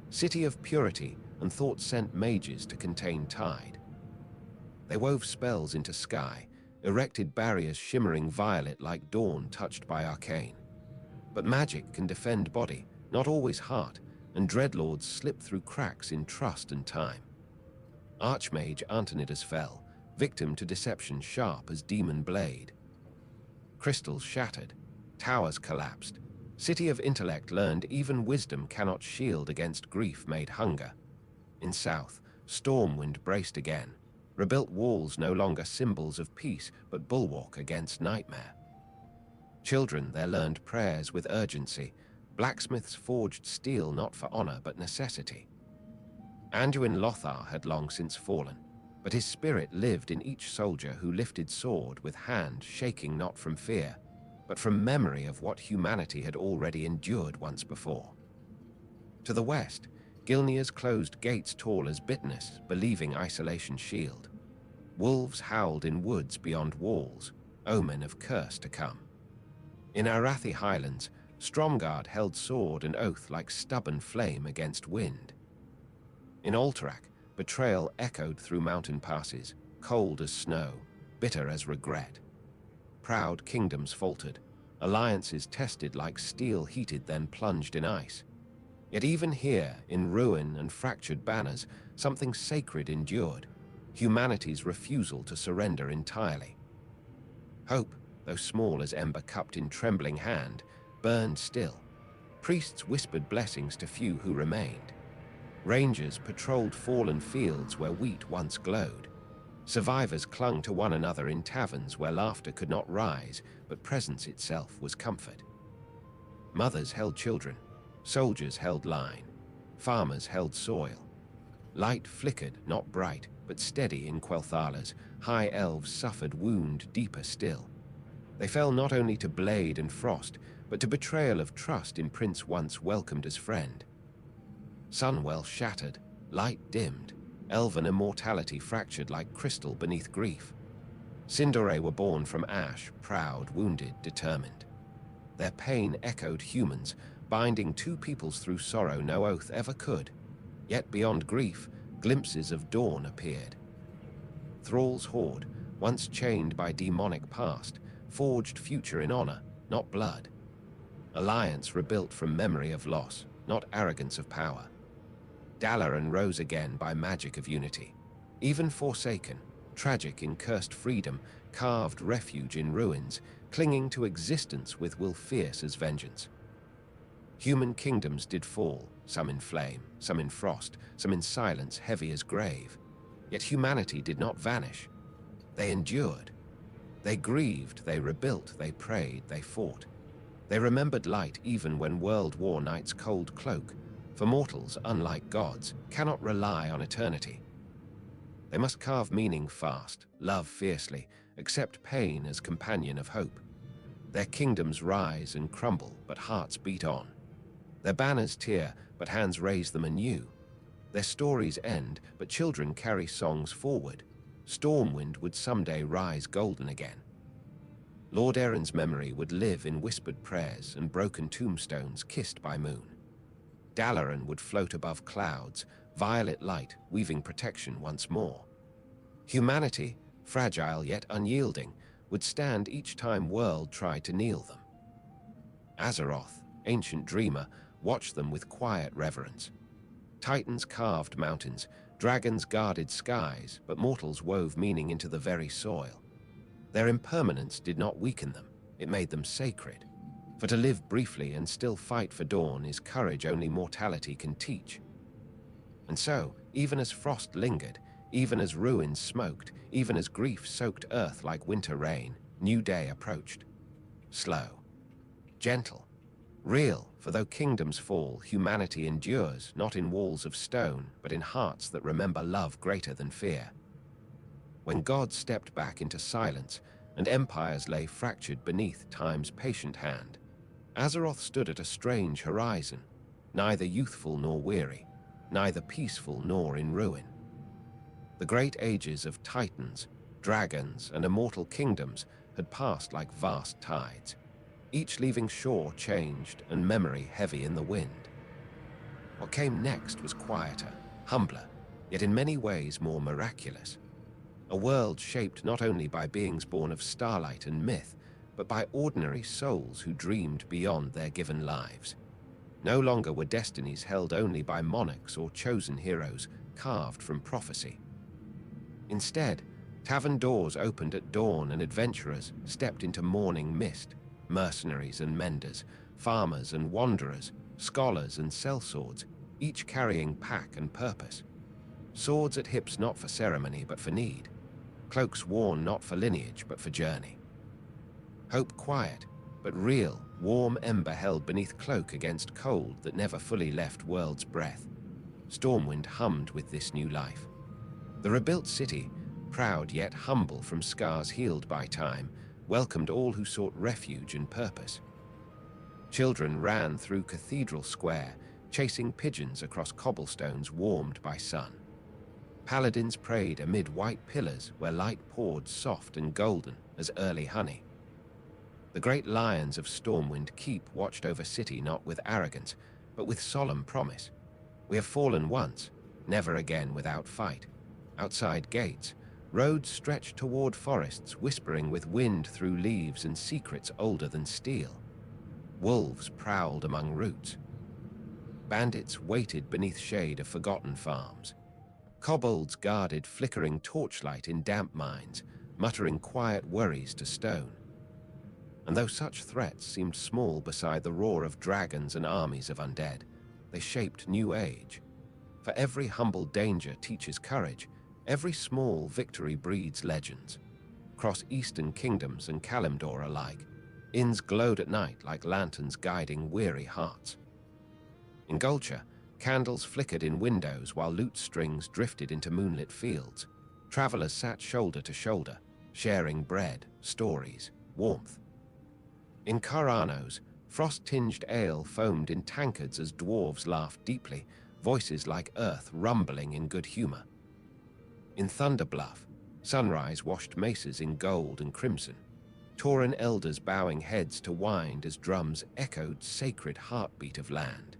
City of purity, and thought sent mages to contain tide. They wove spells into sky, erected barriers shimmering violet like dawn touched by arcane. But magic can defend body, not always heart, and dreadlords slip through cracks in trust and time. Archmage Antonidas fell, victim to deception sharp as demon blade. Crystals shattered, towers collapsed. City of intellect learned even wisdom cannot shield against grief made hunger. In south, Stormwind braced again, rebuilt walls no longer symbols of peace, but bulwark against nightmare. Children there learned prayers with urgency, blacksmiths forged steel not for honor but necessity. Anduin Lothar had long since fallen, but his spirit lived in each soldier who lifted sword with hand shaking not from fear, but from memory of what humanity had already endured once before. To the west, Gilnea's closed gates tall as bitterness, believing isolation shield. Wolves howled in woods beyond walls, omen of curse to come. In Arathi Highlands, Stromgarde held sword and oath like stubborn flame against wind. In Alterac, betrayal echoed through mountain passes, cold as snow, bitter as regret. Proud kingdoms faltered, alliances tested like steel heated then plunged in ice. Yet even here, in ruin and fractured banners, something sacred endured, humanity's refusal to surrender entirely. Hope, though small as ember cupped in trembling hand, burned still. Priests whispered blessings to few who remained. Rangers patrolled fallen fields where wheat once glowed. Survivors clung to one another in taverns where laughter could not rise, but presence itself was comfort. Mothers held children, soldiers held line, farmers held soil. Light flickered, not bright, but steady in Quel'Thala's. High elves suffered wound deeper still. They fell not only to blade and frost, but to betrayal of trust in prince once welcomed as friend. Sunwell shattered, light dimmed, elven immortality fractured like crystal beneath grief. Sindore were born from ash, proud, wounded, determined. Their pain echoed humans, binding two peoples through sorrow no oath ever could. Yet beyond grief, glimpses of dawn appeared. Thrall's horde, once chained by demonic past, forged future in honor, not blood. Alliance rebuilt from memory of loss, not arrogance of power. Dalaran rose again by magic of unity. Even forsaken, tragic in cursed freedom, carved refuge in ruins, clinging to existence with will fierce as vengeance. Human kingdoms did fall, some in flame, some in frost, some in silence heavy as grave. Yet humanity did not vanish. They endured. They grieved, they rebuilt, they prayed, they fought. They remembered light even when world war night's cold cloak, for mortals, unlike gods, cannot rely on eternity. They must carve meaning fast, love fiercely, accept pain as companion of hope. Their kingdoms rise and crumble, but hearts beat on. Their banners tear, but hands raise them anew. Their stories end, but children carry songs forward. Stormwind would someday rise golden again. Lord Erin's memory would live in whispered prayers and broken tombstones kissed by moon. Dalaran would float above clouds, violet light weaving protection once more. Humanity, fragile yet unyielding, would stand each time world tried to kneel them. Azeroth, ancient dreamer, watched them with quiet reverence. Titans carved mountains, dragons guarded skies, but mortals wove meaning into the very soil. Their impermanence did not weaken them, it made them sacred. For to live briefly and still fight for dawn is courage only mortality can teach. And so, even as frost lingered, even as ruins smoked, even as grief soaked earth like winter rain, new day approached. Slow, gentle, real, for though kingdoms fall, humanity endures, not in walls of stone, but in hearts that remember love greater than fear. When gods stepped back into silence, and empires lay fractured beneath time's patient hand, Azeroth stood at a strange horizon, neither youthful nor weary, neither peaceful nor in ruin. The great ages of titans, dragons, and immortal kingdoms had passed like vast tides, each leaving shore changed and memory heavy in the wind. What came next was quieter, humbler, yet in many ways more miraculous. A world shaped not only by beings born of starlight and myth, but by ordinary souls who dreamed beyond their given lives. No longer were destinies held only by monarchs or chosen heroes carved from prophecy. Instead, tavern doors opened at dawn and adventurers stepped into morning mist, mercenaries and menders, farmers and wanderers, scholars and sellswords, each carrying pack and purpose. Swords at hips not for ceremony but for need, cloaks worn not for lineage but for journey. Hope quiet, but real, warm ember held beneath cloak against cold that never fully left world's breath. Stormwind hummed with this new life. The rebuilt city, proud yet humble from scars healed by time, welcomed all who sought refuge and purpose. Children ran through Cathedral Square, chasing pigeons across cobblestones warmed by sun. Paladins prayed amid white pillars where light poured soft and golden as early honey. The great lions of Stormwind Keep watched over city not with arrogance, but with solemn promise. We have fallen once, never again without fight. Outside gates, roads stretched toward forests, whispering with wind through leaves and secrets older than steel. Wolves prowled among roots. Bandits waited beneath shade of forgotten farms. Kobolds guarded flickering torchlight in damp mines, muttering quiet worries to stone. And though such threats seemed small beside the roar of dragons and armies of undead, they shaped new age. For every humble danger teaches courage, every small victory breeds legends. Across eastern kingdoms and Kalimdor alike, inns glowed at night like lanterns guiding weary hearts. In Gulcher, candles flickered in windows while lute strings drifted into moonlit fields. Travelers sat shoulder to shoulder, sharing bread, stories, warmth. In Karanos, frost-tinged ale foamed in tankards as dwarves laughed deeply, voices like earth rumbling in good humor. In Thunderbluff, sunrise washed maces in gold and crimson, Tauren elders bowing heads to wind as drums echoed sacred heartbeat of land.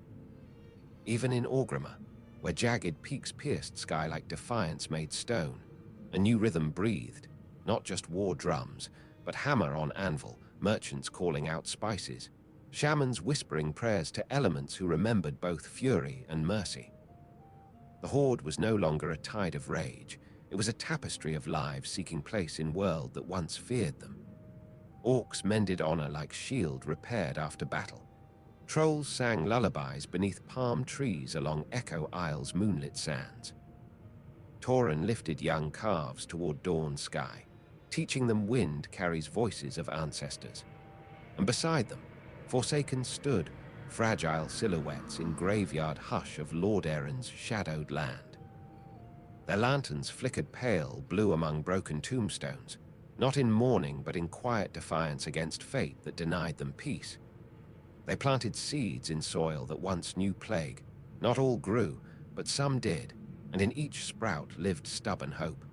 Even in Orgrimmar, where jagged peaks pierced sky like defiance made stone, a new rhythm breathed, not just war drums, but hammer on anvil, merchants calling out spices, shamans whispering prayers to elements who remembered both fury and mercy. The Horde was no longer a tide of rage, it was a tapestry of lives seeking place in world that once feared them. Orcs mended honor like shield repaired after battle. Trolls sang lullabies beneath palm trees along Echo Isle's moonlit sands. Tauren lifted young calves toward dawn sky, teaching them wind carries voices of ancestors. And beside them, Forsaken stood, fragile silhouettes in graveyard hush of Lord Erin's shadowed land. Their lanterns flickered pale blue among broken tombstones, not in mourning but in quiet defiance against fate that denied them peace. They planted seeds in soil that once knew plague. Not all grew, but some did, and in each sprout lived stubborn hope.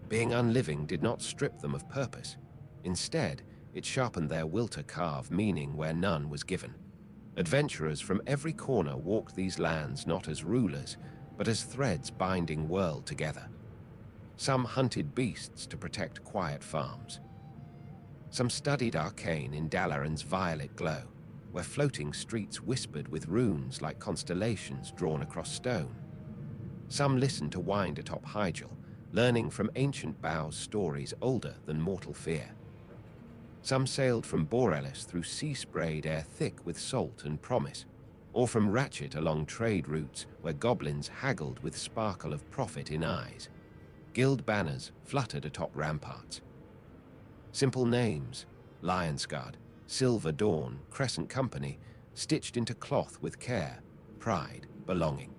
Being unliving did not strip them of purpose. Instead, it sharpened their will to carve meaning where none was given. Adventurers from every corner walked these lands not as rulers, but as threads binding world together. Some hunted beasts to protect quiet farms. Some studied arcane in Dalaran's violet glow, where floating streets whispered with runes like constellations drawn across stone. Some listened to wind atop Hyjal, learning from ancient bows stories older than mortal fear. Some sailed from Borealis through sea-sprayed air thick with salt and promise, or from Ratchet along trade routes where goblins haggled with sparkle of profit in eyes. Guild banners fluttered atop ramparts. Simple names, Lionsguard, Silver Dawn, Crescent Company, stitched into cloth with care, pride, belonging.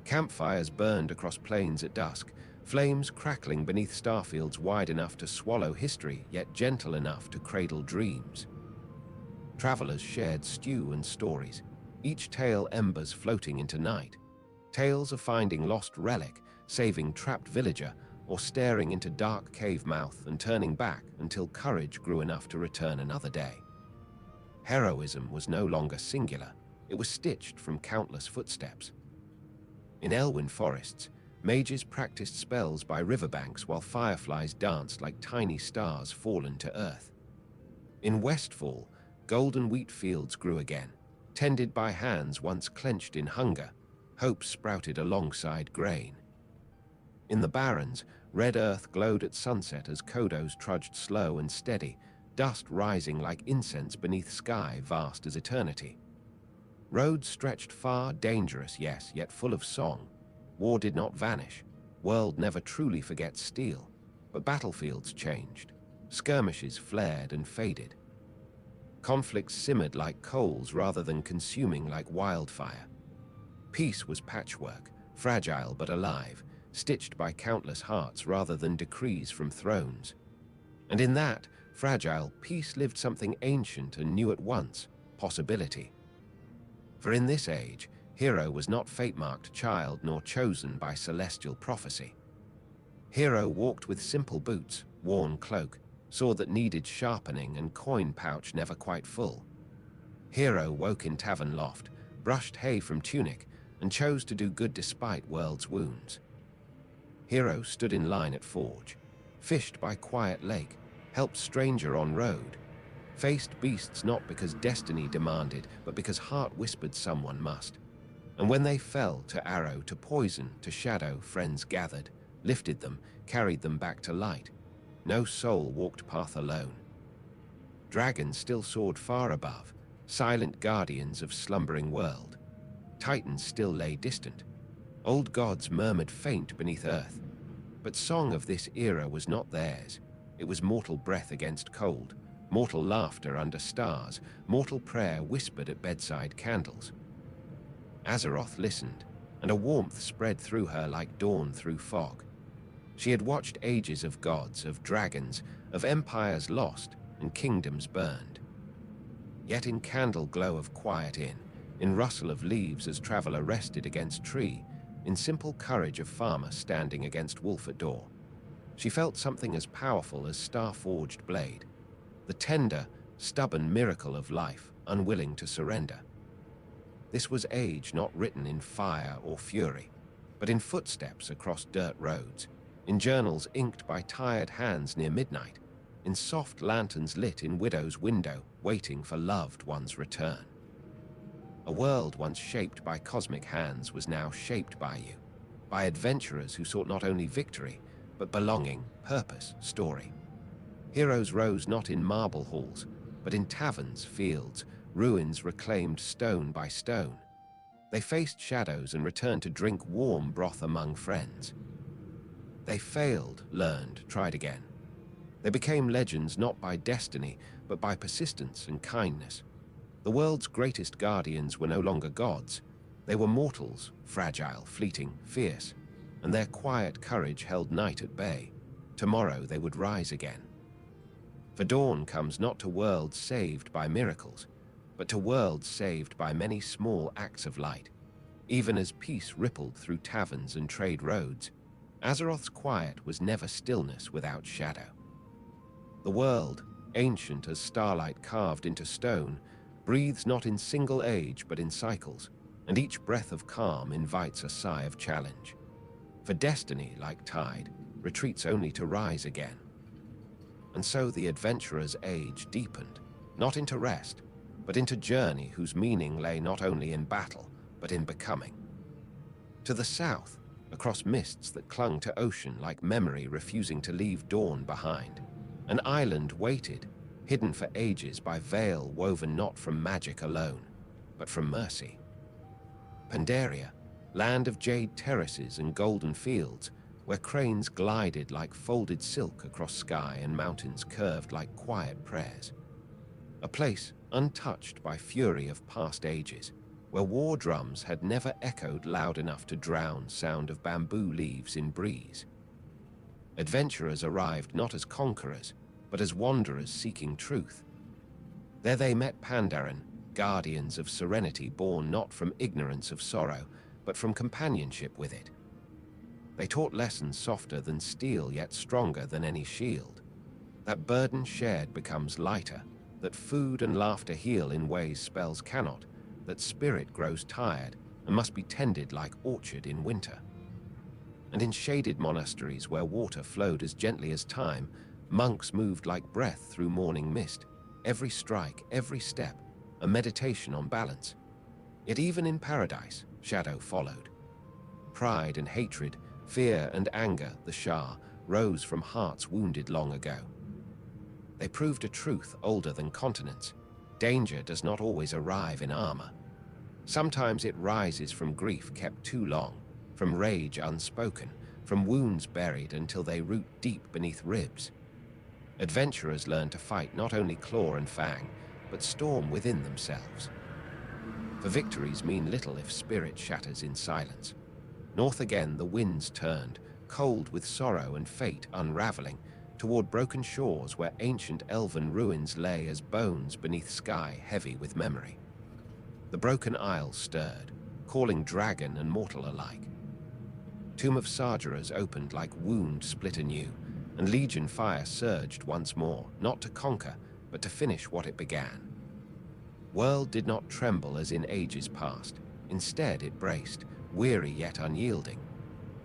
Campfires burned across plains at dusk, flames crackling beneath starfields wide enough to swallow history, yet gentle enough to cradle dreams. Travelers shared stew and stories, each tale embers floating into night. Tales of finding lost relic, saving trapped villager, or staring into dark cave mouth and turning back until courage grew enough to return another day. Heroism was no longer singular, it was stitched from countless footsteps. In Elwyn forests, mages practiced spells by riverbanks while fireflies danced like tiny stars fallen to earth. In Westfall, golden wheat fields grew again, tended by hands once clenched in hunger. Hope sprouted alongside grain. In the Barrens, red earth glowed at sunset as Kodos trudged slow and steady, dust rising like incense beneath sky vast as eternity. Roads stretched far, dangerous, yes, yet full of song. War did not vanish. World never truly forgets steel. But battlefields changed. Skirmishes flared and faded. Conflicts simmered like coals rather than consuming like wildfire. Peace was patchwork, fragile but alive, stitched by countless hearts rather than decrees from thrones. And in that fragile peace lived something ancient and new at once, possibility. For in this age, Hero was not fate-marked child nor chosen by celestial prophecy. Hero walked with simple boots, worn cloak, sword that needed sharpening and coin pouch never quite full. Hero woke in tavern loft, brushed hay from tunic, and chose to do good despite world's wounds. Hero stood in line at forge, fished by quiet lake, helped stranger on road, faced beasts not because destiny demanded, but because heart whispered someone must. And when they fell to arrow, to poison, to shadow, friends gathered, lifted them, carried them back to light. No soul walked path alone. Dragons still soared far above, silent guardians of slumbering world. Titans still lay distant. Old gods murmured faint beneath earth. But song of this era was not theirs. It was mortal breath against cold, mortal laughter under stars, mortal prayer whispered at bedside candles. Azeroth listened, and a warmth spread through her like dawn through fog. She had watched ages of gods, of dragons, of empires lost and kingdoms burned. Yet in candle glow of quiet in rustle of leaves as traveler rested against tree, in simple courage of farmer standing against wolf at door, she felt something as powerful as star-forged blade, the tender, stubborn miracle of life, unwilling to surrender. This was age not written in fire or fury, but in footsteps across dirt roads, in journals inked by tired hands near midnight, in soft lanterns lit in widow's window, waiting for loved one's return. A world once shaped by cosmic hands was now shaped by you, by adventurers who sought not only victory, but belonging, purpose, story. Heroes rose not in marble halls, but in taverns, fields, ruins reclaimed stone by stone. They faced shadows and returned to drink warm broth among friends. They failed, learned, tried again. They became legends not by destiny, but by persistence and kindness. The world's greatest guardians were no longer gods. They were mortals, fragile, fleeting, fierce, and their quiet courage held night at bay. Tomorrow they would rise again. For dawn comes not to worlds saved by miracles, but to worlds saved by many small acts of light. Even as peace rippled through taverns and trade roads, Azeroth's quiet was never stillness without shadow. The world, ancient as starlight carved into stone, breathes not in single age but in cycles, and each breath of calm invites a sigh of challenge. For destiny, like tide, retreats only to rise again. And so the adventurer's age deepened, not into rest, but into journey whose meaning lay not only in battle, but in becoming. To the south, across mists that clung to ocean like memory refusing to leave dawn behind, an island waited, hidden for ages by veil woven not from magic alone, but from mercy. Pandaria, land of jade terraces and golden fields, where cranes glided like folded silk across sky and mountains curved like quiet prayers. A place untouched by fury of past ages, where war drums had never echoed loud enough to drown sound of bamboo leaves in breeze. Adventurers arrived not as conquerors, but as wanderers seeking truth. There they met Pandaren, guardians of serenity born not from ignorance of sorrow, but from companionship with it. They taught lessons softer than steel, yet stronger than any shield. That burden shared becomes lighter, that food and laughter heal in ways spells cannot, that spirit grows tired and must be tended like orchard in winter. And in shaded monasteries where water flowed as gently as time, monks moved like breath through morning mist, every strike, every step, a meditation on balance. Yet even in paradise, shadow followed. Pride and hatred, fear and anger, the Shah, rose from hearts wounded long ago. They proved a truth older than continents. Danger does not always arrive in armor. Sometimes it rises from grief kept too long, from rage unspoken, from wounds buried until they root deep beneath ribs. Adventurers learn to fight not only claw and fang, but storm within themselves. For victories mean little if spirit shatters in silence. North again the winds turned, cold with sorrow and fate unraveling, toward broken shores where ancient elven ruins lay as bones beneath sky heavy with memory. The broken isle stirred. calling dragon and mortal alike. Tomb of Sargeras opened like wound split anew, and Legion fire surged once more, not to conquer, but to finish what it began. World did not tremble as in ages past. Instead it braced, weary yet unyielding.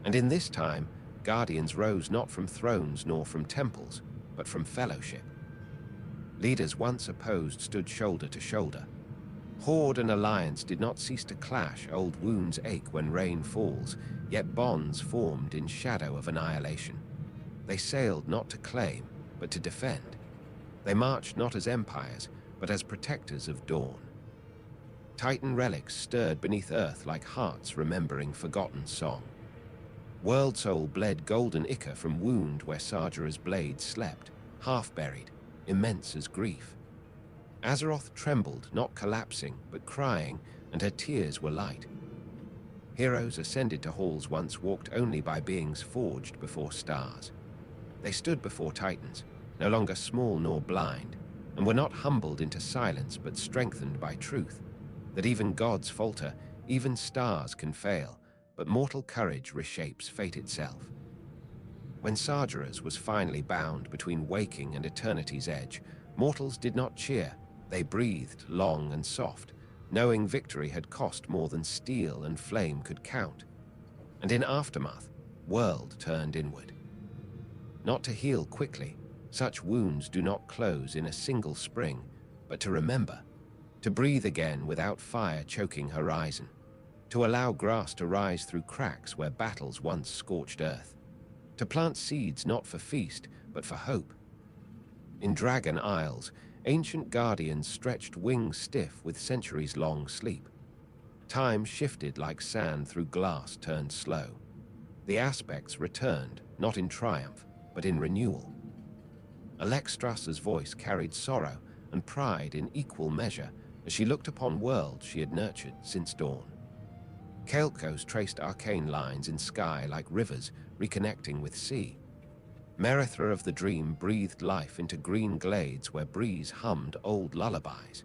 And in this time, guardians rose not from thrones nor from temples, but from fellowship. Leaders once opposed stood shoulder to shoulder. Horde and alliance did not cease to clash, old wounds ache when rain falls, yet bonds formed in shadow of annihilation. They sailed not to claim, but to defend. They marched not as empires, but as protectors of dawn. Titan relics stirred beneath earth like hearts remembering forgotten song. World soul bled golden ichor from wound where Sargeras' blade slept, half-buried, immense as grief. Azeroth trembled, not collapsing, but crying, and her tears were light. Heroes ascended to halls once walked only by beings forged before stars. They stood before titans, no longer small nor blind, and were not humbled into silence but strengthened by truth, that even gods falter, even stars can fail, but mortal courage reshapes fate itself. When Sargeras was finally bound between waking and eternity's edge, mortals did not cheer. They breathed long and soft, knowing victory had cost more than steel and flame could count. And in aftermath, world turned inward. Not to heal quickly, such wounds do not close in a single spring, but to remember, to breathe again without fire choking horizon, to allow grass to rise through cracks where battles once scorched earth, to plant seeds not for feast, but for hope. In Dragon Isles, ancient guardians stretched wings stiff with centuries-long sleep. Time shifted like sand through glass turned slow. The aspects returned, not in triumph, but in renewal. Alexstrasza's voice carried sorrow and pride in equal measure as she looked upon worlds she had nurtured since dawn. Kael'thas traced arcane lines in sky like rivers reconnecting with sea. Merithra of the Dream breathed life into green glades where breeze hummed old lullabies.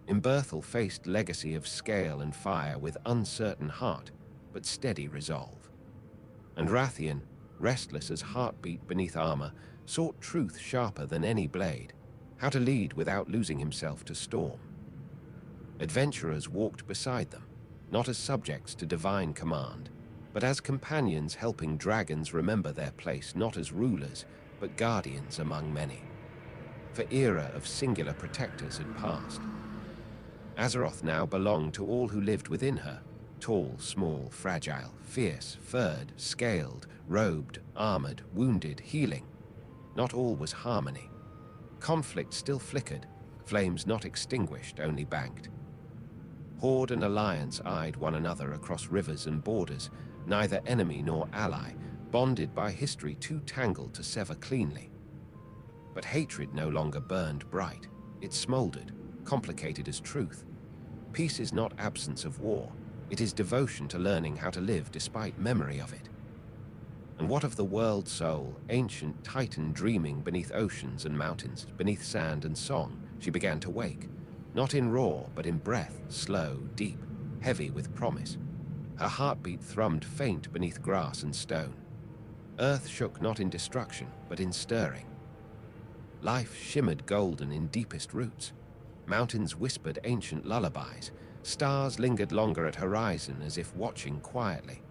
Imberthel faced legacy of scale and fire with uncertain heart, but steady resolve. And Rathian, restless as heartbeat beneath armor, sought truth sharper than any blade, how to lead without losing himself to storm. Adventurers walked beside them, not as subjects to divine command, but as companions helping dragons remember their place not as rulers, but guardians among many. For era of singular protectors had passed. Azeroth now belonged to all who lived within her, tall, small, fragile, fierce, furred, scaled, robed, armored, wounded, healing. Not all was harmony. Conflict still flickered, flames not extinguished, only banked. Horde and alliance eyed one another across rivers and borders, neither enemy nor ally, bonded by history too tangled to sever cleanly. But hatred no longer burned bright. It smoldered, complicated as truth. Peace is not absence of war. It is devotion to learning how to live despite memory of it. And what of the world soul, ancient titan dreaming beneath oceans and mountains, beneath sand and song? She began to wake, not in roar, but in breath, slow, deep, heavy with promise. Her heartbeat thrummed faint beneath grass and stone. Earth shook not in destruction, but in stirring. Life shimmered golden in deepest roots. Mountains whispered ancient lullabies. Stars lingered longer at horizon as if watching quietly.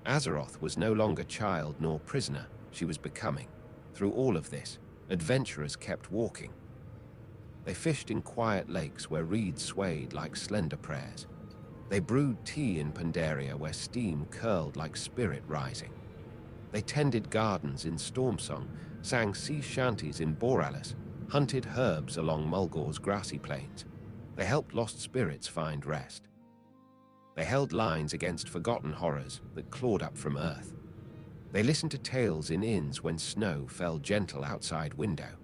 Azeroth was no longer child nor prisoner, she was becoming. Through all of this, adventurers kept walking. They fished in quiet lakes where reeds swayed like slender prayers. They brewed tea in Pandaria where steam curled like spirit rising. They tended gardens in Stormsong, sang sea shanties in Borealis, hunted herbs along Mulgor's grassy plains. They helped lost spirits find rest. They held lines against forgotten horrors that clawed up from earth. They listened to tales in inns when snow fell gentle outside window.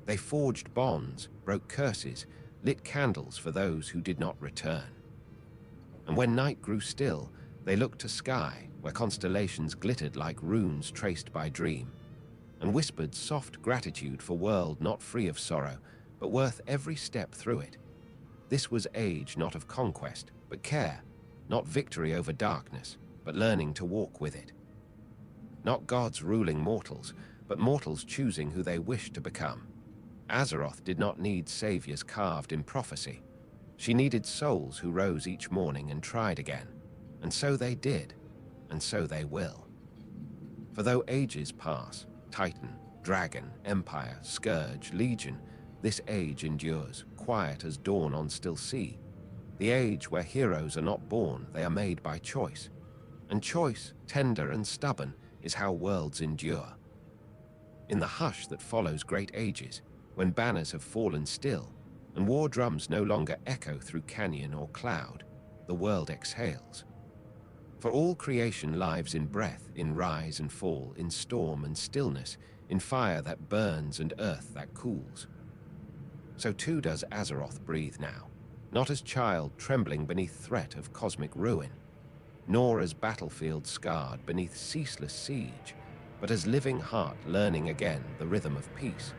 They forged bonds, broke curses, lit candles for those who did not return. And when night grew still, they looked to sky, where constellations glittered like runes traced by dream, and whispered soft gratitude for world not free of sorrow, but worth every step through it. This was age not of conquest, but care, not victory over darkness, but learning to walk with it. Not gods ruling mortals, but mortals choosing who they wish to become. Azeroth did not need saviors carved in prophecy. She needed souls who rose each morning and tried again. And so they did, and so they will. For though ages pass, Titan, Dragon, Empire, Scourge, Legion, this age endures, quiet as dawn on still sea. The age where heroes are not born, they are made by choice. And choice, tender and stubborn, is how worlds endure. In the hush that follows great ages, when banners have fallen still, and war drums no longer echo through canyon or cloud, the world exhales. For all creation lives in breath, in rise and fall, in storm and stillness, in fire that burns and earth that cools. So too does Azeroth breathe now, not as child trembling beneath threat of cosmic ruin, nor as battlefield scarred beneath ceaseless siege, but as living heart learning again the rhythm of peace.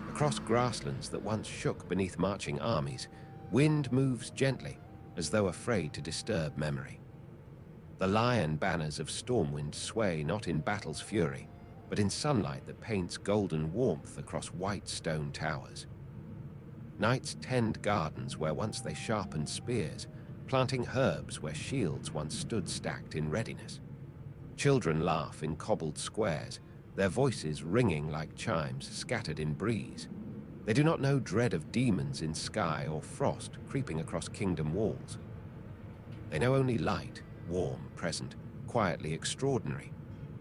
Across grasslands that once shook beneath marching armies, wind moves gently, as though afraid to disturb memory. The lion banners of Stormwind sway not in battle's fury, but in sunlight that paints golden warmth across white stone towers. Knights tend gardens where once they sharpened spears, planting herbs where shields once stood stacked in readiness. Children laugh in cobbled squares, their voices ringing like chimes scattered in breeze. They do not know dread of demons in sky or frost creeping across kingdom walls. They know only light, warm, present, quietly extraordinary.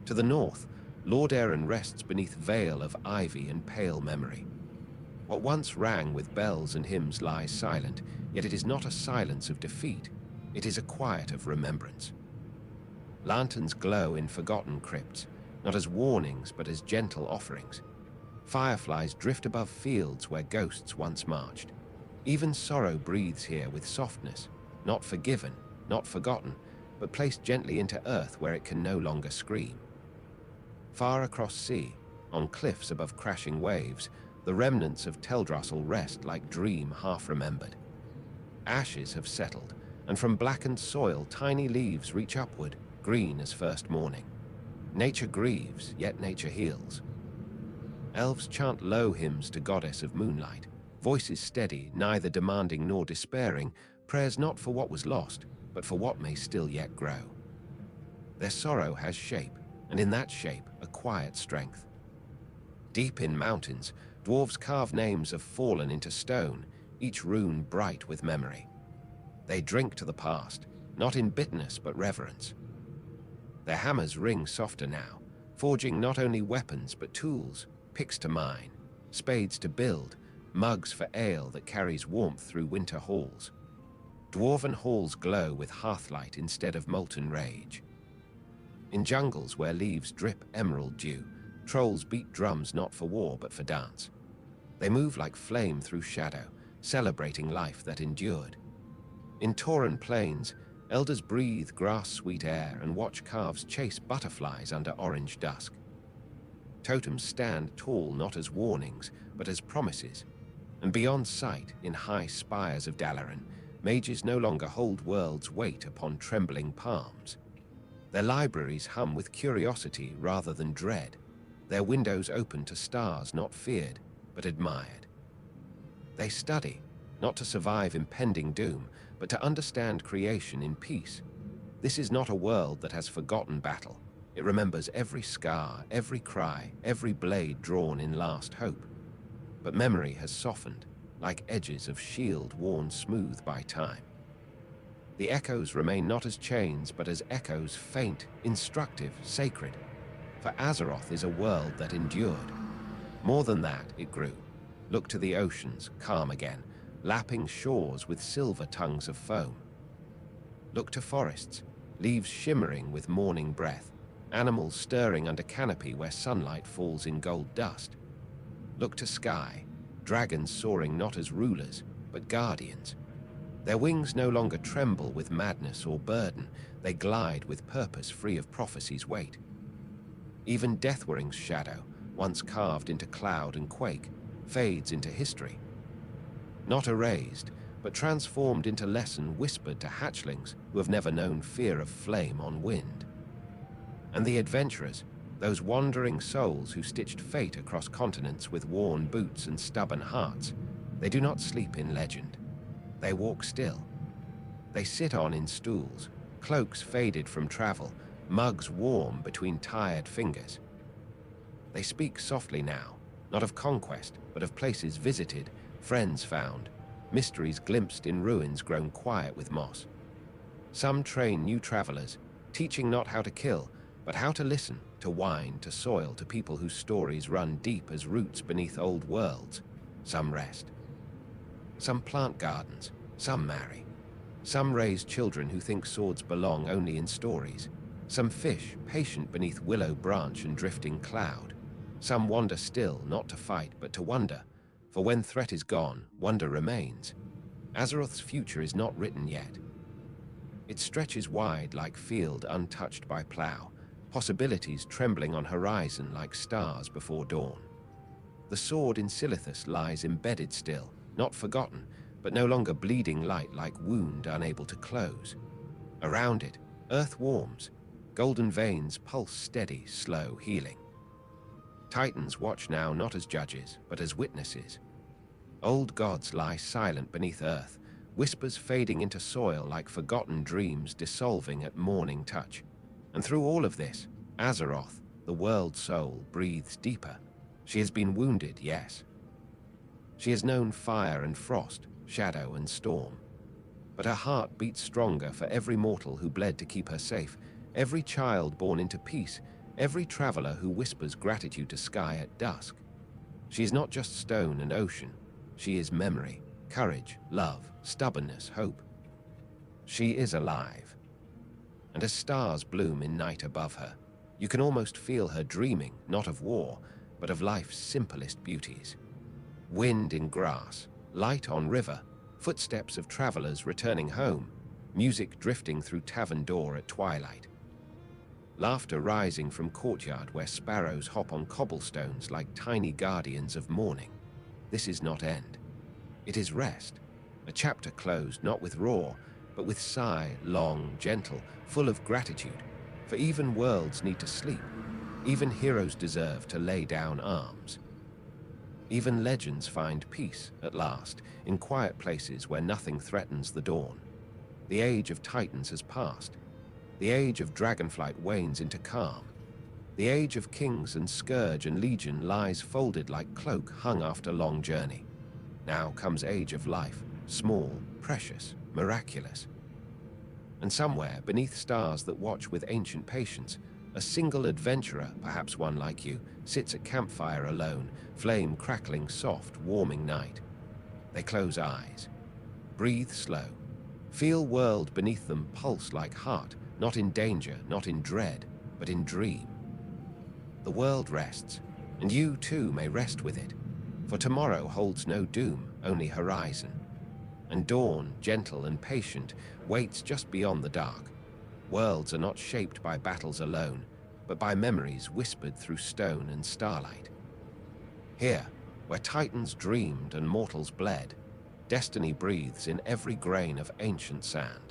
To the north, Lord Aaron rests beneath veil of ivy and pale memory. What once rang with bells and hymns lies silent, yet it is not a silence of defeat, it is a quiet of remembrance. Lanterns glow in forgotten crypts, not as warnings but as gentle offerings. Fireflies drift above fields where ghosts once marched. Even sorrow breathes here with softness, not forgiven, not forgotten, but placed gently into earth where it can no longer scream. Far across sea, on cliffs above crashing waves, the remnants of Teldrassil rest like dream half-remembered. Ashes have settled, and from blackened soil tiny leaves reach upward, green as first morning. Nature grieves, yet nature heals. Elves chant low hymns to goddess of moonlight, voices steady, neither demanding nor despairing, prayers not for what was lost, but for what may still yet grow. Their sorrow has shape, and in that shape a quiet strength. Deep in mountains, dwarves carve names of fallen into stone, each rune bright with memory. They drink to the past, not in bitterness but reverence. Their hammers ring softer now, forging not only weapons but tools, picks to mine, spades to build, mugs for ale that carries warmth through winter halls. Dwarven halls glow with hearthlight instead of molten rage. In jungles where leaves drip emerald dew, trolls beat drums not for war but for dance. They move like flame through shadow, celebrating life that endured. In Tauran plains, elders breathe grass-sweet air and watch calves chase butterflies under orange dusk. Totems stand tall not as warnings, but as promises. And beyond sight, in high spires of Dalaran, mages no longer hold world's weight upon trembling palms. Their libraries hum with curiosity rather than dread, their windows open to stars not feared, but admired. They study, not to survive impending doom, but to understand creation in peace. This is not a world that has forgotten battle. It remembers every scar, every cry, every blade drawn in last hope. But memory has softened, like edges of shield worn smooth by time. The echoes remain not as chains, but as echoes faint, instructive, sacred. For Azeroth is a world that endured. More than that, it grew. Look to the oceans, calm again, lapping shores with silver tongues of foam. Look to forests, leaves shimmering with morning breath, animals stirring under canopy where sunlight falls in gold dust. Look to sky, dragons soaring not as rulers, but guardians. Their wings no longer tremble with madness or burden, they glide with purpose free of prophecy's weight. Even Deathwing's shadow, once carved into cloud and quake, fades into history. Not erased, but transformed into lesson whispered to hatchlings who have never known fear of flame on wind. And the adventurers, those wandering souls who stitched fate across continents with worn boots and stubborn hearts, they do not sleep in legend. They walk still. They sit on in stools, cloaks faded from travel, mugs warm between tired fingers. They speak softly now, not of conquest, but of places visited, friends found, mysteries glimpsed in ruins grown quiet with moss. Some train new travelers, teaching not how to kill, but how to listen, to wine, to soil, to people whose stories run deep as roots beneath old worlds. Some rest. Some plant gardens, some marry. Some raise children who think swords belong only in stories. Some fish, patient beneath willow branch and drifting cloud. Some wander still, not to fight, but to wonder. For when threat is gone, wonder remains. Azeroth's future is not written yet. It stretches wide like field untouched by plough, possibilities trembling on horizon like stars before dawn. The sword in Silithus lies embedded still, not forgotten, but no longer bleeding light like wound unable to close. Around it, earth warms, golden veins pulse steady, slow, healing. Titans watch now not as judges, but as witnesses. Old gods lie silent beneath earth, whispers fading into soil like forgotten dreams dissolving at morning touch. And through all of this, Azeroth, the world soul, breathes deeper. She has been wounded, yes. She has known fire and frost, shadow and storm. But her heart beats stronger for every mortal who bled to keep her safe, every child born into peace, every traveler who whispers gratitude to sky at dusk. She is not just stone and ocean. She is memory, courage, love, stubbornness, hope. She is alive. And as stars bloom in night above her, you can almost feel her dreaming, not of war, but of life's simplest beauties. Wind in grass, light on river, footsteps of travelers returning home, music drifting through tavern door at twilight. Laughter rising from courtyard where sparrows hop on cobblestones like tiny guardians of morning. This is not end. It is rest, a chapter closed not with roar, but with sigh, long, gentle, full of gratitude. For even worlds need to sleep. Even heroes deserve to lay down arms. Even legends find peace, at last, in quiet places where nothing threatens the dawn. The age of titans has passed. The age of dragonflight wanes into calm. The age of kings and scourge and legion lies folded like cloak hung after long journey. Now comes age of life, small, precious, miraculous. And somewhere, beneath stars that watch with ancient patience, a single adventurer, perhaps one like you, sits at campfire alone, flame crackling soft, warming night. They close eyes, breathe slow, feel world beneath them pulse like heart, not in danger, not in dread, but in dream. The world rests, and you too may rest with it, for tomorrow holds no doom, only horizon. And dawn, gentle and patient, waits just beyond the dark. Worlds are not shaped by battles alone, but by memories whispered through stone and starlight. Here, where titans dreamed and mortals bled, destiny breathes in every grain of ancient sand.